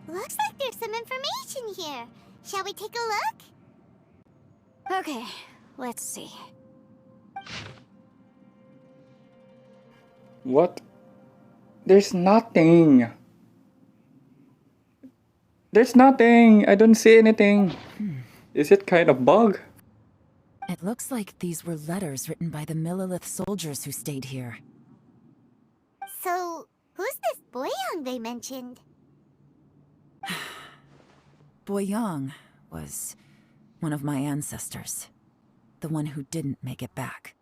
Looks like there's some information here. Shall we take a look? Okay, let's see. What? There's nothing. There's nothing. I don't see anything. Is it kind of bug? It looks like these were letters written by the Millilith soldiers who stayed here. So, who's this Boyang they mentioned? Boyang was one of my ancestors. The one who didn't make it back.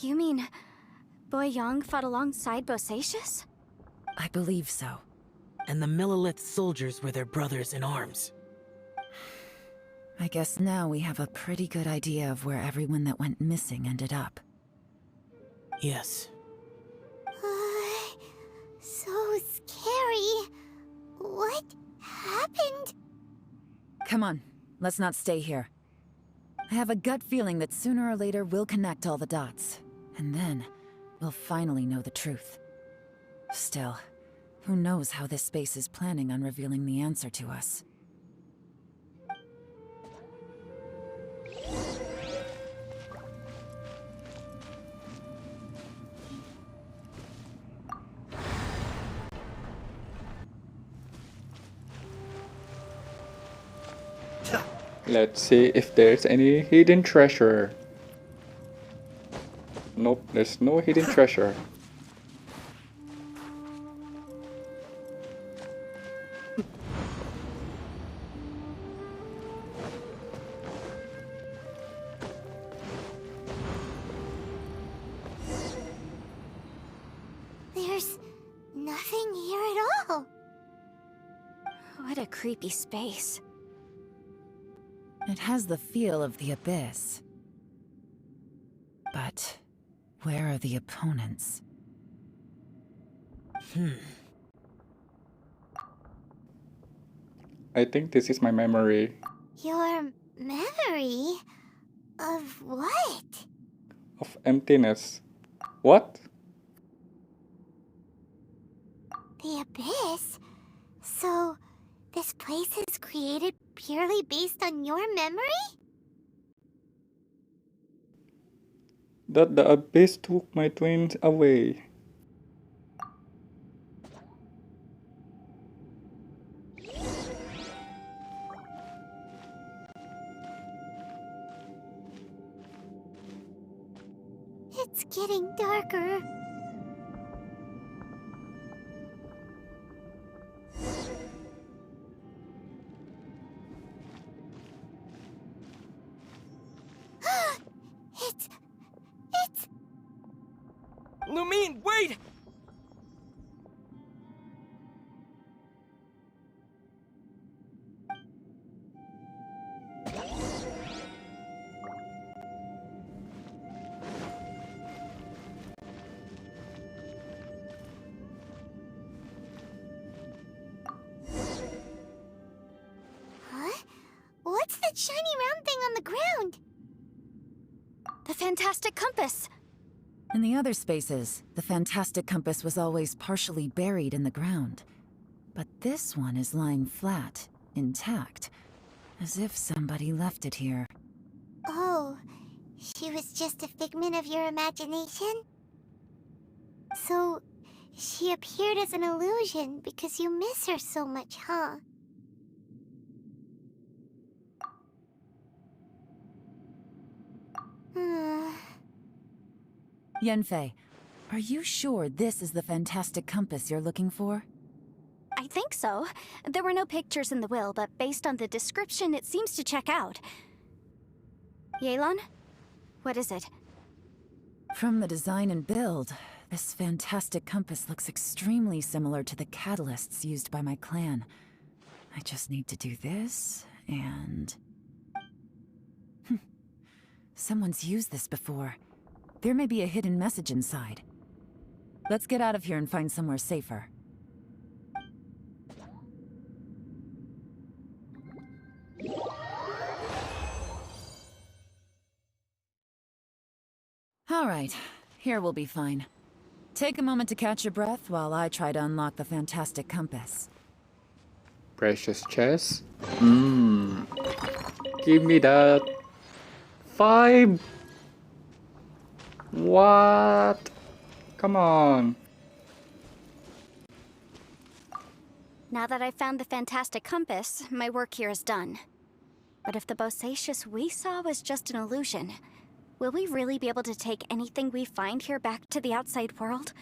You mean Boyang fought alongside Bosacius? I believe so. And the Millilith soldiers were their brothers in arms. I guess now we have a pretty good idea of where everyone that went missing ended up. Yes. So scary. What happened? Come on, let's not stay here. I have a gut feeling that sooner or later we'll connect all the dots. And then, we'll finally know the truth. Still, who knows how this space is planning on revealing the answer to us. Let's see if there's any hidden treasure. Nope, there's no hidden treasure. There's nothing here at all. What a creepy space. It has the feel of the abyss. But where are the opponents? I think this is my memory. Your memory? Of what? Of emptiness. What? The abyss? So, this place is created purely based on your memory? That the abyss took my twins away. It's getting darker. It's... Lumine, wait! Huh? What's that shiny round thing on the ground? The fantastic compass! In the other spaces, the fantastic compass was always partially buried in the ground. But this one is lying flat, intact, as if somebody left it here. Oh, she was just a figment of your imagination? So, she appeared as an illusion because you miss her so much, huh? Yanfei, are you sure this is the fantastic compass you're looking for? I think so. There were no pictures in the will, but based on the description, it seems to check out. Yelan? What is it? From the design and build, this fantastic compass looks extremely similar to the catalysts used by my clan. I just need to do this, and... Someone's used this before. There may be a hidden message inside. Let's get out of here and find somewhere safer. All right, here we'll be fine. Take a moment to catch your breath while I try to unlock the fantastic compass. Precious chest. Give me that. 5. What? Come on. Now that I've found the fantastic compass, my work here is done. But if the Bosacious we saw was just an illusion, will we really be able to take anything we find here back to the outside world?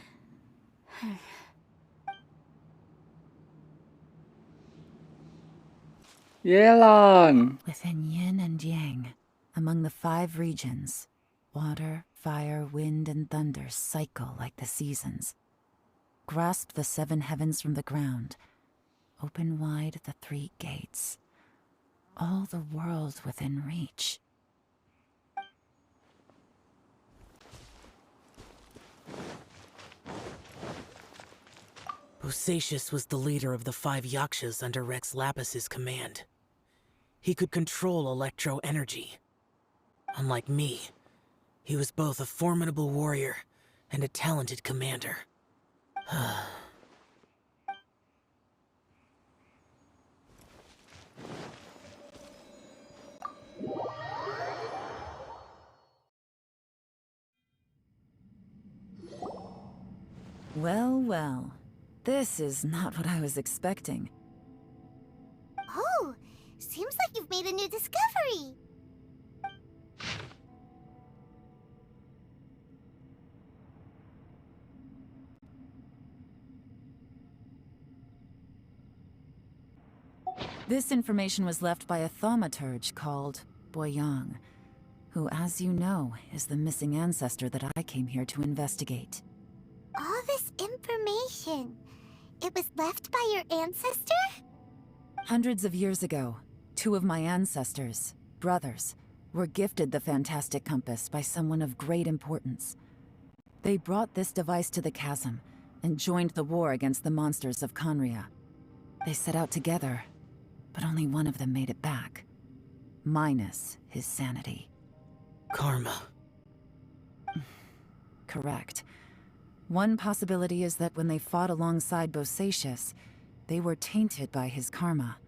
Yelan! Within yin and yang, among the 5 regions, water, fire, wind, and thunder cycle like the seasons. Grasp the 7 heavens from the ground. Open wide the 3 gates. All the world within reach. Bosacious was the leader of the 5 Yakshas under Rex Lapis's command. He could control electro energy. Unlike me, he was both a formidable warrior and a talented commander. Well, well. This is not what I was expecting. Oh, seems like you've made a new discovery. This information was left by a thaumaturge called Boyang, who, as you know, is the missing ancestor that I came here to investigate. All this information, it was left by your ancestor? Hundreds of years ago, two of my ancestors, brothers, were gifted the fantastic compass by someone of great importance. They brought this device to the chasm and joined the war against the monsters of Conria. They set out together, but only one of them made it back. Minus his sanity. Karma. Correct. One possibility is that when they fought alongside Bosacius, they were tainted by his karma.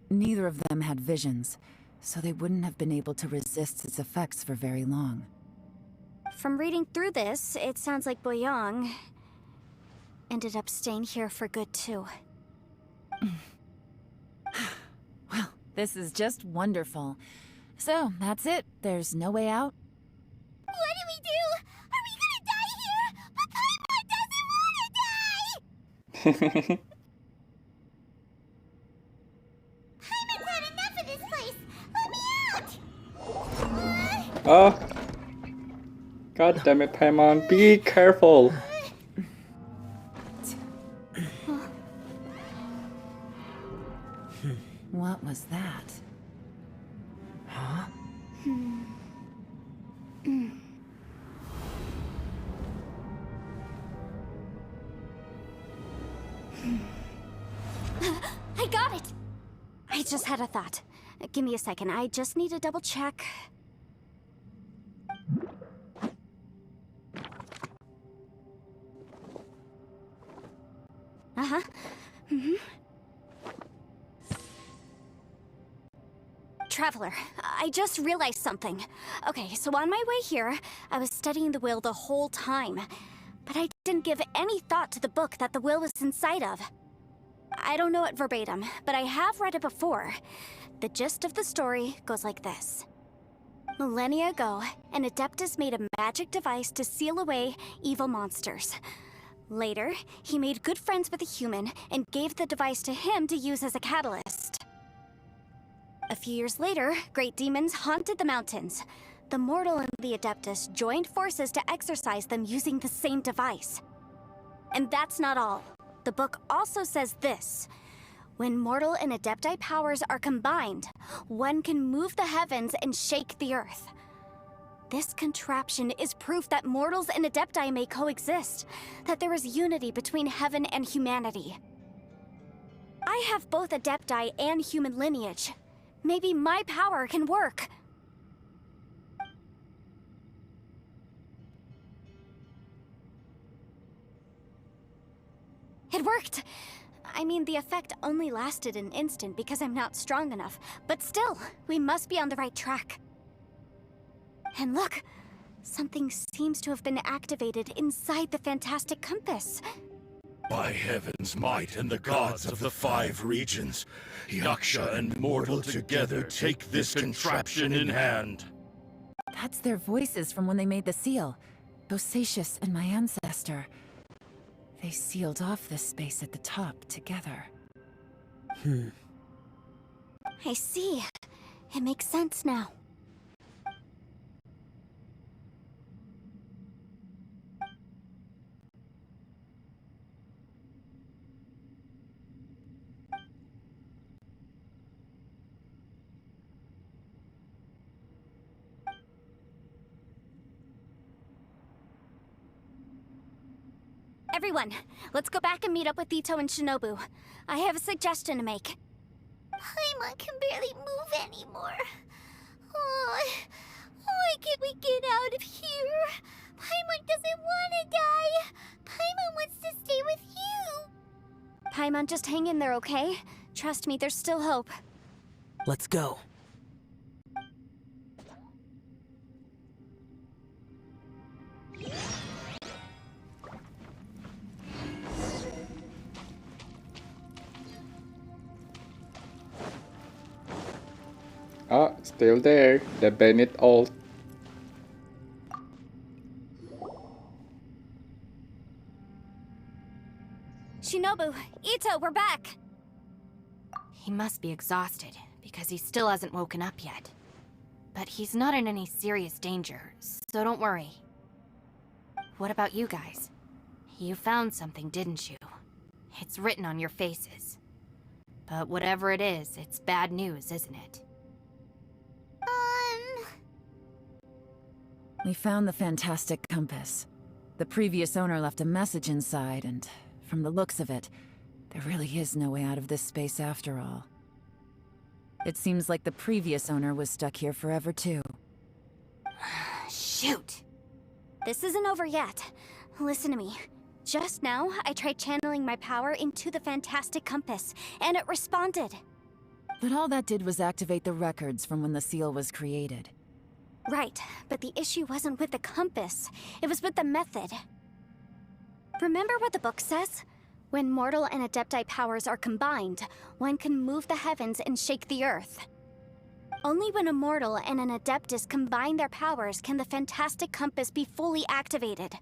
Neither of them had visions, so they wouldn't have been able to resist its effects for very long. From reading through this, it sounds like Boyang ended up staying here for good too. Well, this is just wonderful. So, that's it. There's no way out? What do we do? Are we gonna die here? But Paimon doesn't wanna die! Paimon's had enough of this place! Let me out! Oh. God damn it, Paimon. Be careful. What was that? Huh? I got it! I just had a thought. Give me a second, I just need to double check. Uh-huh. Traveler, I just realized something. Okay, so on my way here, I was studying the will the whole time. But I didn't give any thought to the book that the will was inside of. I don't know it verbatim, but I have read it before. The gist of the story goes like this. Millennia ago, an Adeptus made a magic device to seal away evil monsters. Later, he made good friends with a human and gave the device to him to use as a catalyst. A few years later, great demons haunted the mountains. The mortal and the Adeptus joined forces to exorcise them using the same device. And that's not all. The book also says this. When mortal and Adepti powers are combined, one can move the heavens and shake the earth. This contraption is proof that mortals and Adepti may coexist, that there is unity between heaven and humanity. I have both Adepti and human lineage. Maybe my power can work. It worked! I mean, the effect only lasted an instant because I'm not strong enough, but still, we must be on the right track. And look, something seems to have been activated inside the fantastic compass. By heaven's might and the gods of the 5 regions, Yaksha and mortal together take this contraption in hand. That's their voices from when they made the seal. Bosacius and my ancestor. They sealed off this space at the top together. I see. It makes sense now. Everyone, let's go back and meet up with Ito and Shinobu. I have a suggestion to make. Paimon! Paimon can barely move anymore. Oh, why can't we get out of here? Paimon doesn't want to die. Paimon wants to stay with you. Paimon, just hang in there, okay? Trust me, there's still hope. Let's go. Oh, still there. The Bennett ult. Shinobu, Ito, we're back! He must be exhausted, because he still hasn't woken up yet. But he's not in any serious danger, so don't worry. What about you guys? You found something, didn't you? It's written on your faces. But whatever it is, it's bad news, isn't it? We found the fantastic compass. The previous owner left a message inside, and from the looks of it, there really is no way out of this space after all. It seems like the previous owner was stuck here forever too. Shoot! This isn't over yet. Listen to me. Just now, I tried channeling my power into the fantastic compass, and it responded. But all that did was activate the records from when the seal was created. Right, but the issue wasn't with the compass. It was with the method. Remember what the book says? When mortal and adepti powers are combined, one can move the heavens and shake the earth. Only when a mortal and an adeptus combine their powers can the fantastic compass be fully activated.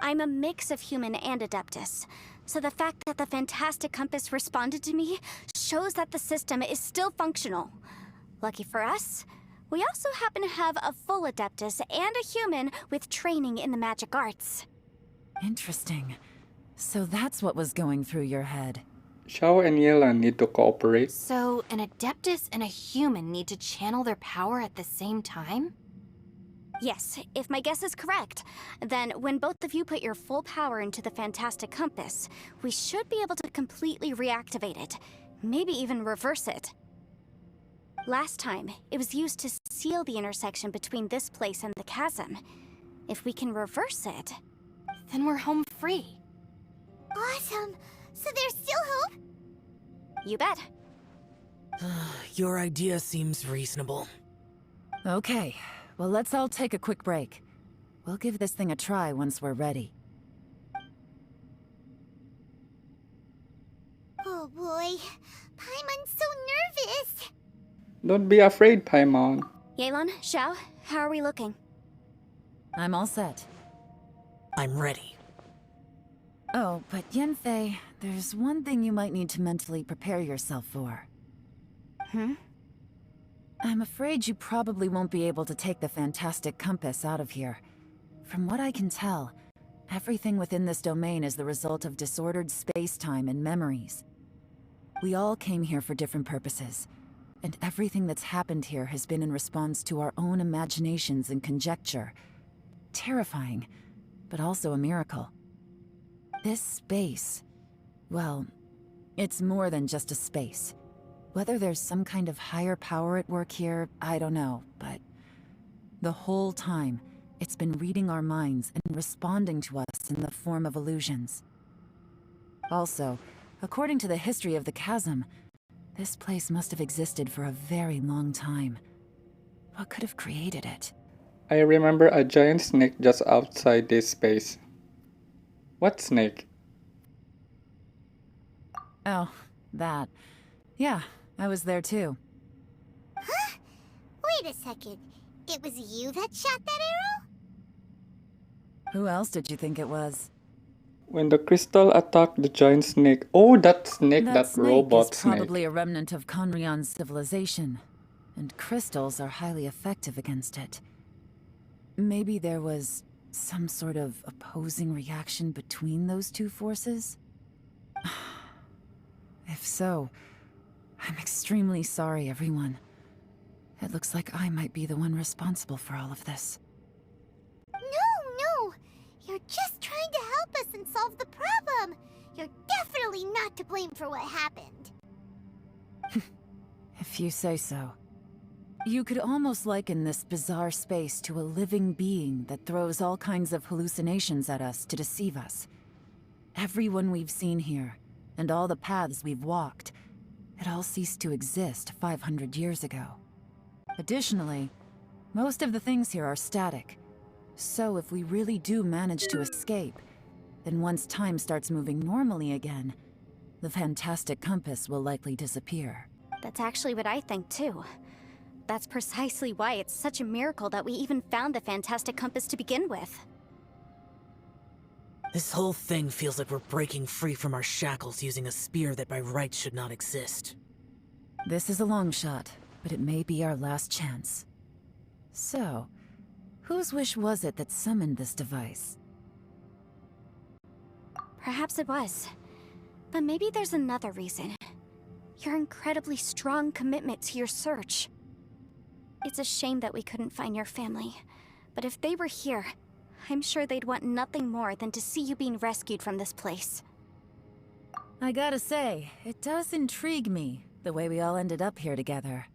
I'm a mix of human and adeptus, so the fact that the fantastic compass responded to me shows that the system is still functional. Lucky for us, we also happen to have a full adeptus and a human with training in the magic arts. Interesting. So that's what was going through your head. Xiao and Yelan need to cooperate. So, an adeptus and a human need to channel their power at the same time? Yes, if my guess is correct, then when both of you put your full power into the fantastic compass, we should be able to completely reactivate it, maybe even reverse it. Last time, it was used to seal the intersection between this place and the chasm. If we can reverse it, then we're home free. Awesome! So there's still hope? You bet. Your idea seems reasonable. Okay, well let's all take a quick break. We'll give this thing a try once we're ready. Oh boy, Paimon's so nervous! Don't be afraid, Paimon. Yelan, Xiao, how are we looking? I'm all set. I'm ready. Oh, but Yanfei, there's one thing you might need to mentally prepare yourself for. I'm afraid you probably won't be able to take the fantastic compass out of here. From what I can tell, everything within this domain is the result of disordered space-time and memories. We all came here for different purposes, and everything that's happened here has been in response to our own imaginations and conjecture. Terrifying, but also a miracle. This space, well, it's more than just a space. Whether there's some kind of higher power at work here, I don't know, but the whole time, it's been reading our minds and responding to us in the form of illusions. Also, according to the history of the chasm, this place must have existed for a very long time. What could have created it? I remember a giant snake just outside this space. What snake? Oh, that. Yeah, I was there too. Huh? Wait a second. It was you that shot that arrow? Who else did you think it was? When the crystal attacked the giant snake. Oh, that snake, that robot is snake. Probably a remnant of Conrion's civilization, and crystals are highly effective against it. Maybe there was some sort of opposing reaction between those two forces? If so, I'm extremely sorry, everyone. It looks like I might be the one responsible for all of this. No! You're just trying to help us and solve the problem! You're definitely not to blame for what happened. If you say so. You could almost liken this bizarre space to a living being that throws all kinds of hallucinations at us to deceive us. Everyone we've seen here, and all the paths we've walked, it all ceased to exist 500 years ago. Additionally, most of the things here are static. So if we really do manage to escape, then once time starts moving normally again, the fantastic compass will likely disappear. That's actually what I think too. That's precisely why it's such a miracle that we even found the fantastic compass to begin with. This whole thing feels like we're breaking free from our shackles using a spear that by rights should not exist. This is a long shot, but it may be our last chance. So, whose wish was it that summoned this device? Perhaps it was. But maybe there's another reason. Your incredibly strong commitment to your search. It's a shame that we couldn't find your family. But if they were here, I'm sure they'd want nothing more than to see you being rescued from this place. I gotta say, it does intrigue me, the way we all ended up here together.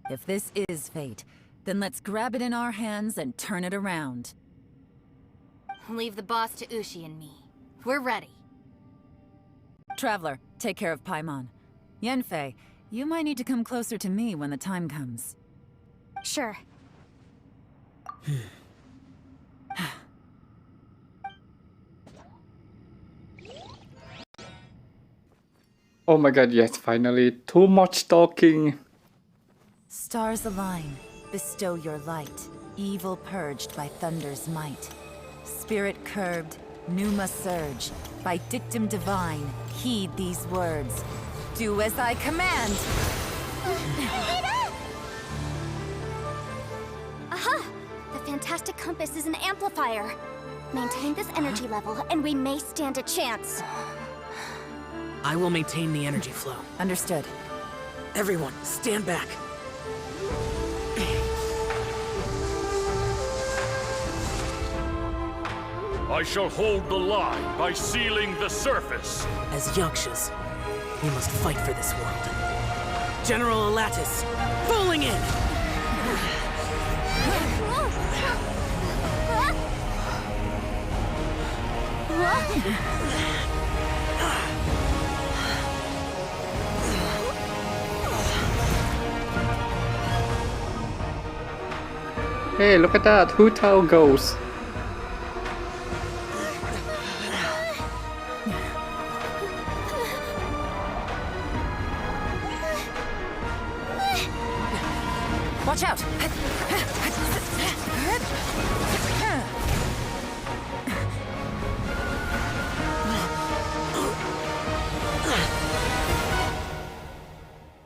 If this is fate, then let's grab it in our hands and turn it around. Leave the boss to Ushi and me. We're ready. Traveler, take care of Paimon. Yanfei, you might need to come closer to me when the time comes. Sure. Oh my god, yes, finally. Too much talking. Stars align, bestow your light. Evil purged by thunder's might. Spirit curbed, pneuma surge. By dictum divine, heed these words. Do as I command! Aha! The fantastic compass is an amplifier. Maintain this energy level, and we may stand a chance. I will maintain the energy flow. Understood. Everyone, stand back. I shall hold the line by sealing the surface. As Yakshas, we must fight for this world. General Alatus, falling in! Hey, look at that. Hu Tao goes. Watch out!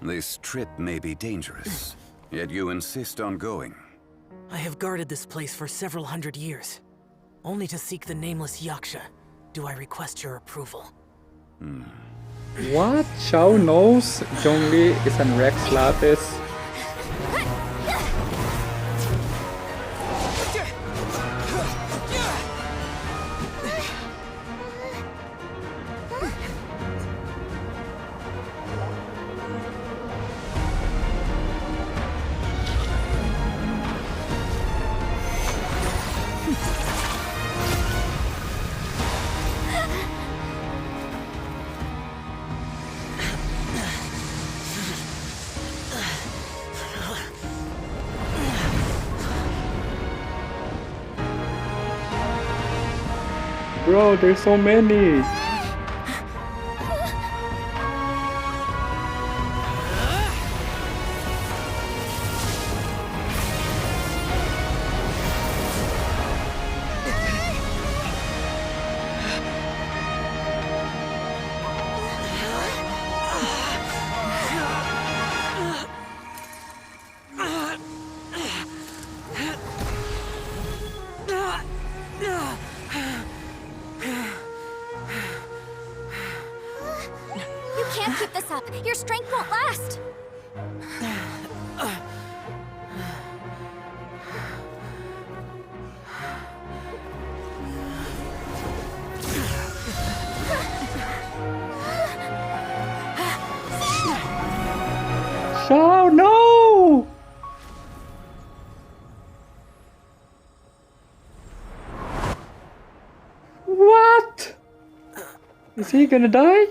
This trip may be dangerous, yet you insist on going. I have guarded this place for several hundred years. Only to seek the nameless Yaksha, do I request your approval. What? Xiao knows Zhongli is an Rex Lapis. Bro, there's so many. You can't keep this up. Your strength won't last. Is he gonna die?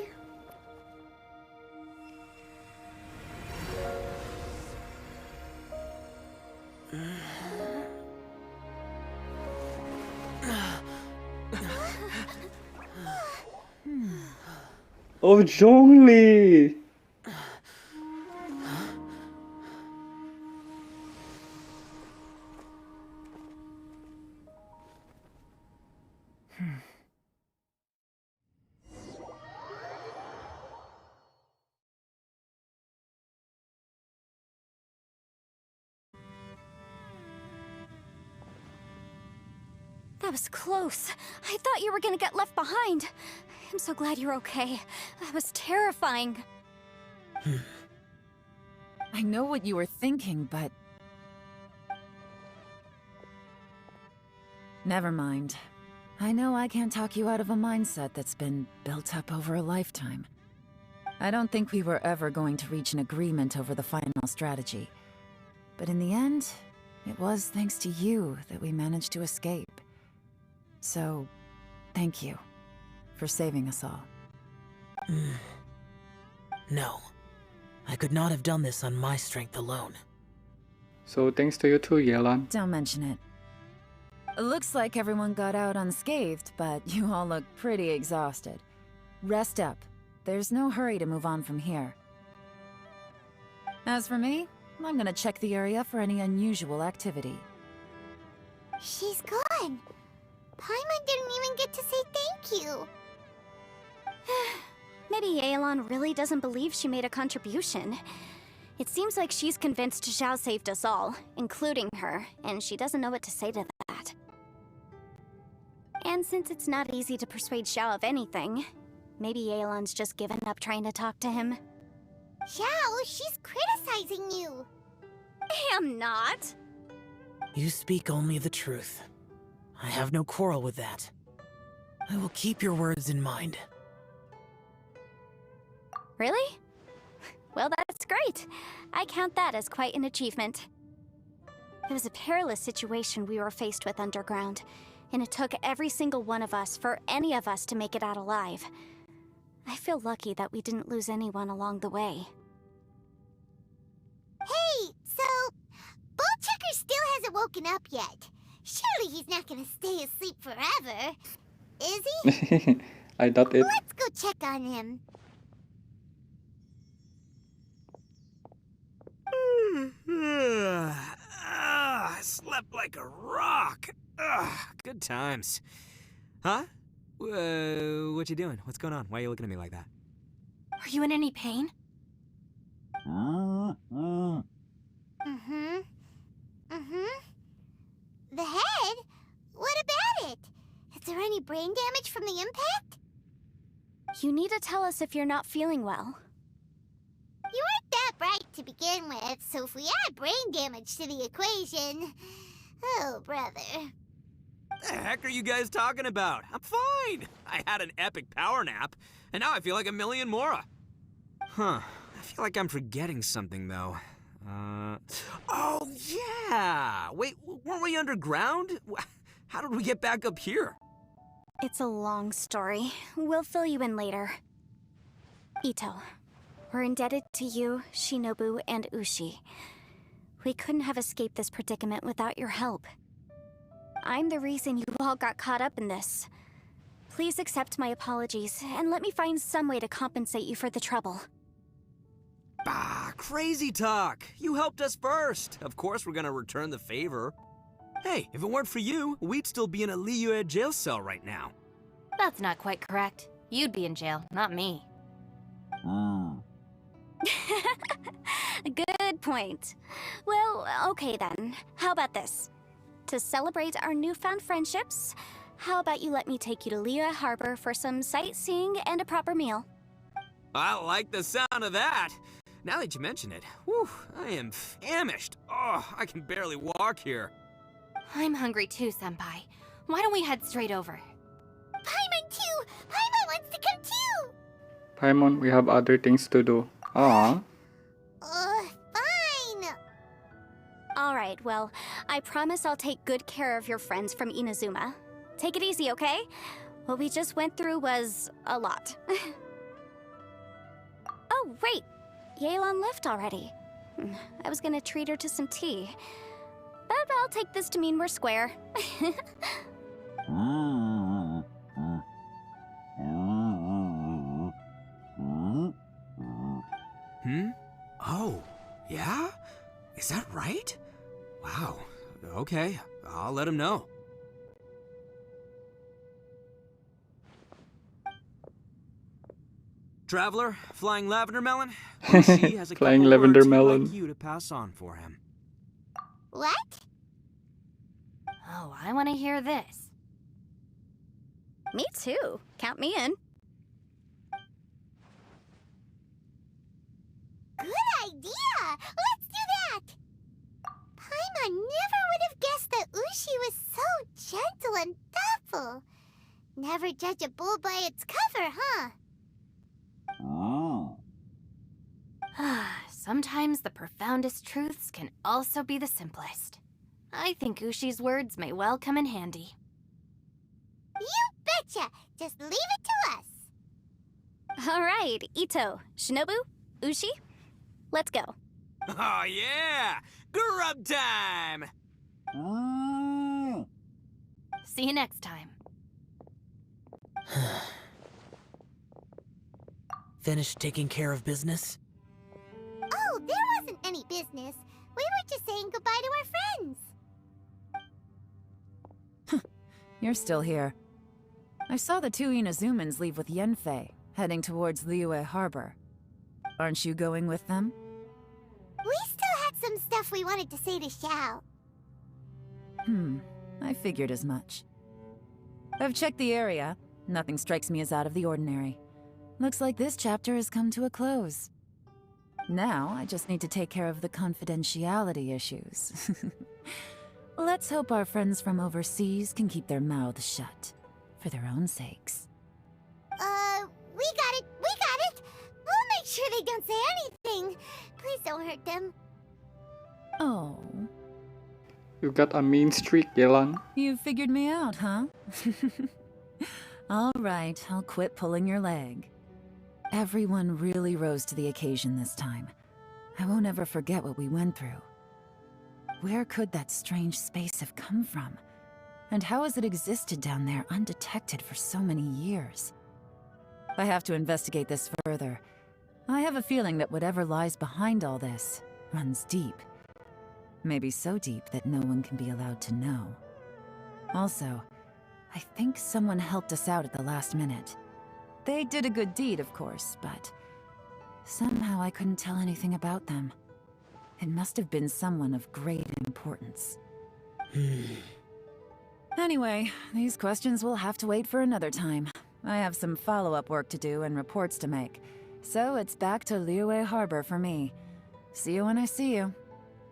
Oh, Zhongli! That was close. I thought you were gonna get left behind. I'm so glad you're okay. That was terrifying. I know what you were thinking, but... Never mind. I know I can't talk you out of a mindset that's been built up over a lifetime. I don't think we were ever going to reach an agreement over the final strategy. But in the end, it was thanks to you that we managed to escape. So, thank you for saving us all. No. I could not have done this on my strength alone. So thanks to you too, Yelan. Don't mention it. Looks like everyone got out unscathed, but you all look pretty exhausted. Rest up. There's no hurry to move on from here. As for me, I'm gonna check the area for any unusual activity. She's gone. Paimon didn't even get to say thank you. Maybe Yelan really doesn't believe she made a contribution. It seems like she's convinced Xiao saved us all, including her, and she doesn't know what to say to that. And since it's not easy to persuade Xiao of anything, maybe Yelan's just given up trying to talk to him. Xiao, she's criticizing you. I'm not. You speak only the truth. I have no quarrel with that. I will keep your words in mind. Really? Well, that's great. I count that as quite an achievement. It was a perilous situation we were faced with underground, and it took every single one of us for any of us to make it out alive. I feel lucky that we didn't lose anyone along the way. Hey, so... Ballchecker still hasn't woken up yet. Surely he's not gonna stay asleep forever, is he? I doubt it. Let's go check on him. I slept like a rock. Good times. Huh? What you doing? What's going on? Why are you looking at me like that? Are you in any pain? The head? What about it? Is there any brain damage from the impact? You need to tell us if you're not feeling well. You weren't that bright to begin with, so if we add brain damage to the equation... Oh, brother. The heck are you guys talking about? I'm fine. I had an epic power nap, and now I feel like a million more. Huh. I feel like I'm forgetting something, though. Oh, yeah! Wait, weren't we underground? How did we get back up here? It's a long story. We'll fill you in later. Ito, we're indebted to you, Shinobu, and Ushi. We couldn't have escaped this predicament without your help. I'm the reason you all got caught up in this. Please accept my apologies, and let me find some way to compensate you for the trouble. Ah, crazy talk! You helped us first! Of course we're gonna return the favor. Hey, if it weren't for you, we'd still be in a Liyue jail cell right now. That's not quite correct. You'd be in jail, not me. Good point. Well, okay then. How about this? To celebrate our newfound friendships, how about you let me take you to Liyue Harbor for some sightseeing and a proper meal? I like the sound of that! Now that you mention it, whew, I am famished. Oh, I can barely walk here. I'm hungry too, Senpai. Why don't we head straight over? Paimon too! Paimon wants to come too! Paimon, we have other things to do. Aww. Fine! Alright, well, I promise I'll take good care of your friends from Inazuma. Take it easy, okay? What we just went through was a lot. Oh, wait! Yelan left already. I was gonna treat her to some tea. But I'll take this to mean we're square. Oh, yeah? Is that right? Wow. Okay, I'll let him know. Traveler, flying lavender melon. She has a Flying couple lavender words he'd melon. like you to pass on for him. What? Oh, I want to hear this. Me too. Count me in. Good idea! Let's do that! Paimon never would have guessed that Ushi was so gentle and thoughtful. Never judge a bull by its cover, huh? Sometimes the profoundest truths can also be the simplest. I think Ushi's words may well come in handy. You betcha! Just leave it to us! All right, Ito, Shinobu, Ushi, let's go. Oh yeah! Grub time! See you next time. Finished taking care of business? Oh, there wasn't any business. We were just saying goodbye to our friends. You're still here. I saw the two Inazumans leave with Yenfei, heading towards Liyue Harbor. Aren't you going with them? We still had some stuff we wanted to say to Xiao. I figured as much. I've checked the area. Nothing strikes me as out of the ordinary. Looks like this chapter has come to a close. Now, I just need to take care of the confidentiality issues. Let's hope our friends from overseas can keep their mouths shut, for their own sakes. We got it! We got it! We'll make sure they don't say anything. Please don't hurt them. Oh. You got a mean streak, Yelan. You figured me out, huh? All right, I'll quit pulling your leg. Everyone really rose to the occasion this time. I won't ever forget what we went through. Where could that strange space have come from? And how has it existed down there undetected for so many years? I have to investigate this further. I have a feeling that whatever lies behind all this runs deep. Maybe so deep that no one can be allowed to know. Also, I think someone helped us out at the last minute. They did a good deed, of course, but somehow I couldn't tell anything about them. It must have been someone of great importance. Anyway, these questions will have to wait for another time. I have some follow-up work to do and reports to make. So it's back to Liyue Harbor for me. See you when I see you.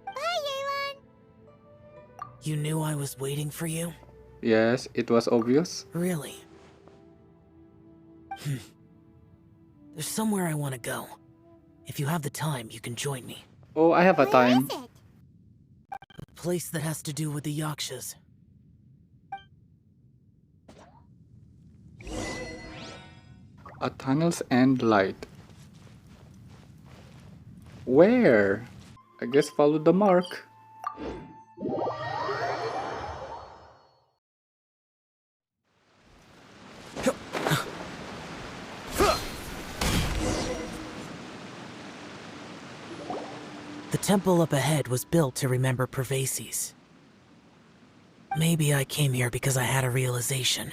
Bye, Yelan! You knew I was waiting for you? Yes, it was obvious. Really? There's somewhere I want to go. If you have the time, you can join me. Oh, I have a time. Where is it? A place that has to do with the Yakshas. A tunnel's end light. Where? I guess follow the mark. The temple up ahead was built to remember Pervases. Maybe I came here because I had a realization.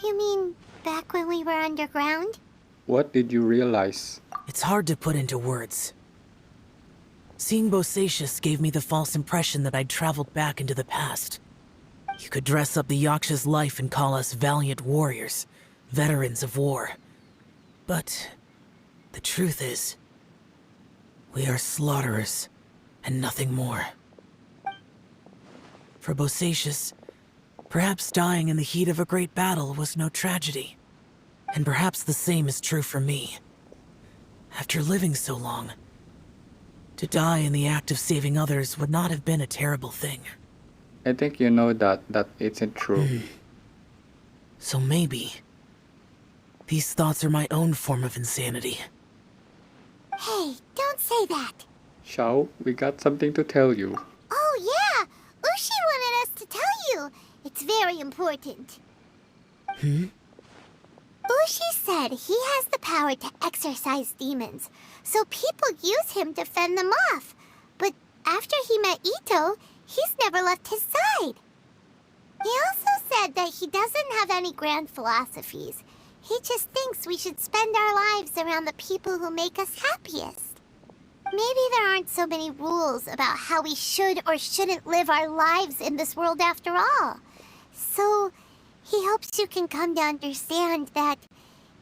You mean back when we were underground? What did you realize? It's hard to put into words. Seeing Bosacius gave me the false impression that I'd traveled back into the past. You could dress up the Yaksha's life and call us valiant warriors, veterans of war. But the truth is, we are slaughterers, and nothing more. For Bosacius, perhaps dying in the heat of a great battle was no tragedy. And perhaps the same is true for me. After living so long, to die in the act of saving others would not have been a terrible thing. I think you know that isn't true. So maybe these thoughts are my own form of insanity. Hey, don't say that. Xiao, we got something to tell you. Oh, yeah! Ushi wanted us to tell you. It's very important. Ushi said he has the power to exorcise demons, so people use him to fend them off. But after he met Ito, he's never left his side. He also said that he doesn't have any grand philosophies. He just thinks we should spend our lives around the people who make us happiest. Maybe there aren't so many rules about how we should or shouldn't live our lives in this world after all. So, he hopes you can come to understand that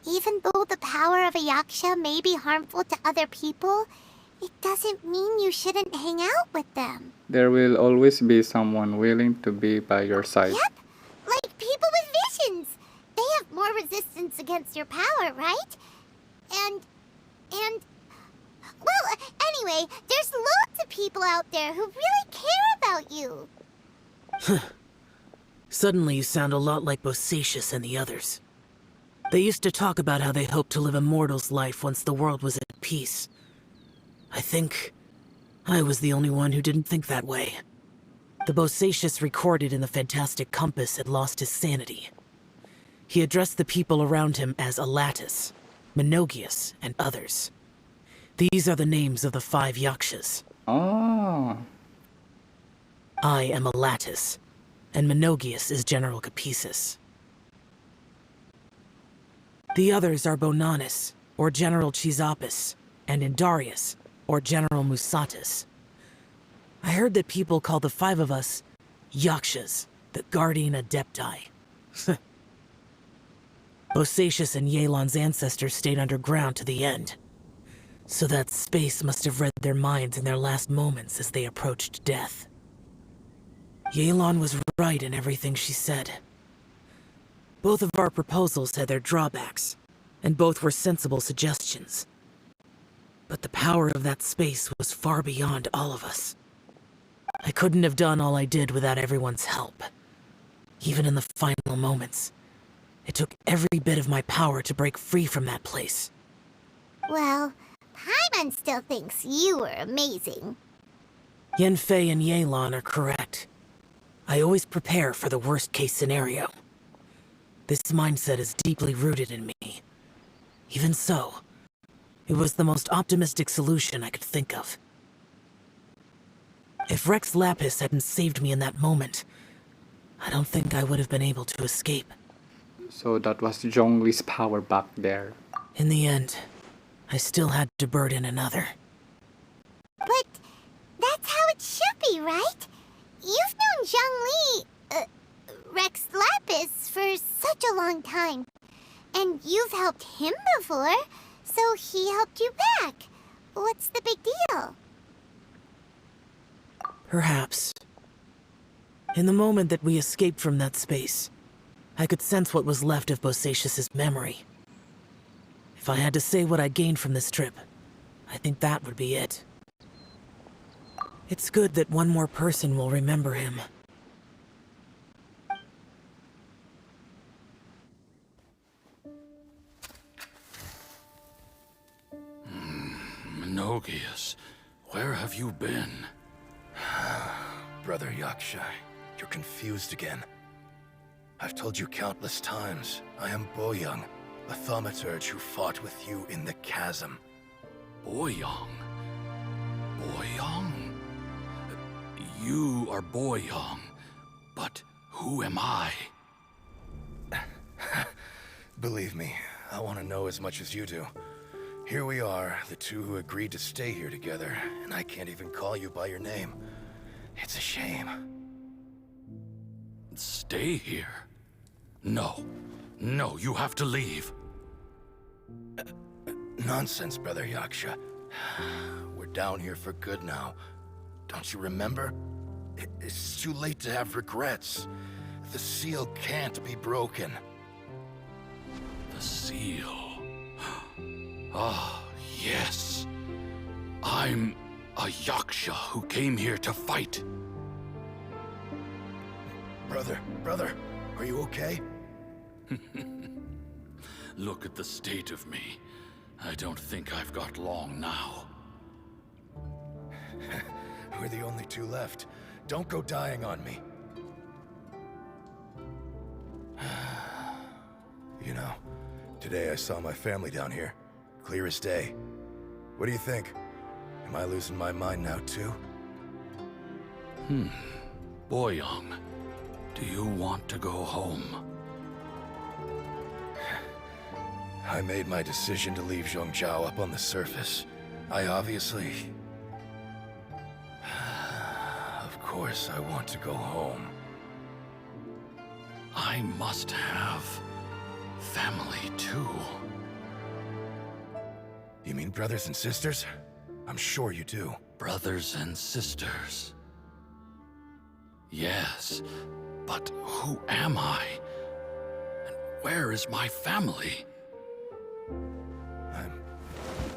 even though the power of a yaksha may be harmful to other people, it doesn't mean you shouldn't hang out with them. There will always be someone willing to be by your side. Yep, like people with visions. They have more resistance against your power, right? And, well, anyway, there's loads of people out there who really care about you. Suddenly you sound a lot like Bosacius and the others. They used to talk about how they hoped to live a mortal's life once the world was at peace. I think I was the only one who didn't think that way. The Bosacius recorded in the Fantastic Compass had lost his sanity. He addressed the people around him as Alatus, Menogius, and others. These are the names of the 5 yakshas. Oh. I am Alatus, and Menogius is General Capisis. The others are Bonanis, or General Chisapis, and Indarius, or General Musatus. I heard that people call the 5 of us Yakshas, the Guardian Adepti. Bosacius and Yelan's ancestors stayed underground to the end. So that space must have read their minds in their last moments as they approached death. Yelan was right in everything she said. Both of our proposals had their drawbacks, and both were sensible suggestions. But the power of that space was far beyond all of us. I couldn't have done all I did without everyone's help. Even in the final moments, it took every bit of my power to break free from that place. Well, Paimon still thinks you were amazing. Yanfei and Yelan are correct. I always prepare for the worst-case scenario. This mindset is deeply rooted in me. Even so, it was the most optimistic solution I could think of. If Rex Lapis hadn't saved me in that moment, I don't think I would have been able to escape. So that was Zhongli's power back there. In the end, I still had to burden another. But that's how it should be, right? You've known Zhongli, Rex Lapis, for such a long time. And you've helped him before, so he helped you back. What's the big deal? Perhaps. In the moment that we escaped from that space, I could sense what was left of Bosacius's memory. If I had to say what I gained from this trip, I think that would be it. It's good that one more person will remember him. Menogius, where have you been? Brother Yaksha, you're confused again. I've told you countless times, I am Boyoung, a thaumaturge who fought with you in the chasm. Boyoung? Boyoung? You are Boyoung, but who am I? Believe me, I want to know as much as you do. Here we are, the two who agreed to stay here together, and I can't even call you by your name. It's a shame. Stay here? No. No, you have to leave. Nonsense, Brother Yaksha. We're down here for good now. Don't you remember? It's too late to have regrets. The seal can't be broken. The seal. Ah, yes. I'm a Yaksha who came here to fight. Brother, are you okay? Look at the state of me. I don't think I've got long now. We're the only two left. Don't go dying on me. You know, today I saw my family down here. Clear as day. What do you think? Am I losing my mind now too? Boyoung, do you want to go home? I made my decision to leave Zhongzhao up on the surface. I obviously... Of course I want to go home. I must have family too. You mean brothers and sisters? I'm sure you do. Brothers and sisters. Yes, but who am I? And where is my family?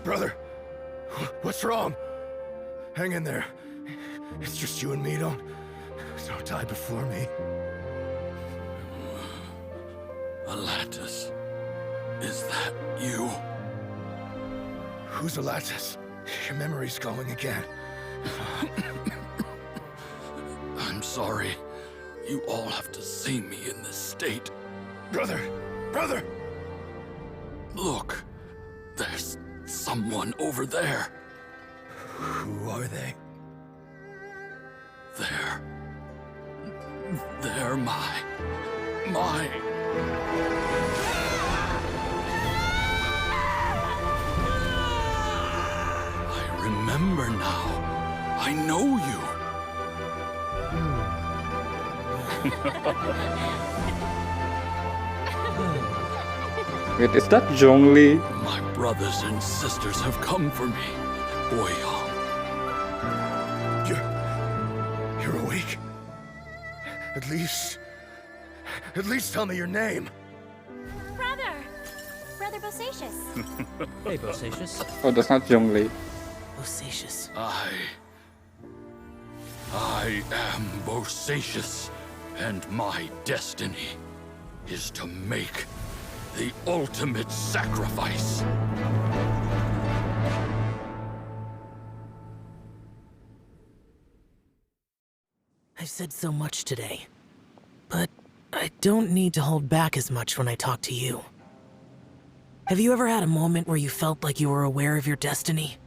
Brother, what's wrong? Hang in there. It's just you and me. Don't die before me. Alatus, is that you? Who's Alatus? Your memory's going again. I'm sorry. You all have to see me in this state. Brother! Brother! Look, there's someone over there. Who are they? They're my... I remember now. I know you. Wait, is that Zhongli? My brothers and sisters have come for me, Boyoung. You're awake? At least tell me your name. Brother Bosacious. Hey, Bosacious. Oh, that's not Zhongli. Bosacious. I am Bosacious, and my destiny is to make the ultimate sacrifice. I've said so much today, but I don't need to hold back as much when I talk to you. Have you ever had a moment where you felt like you were aware of your destiny?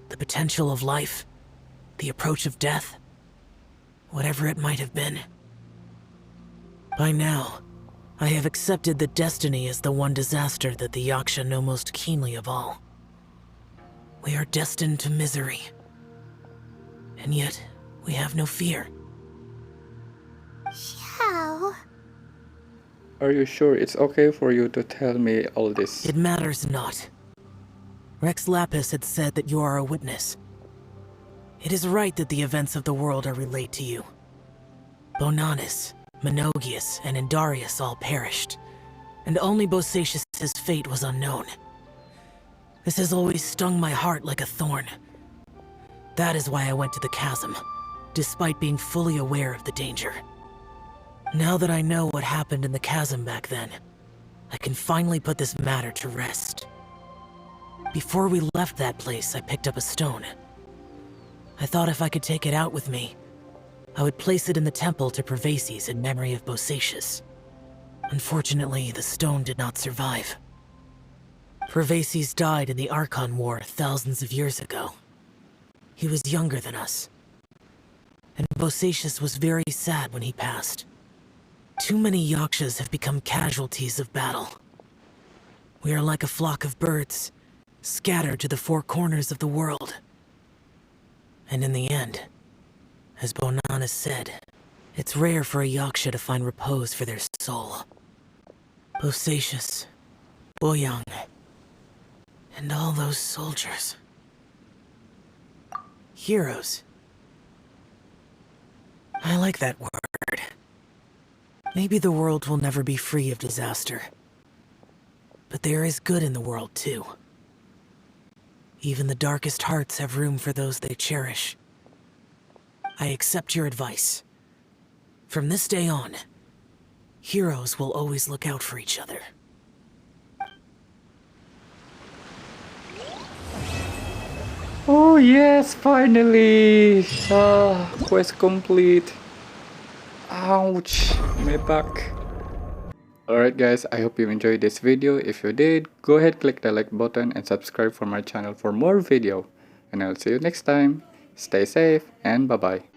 The potential of life? The approach of death? Whatever it might have been. By now, I have accepted that destiny is the one disaster that the Yaksha know most keenly of all. We are destined to misery. And yet, we have no fear. Xiao. Are you sure it's okay for you to tell me all this? It matters not. Rex Lapis had said that you are a witness. It is right that the events of the world are relayed to you. Bonanis, Menogius, and Indarius all perished, and only Bosacius' fate was unknown. This has always stung my heart like a thorn. That is why I went to the chasm, despite being fully aware of the danger. Now that I know what happened in the chasm back then, I can finally put this matter to rest. Before we left that place, I picked up a stone. I thought if I could take it out with me, I would place it in the temple to Pervases in memory of Bosacius. Unfortunately, the stone did not survive. Pervases died in the Archon War thousands of years ago. He was younger than us. And Bosacius was very sad when he passed. Too many Yakshas have become casualties of battle. We are like a flock of birds, scattered to the four corners of the world. And in the end, as Bonanis said, it's rare for a Yaksha to find repose for their soul. Bosacius, Boyoung, and all those soldiers. Heroes. I like that word. Maybe the world will never be free of disaster. But there is good in the world, too. Even the darkest hearts have room for those they cherish. I accept your advice. From this day on, Heroes will always look out for each other. Oh yes, finally! Quest complete. Ouch, my back. Alright guys, I hope you enjoyed this video. If you did, go ahead, click the like button and subscribe for my channel for more video. And I'll see you next time. Stay safe and bye bye.